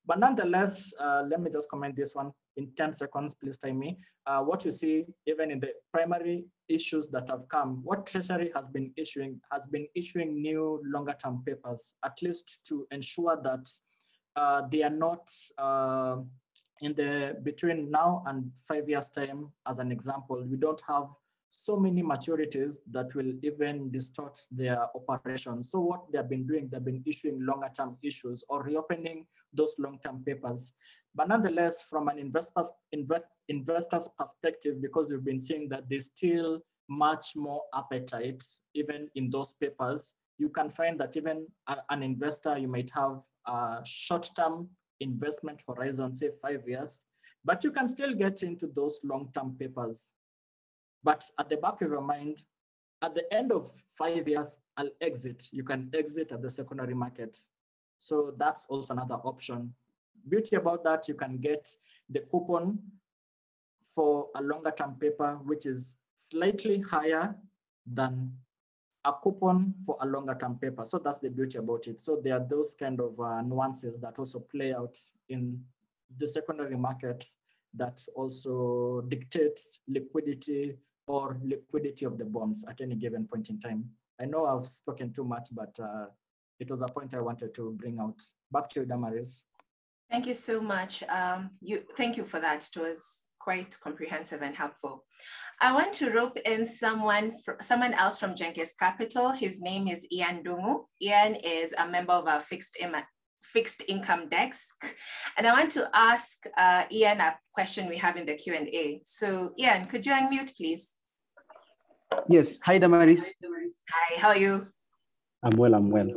But nonetheless, let me just comment this one in 10 seconds, please time me. What you see, even in the primary issues that have come, what Treasury has been issuing new longer term papers, at least to ensure that they are not in the between now and 5 years time. As an example, we don't have so many maturities that will even distort their operations. So what they've been doing, they've been issuing longer term issues or reopening those long-term papers. But nonetheless, from an investor's perspective, because we've been seeing that there's still much more appetite, even in those papers, you can find that even an investor, you might have a short-term investment horizon, say 5 years, but you can still get into those long-term papers. But at the back of your mind, at the end of 5 years, I'll exit. You can exit at the secondary market. So that's also another option. Beauty about that, you can get the coupon for a longer term paper, which is slightly higher than a coupon for a longer term paper. So that's the beauty about it. So there are those kind of nuances that also play out in the secondary market that also dictates liquidity or liquidity of the bonds at any given point in time. I know I've spoken too much, but it was a point I wanted to bring out. Back to you, Damaris. Thank you so much. Thank you for that. It was quite comprehensive and helpful. I want to rope in someone else from Genghis Capital. His name is Ian Dungu. Ian is a member of our fixed income desk. And I want to ask Ian a question we have in the Q&A. So Ian, could you unmute, please? Yes. Hi, Damaris. Hi, how are you? I'm well.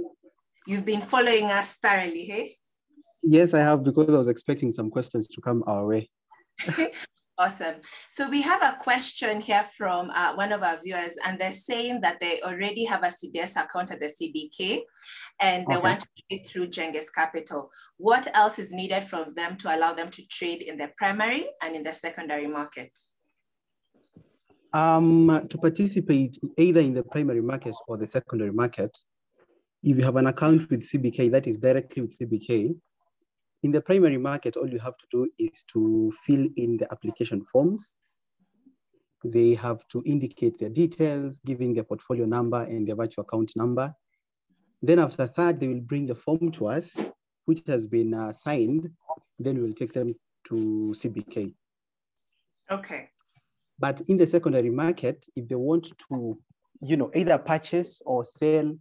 You've been following us thoroughly, hey? Yes, I have, because I was expecting some questions to come our way. Awesome. So we have a question here from one of our viewers, and they're saying that they already have a CDS account at the CBK, and they want to trade through Genghis Capital. What else is needed from them to allow them to trade in the primary and in the secondary market? To participate either in the primary market or the secondary market, if you have an account with CBK, that is directly with CBK, in the primary market, all you have to do is to fill in the application forms. They have to indicate their details, giving their portfolio number and their virtual account number. Then after that, they will bring the form to us, which has been signed. Then we'll take them to CBK. Okay. But in the secondary market, if they want to, either purchase or sell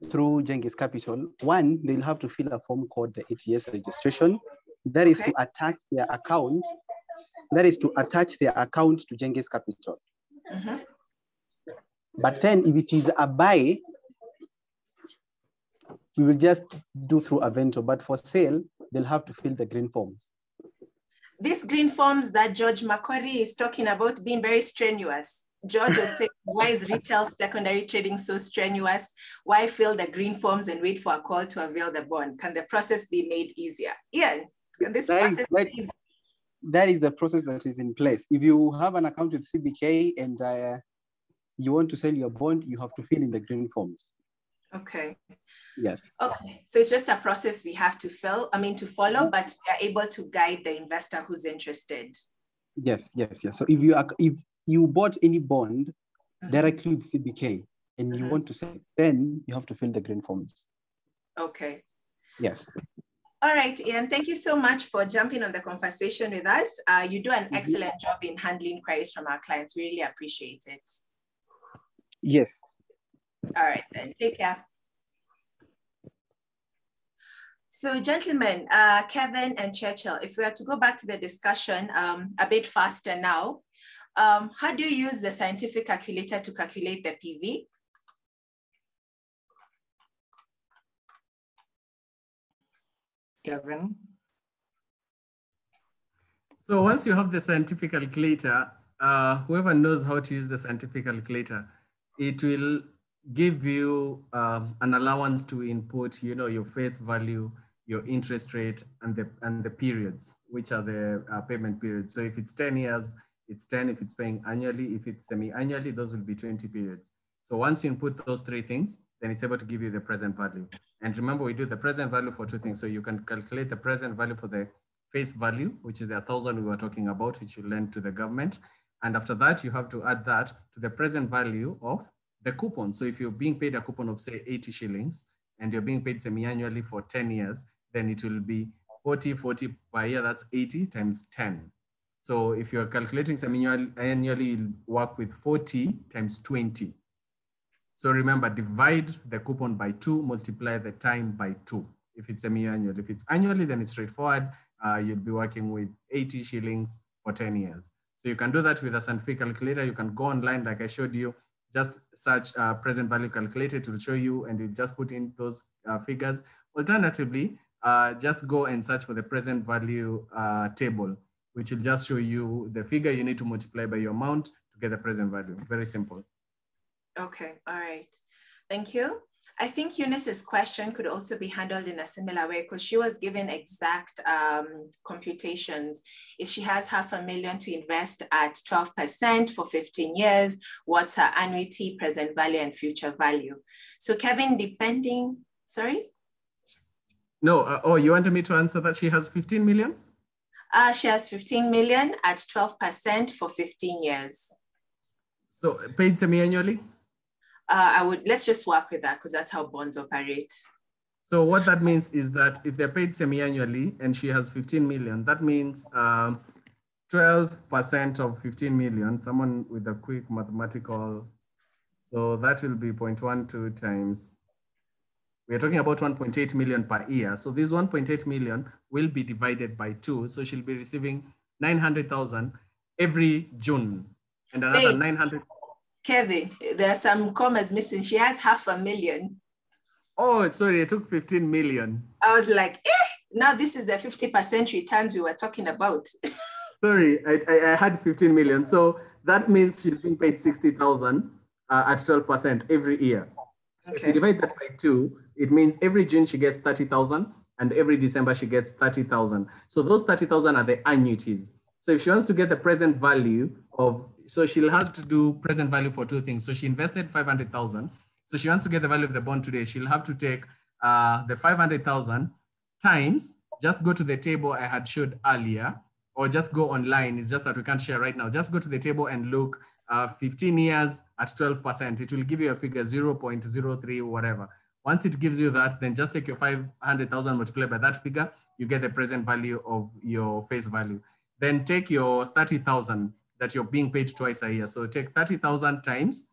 through Genghis Capital, one, they'll have to fill a form called the ATS registration. That is to attach their account. That is to attach their account to Genghis Capital. Mm-hmm. But then if it is a buy, we will just do through Avento. But for sale, they'll have to fill the green forms. These green forms that George Macquarie is talking about being very strenuous. George was saying, why is retail secondary trading so strenuous? Why fill the green forms and wait for a call to avail the bond? Can the process be made easier? Yeah, can this process be easier? That is the process that is in place. If you have an account with CBK and you want to sell your bond, you have to fill in the green forms. Okay. Yes. Okay, so it's just a process we have to follow, but we are able to guide the investor who's interested. Yes. So if you bought any bond directly with CBK and you want to sell it, then you have to fill the green forms. Okay. Yes. All right, Ian, thank you so much for jumping on the conversation with us. You do an excellent job in handling queries from our clients. We really appreciate it. Yes. All right, then, take care. So gentlemen, Kevin and Churchill, if we are to go back to the discussion a bit faster now, how do you use the scientific calculator to calculate the PV? Kevin? So once you have the scientific calculator, whoever knows how to use the scientific calculator, it will give you an allowance to input, your face value, your interest rate, and the periods, which are the payment periods. So if it's 10 years, it's 10. If it's paying annually, if it's semi-annually, those will be 20 periods. So once you input those three things, then it's able to give you the present value. And remember, we do the present value for two things. So you can calculate the present value for the face value, which is the 1,000 we were talking about, which you lend to the government. And after that, you have to add that to the present value of the coupon. So if you're being paid a coupon of say 80 shillings and you're being paid semi-annually for 10 years, then it will be 40 per year, that's 80 times 10. So if you're calculating semi-annually, you'll work with 40 times 20. So remember, divide the coupon by 2, multiply the time by 2. If it's semi-annual, if it's annually, then it's straightforward. You'll be working with 80 shillings for 10 years. So you can do that with a scientific calculator. You can go online, like I showed you, just search present value calculator to show you, and you just put in those figures. Alternatively, just go and search for the present value table, which will just show you the figure you need to multiply by your amount to get the present value. Very simple. Okay, all right. Thank you. I think Eunice's question could also be handled in a similar way because she was given exact computations. If she has $500,000 to invest at 12% for 15 years, what's her annuity, present value, and future value? So Kevin, depending, sorry? No, oh, you wanted me to answer that she has 15 million? She has 15 million at 12% for 15 years. So paid semi-annually? Let's just work with that because that's how bonds operate. So what that means is that if they're paid semi-annually and she has 15 million, that means 12% of 15 million, someone with a quick mathematical, so that will be 0.12 times, we're talking about 1.8 million per year. So this 1.8 million will be divided by 2. So she'll be receiving 900,000 every June and another 900. Kevin, there are some commas missing. She has $500,000. Oh, sorry, I took 15 million. I was like, now this is the 50% returns we were talking about. Sorry, I had 15 million. So that means she's being paid 60,000 at 12% every year. So if you divide that by 2, it means every June she gets 30,000 and every December she gets 30,000. So those 30,000 are the annuities. So if she wants to get the present value of, so she'll have to do present value for 2 things. So she invested 500,000. So she wants to get the value of the bond today. She'll have to take the 500,000 times, just go to the table I had showed earlier, or just go online. It's just that we can't share right now. Just go to the table and look 15 years at 12%. It will give you a figure 0.03 whatever. Once it gives you that, then just take your 500,000 multiplied by that figure, you get the present value of your face value. Then take your 30,000 that you're being paid twice a year. So take 30,000 times,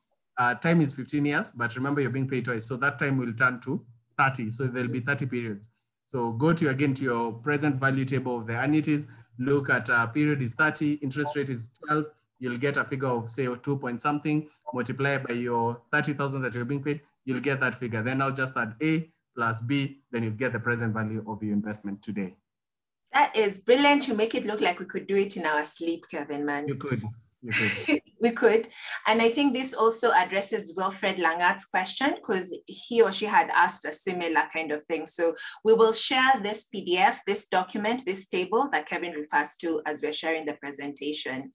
time is 15 years, but remember you're being paid twice. So that time will turn to 30. So there'll be 30 periods. So go to, again, to your present value table of the annuities, look at period is 30, interest rate is 12, you'll get a figure of say 2 point something, multiply by your 30,000 that you're being paid, you'll get that figure. Then I'll just add A plus B, then you get the present value of your investment today. That is brilliant. You make it look like we could do it in our sleep, Kevin, man. You could. We could. And I think this also addresses Wilfred Langat's question because he or she had asked a similar kind of thing. So we will share this PDF, this document, this table that Kevin refers to as we're sharing the presentation.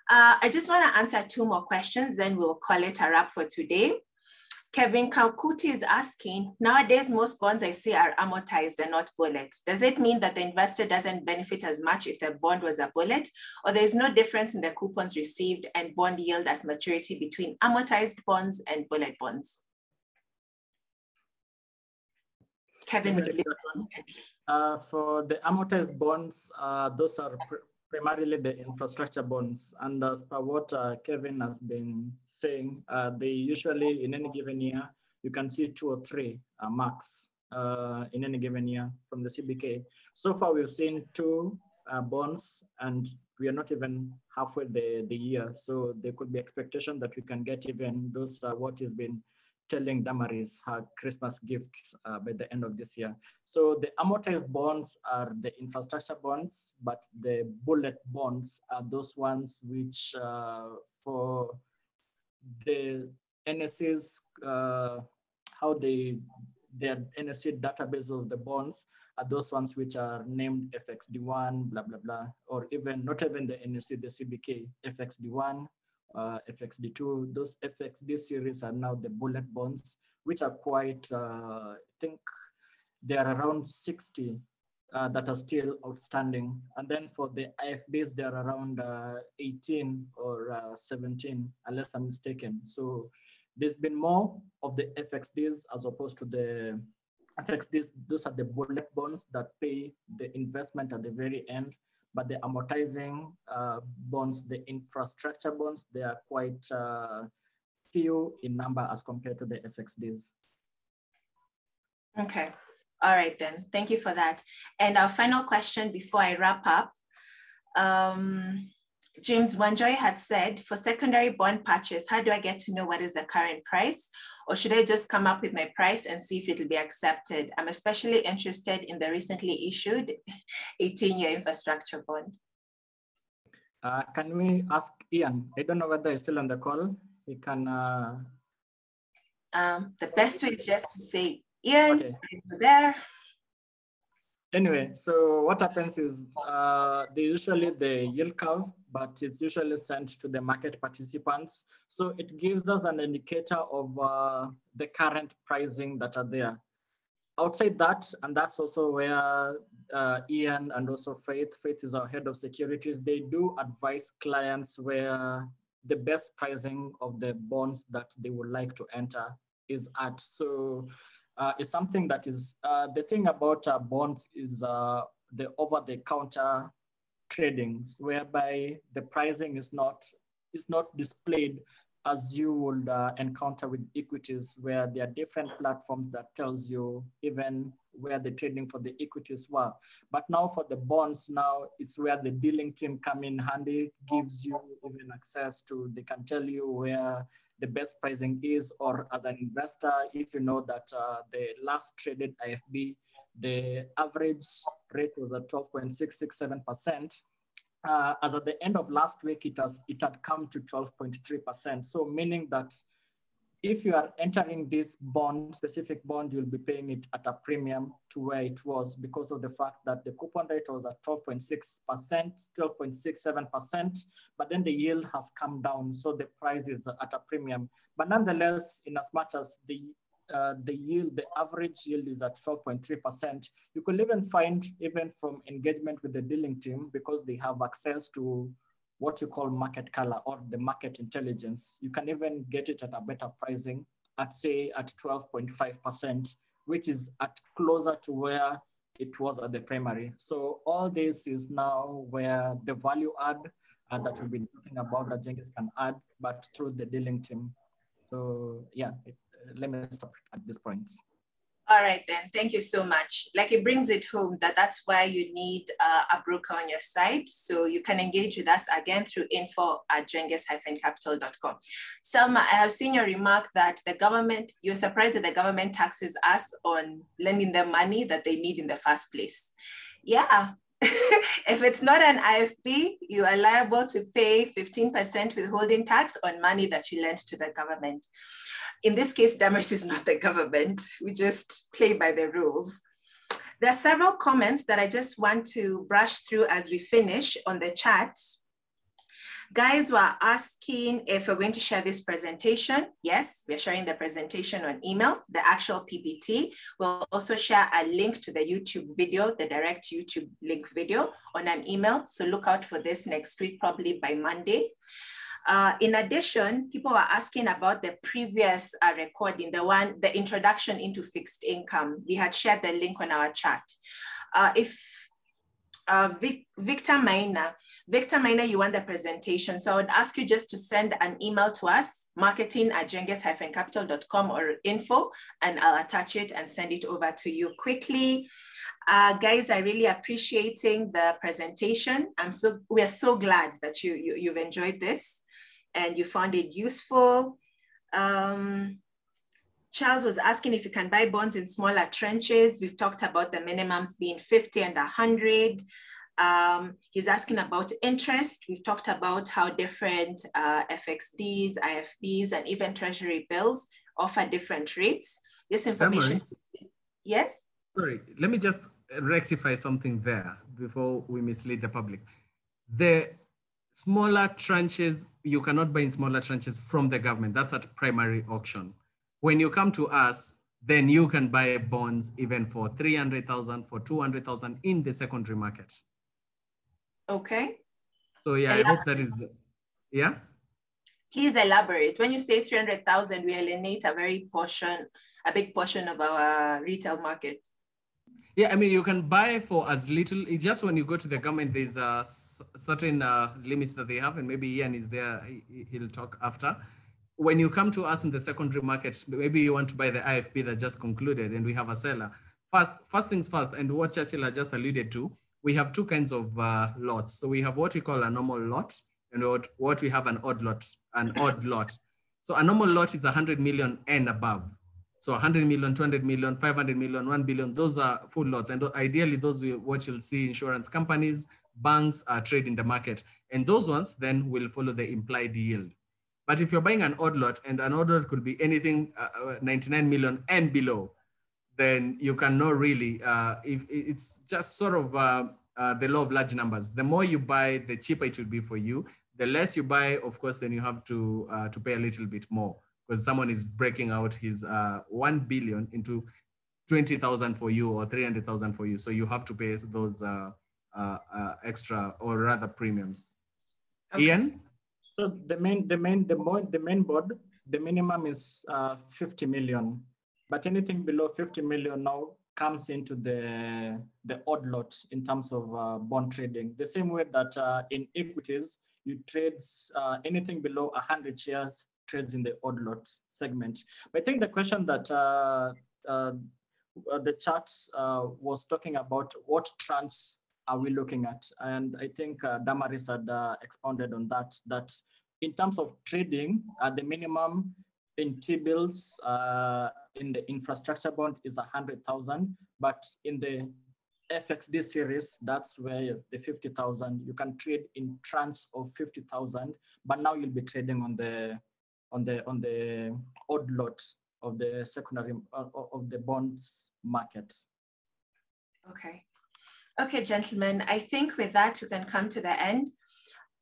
I just want to answer 2 more questions, then we'll call it a wrap for today. Kevin Kaukuti is asking, nowadays, most bonds I see are amortized and not bullet. Does it mean that the investor doesn't benefit as much if the bond was a bullet, or there's no difference in the coupons received and bond yield at maturity between amortized bonds and bullet bonds? Kevin, for the amortized bonds, those are primarily the infrastructure bonds. And as per what Kevin has been saying, they usually, in any given year, you can see 2 or 3 max in any given year from the CBK. So far, we've seen 2 bonds, and we are not even halfway the year. So there could be expectation that we can get even those what has been telling Damaris her Christmas gifts by the end of this year. So the amortized bonds are the infrastructure bonds, but the bullet bonds are those ones which for the NSA's, how their NSA database of the bonds are those ones which are named FXD1, blah, blah, blah, or even not even the NSA, the CBK, FXD1, FXD2, those FXD series are now the bullet bonds, which are quite, I think there are around 60 that are still outstanding. And then for the IFBs, there are around 18 or 17, unless I'm mistaken. So there's been more of the FXDs as opposed to the FXDs. Those are the bullet bonds that pay the investment at the very end. But the amortizing bonds, the infrastructure bonds, they are quite few in number as compared to the FXDs. Okay. All right, then. Thank you for that. And our final question before I wrap up, James Wanjoy had said, for secondary bond purchase, how do I get to know what is the current price? Or should I just come up with my price and see if it will be accepted? I'm especially interested in the recently issued 18-year infrastructure bond. Can we ask Ian? I don't know whether he's still on the call. He can. The best way is just to say, Ian, okay. Are you there? Anyway, so what happens is they usually the yield curve, but it's usually sent to the market participants. So it gives us an indicator of the current pricing that are there. Outside that, and that's also where Ian and also Faith is our head of securities, they do advise clients where the best pricing of the bonds that they would like to enter is at. So it's something that is, the thing about bonds is the over-the-counter tradings, whereby the pricing is not displayed as you would encounter with equities, where there are different platforms that tells you even where the trading for the equities were. But now for the bonds, now it's where the dealing team come in handy, gives you even access to, they can tell you where the best pricing is, or as an investor, if you know that the last traded IFB, the average rate was at 12.667%. As at the end of last week, it had come to 12.3%. So meaning that if you are entering this bond, specific bond, you'll be paying it at a premium to where it was because of the fact that the coupon rate was at 12.6%, 12.67%, but then the yield has come down. So the price is at a premium. But nonetheless, in as much as the yield, the average yield is at 12.3%, you could even find, even from engagement with the dealing team, because they have access to what you call market color or the market intelligence, you can even get it at a better pricing at, say, at 12.5%, which is at closer to where it was at the primary. So all this is now where the value add that we've been talking about that Genghis can add, but through the dealing team. So yeah, let me stop at this point. All right, then. Thank you so much. Like, it brings it home that that's why you need a broker on your side. So you can engage with us again through info@genghis-capital.com. Selma, I have seen your remark that the government, you're surprised that the government taxes us on lending them money that they need in the first place. Yeah. If it's not an IFB, you are liable to pay 15% withholding tax on money that you lent to the government. In this case, Damaris is not the government. We just play by the rules. There are several comments that I just want to brush through as we finish on the chat. Guys were asking if we're going to share this presentation. Yes, we're sharing the presentation on email, the actual PPT. We'll also share a link to the YouTube video, the direct YouTube link video on an email. So look out for this next week, probably by Monday. In addition, people were asking about the previous recording, the introduction into fixed income. We had shared the link on our chat. Victor Maina, you want the presentation. So I would ask you just to send an email to us, marketing@genghis-capital.com or info, and I'll attach it and send it over to you quickly. Guys, I really appreciating the presentation. We are so glad that you've enjoyed this and you found it useful. Charles was asking if you can buy bonds in smaller tranches. We've talked about the minimums being 50 and 100. He's asking about interest. We've talked about how different FXDs, IFBs, and even Treasury bills offer different rates. This information, yes? Sorry, let me just rectify something there before we mislead the public. The smaller tranches, you cannot buy in smaller tranches from the government. That's at primary auction. When you come to us, then you can buy bonds even for 300,000, for 200,000 in the secondary market. Okay. So yeah, I hope that is, yeah? Please elaborate. When you say 300,000, we alienate a big portion of our retail market. Yeah, I mean, you can buy for as little, it's just when you go to the government, there's certain limits that they have, and maybe Ian is there, he'll talk after. When you come to us in the secondary market, maybe you want to buy the IFB that just concluded and we have a seller. First things first, and what Churchill has just alluded to, we have two kinds of lots. So we have what we call a normal lot and what we have an odd lot. So a normal lot is 100 million and above. So 100 million, 200 million, 500 million, 1 billion, those are full lots. And ideally, those are what you'll see insurance companies, banks trade in the market. And those ones then will follow the implied yield. But if you're buying an odd lot, and an odd lot could be anything 99 million and below, then you cannot really, if it's just sort of the law of large numbers. The more you buy, the cheaper it will be for you. The less you buy, of course, then you have to pay a little bit more, because someone is breaking out his 1 billion into 20,000 for you or 300,000 for you. So you have to pay those extra, or rather premiums. Okay. Ian? So the main board, the minimum is 50 million, but anything below 50 million now comes into the odd lot in terms of bond trading. The same way that in equities, you trade anything below 100 shares trades in the odd lot segment. But I think the question that the chart was talking about, what tranche are we looking at? And I think Damaris had expounded on that in terms of trading, the minimum in T-bills in the infrastructure bond is 100,000, but in the FXD series, that's where the 50,000, you can trade in tranches of 50,000, but now you'll be trading on the odd lot of the secondary of the bonds market. Okay, gentlemen, I think with that, we can come to the end.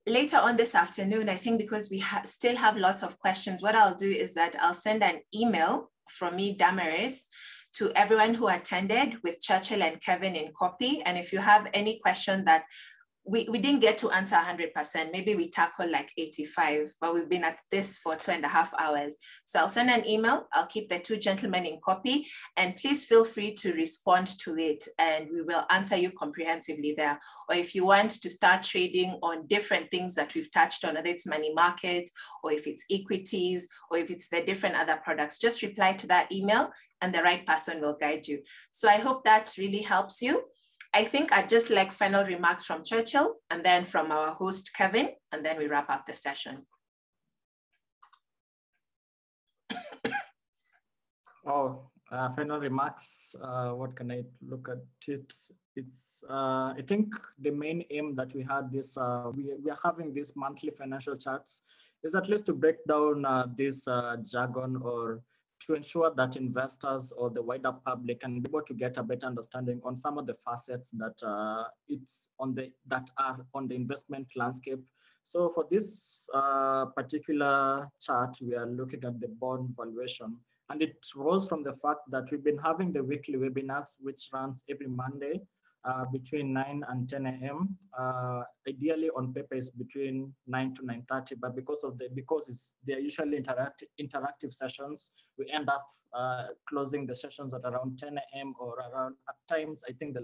Later on this afternoon, I think because we still have lots of questions, what I'll do is that I'll send an email from me, Damaris, to everyone who attended with Churchill and Kevin in copy. And if you have any question that we didn't get to answer 100%, maybe we tackle like 85, but we've been at this for 2.5 hours. So I'll send an email, I'll keep the two gentlemen in copy, and please feel free to respond to it and we will answer you comprehensively there. Or if you want to start trading on different things that we've touched on, whether it's money market, or if it's equities, or if it's the different other products, just reply to that email and the right person will guide you. So I hope that really helps you. I think I'd just like final remarks from Churchill and then from our host, Kevin, and then we wrap up the session. Final remarks, what can I look at it? It's, I think the main aim that we had this, we are having these monthly financial charts is at least to break down this jargon, or to ensure that investors or the wider public can be able to get a better understanding on some of the facets that that are on the investment landscape. So for this particular chart, we are looking at the bond valuation, and it rose from the fact that we've been having the weekly webinars, which runs every Monday between 9 and 10 a.m. Ideally on paper is between 9 to 9:30, but because they're usually interactive sessions, we end up closing the sessions at around 10 a.m. or around, at times, I think the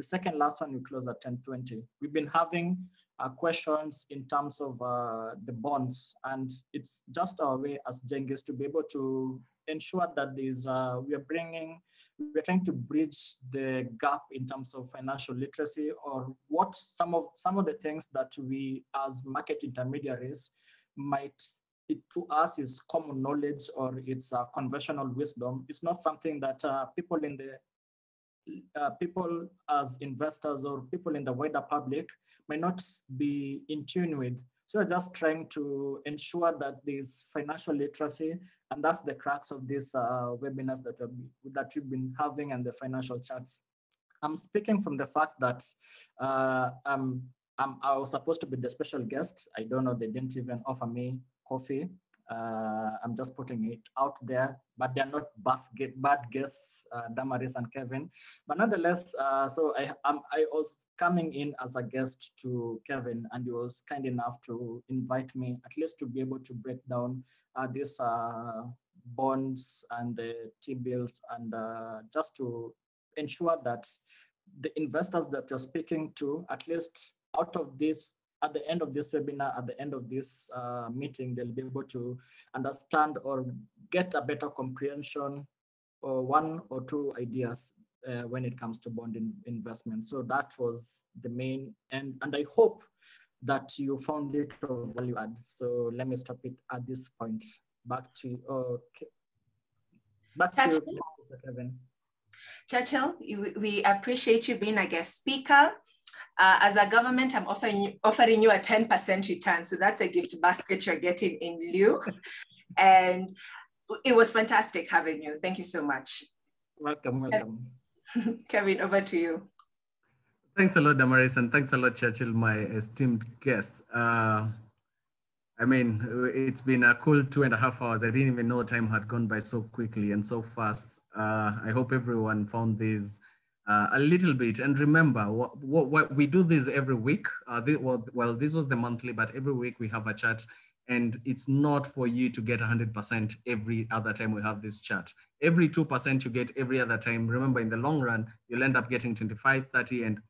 second last one we close at 10:20. We've been having questions in terms of the bonds, and it's just our way as Genghis to be able to ensure that we're trying to bridge the gap in terms of financial literacy, or what some of the things that we as market intermediaries might to us is common knowledge or it's conventional wisdom. It's not something that people as investors or people in the wider public might not be in tune with. So we're just trying to ensure that there's financial literacy, and that's the crux of these webinars that we've been having and the financial chats. I'm speaking from the fact that I was supposed to be the special guest. I don't know, they didn't even offer me coffee. I'm just putting it out there, but they're not bad guests, Damaris and Kevin. But nonetheless, so I was coming in as a guest to Kevin, and he was kind enough to invite me at least to be able to break down these bonds and the T-bills, and just to ensure that the investors that you're speaking to, at least out of this, at the end of this webinar, at the end of this meeting, they'll be able to understand or get a better comprehension or one or two ideas when it comes to bond investment. So that was the main, and I hope that you found it of value add. So let me stop it at this point. Back to you, Kevin. Churchill, we appreciate you being a guest speaker. As a government, I'm offering you a 10% return. So that's a gift basket you're getting in lieu. And it was fantastic having you. Thank you so much. Welcome. Kevin, over to you. Thanks a lot, Damaris, and thanks a lot, Churchill, my esteemed guest. I mean, it's been a cool 2.5 hours. I didn't even know time had gone by so quickly and so fast. I hope everyone found this a little bit. And remember, what we do this every week. Well, this was the monthly, but every week we have a chat. And it's not for you to get 100% every other time we have this chat. Every 2% you get every other time. Remember, in the long run, you'll end up getting 25, 30, and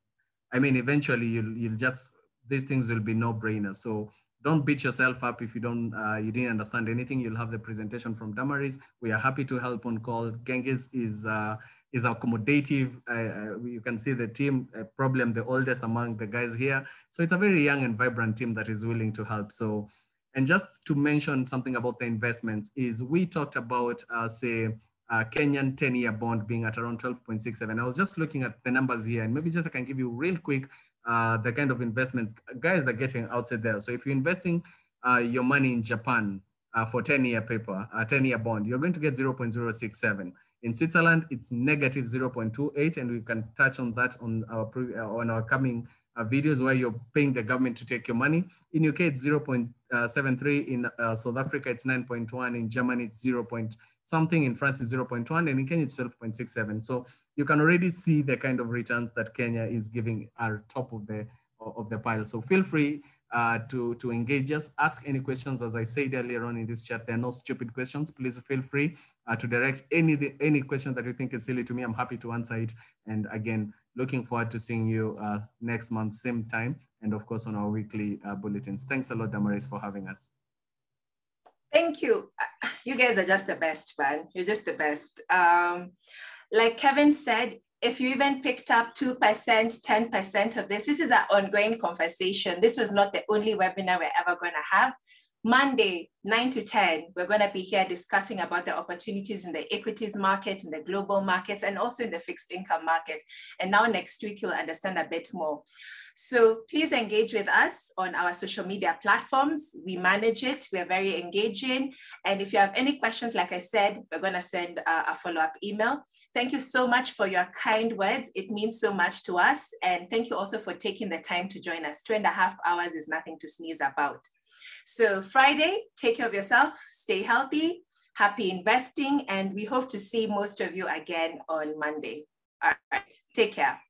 I mean, eventually you'll just, these things will be no-brainers. So don't beat yourself up if you didn't understand anything. You'll have the presentation from Damaris. We are happy to help on call. Genghis is accommodative. You can see the team, probably the oldest among the guys here. So it's a very young and vibrant team that is willing to help. So, and just to mention something about the investments is we talked about, say, Kenyan 10-year bond being at around 12.67. I was just looking at the numbers here, and maybe just I can give you real quick the kind of investments guys are getting outside there. So if you're investing your money in Japan for 10-year paper, 10-year bond, you're going to get 0.067. In Switzerland, it's negative 0.28, and we can touch on that on our coming videos where you're paying the government to take your money. In UK, it's 0.73. In South Africa, it's 9.1. In Germany, it's 0. Something. In France, it's 0.1, and in Kenya, it's 12.67. So you can already see the kind of returns that Kenya is giving are top of the pile. So feel free to engage us, ask any questions. As I said earlier on in this chat, there are no stupid questions. Please feel free to direct any question that you think is silly to me. I'm happy to answer it. And again, looking forward to seeing you next month, same time, and of course on our weekly bulletins. Thanks a lot, Damaris, for having us. Thank you. You guys are just the best, man. You're just the best. Like Kevin said, if you even picked up 2%, 10% of this is an ongoing conversation. This was not the only webinar we're ever going to have. Monday, 9 to 10, we're going to be here discussing about the opportunities in the equities market, in the global markets, and also in the fixed income market. And now next week, you'll understand a bit more. So please engage with us on our social media platforms. We manage it. We're very engaging. And if you have any questions, like I said, we're going to send a follow-up email. Thank you so much for your kind words. It means so much to us. And thank you also for taking the time to join us. 2.5 hours is nothing to sneeze about. So Friday, take care of yourself, stay healthy, happy investing, and we hope to see most of you again on Monday. All right, take care.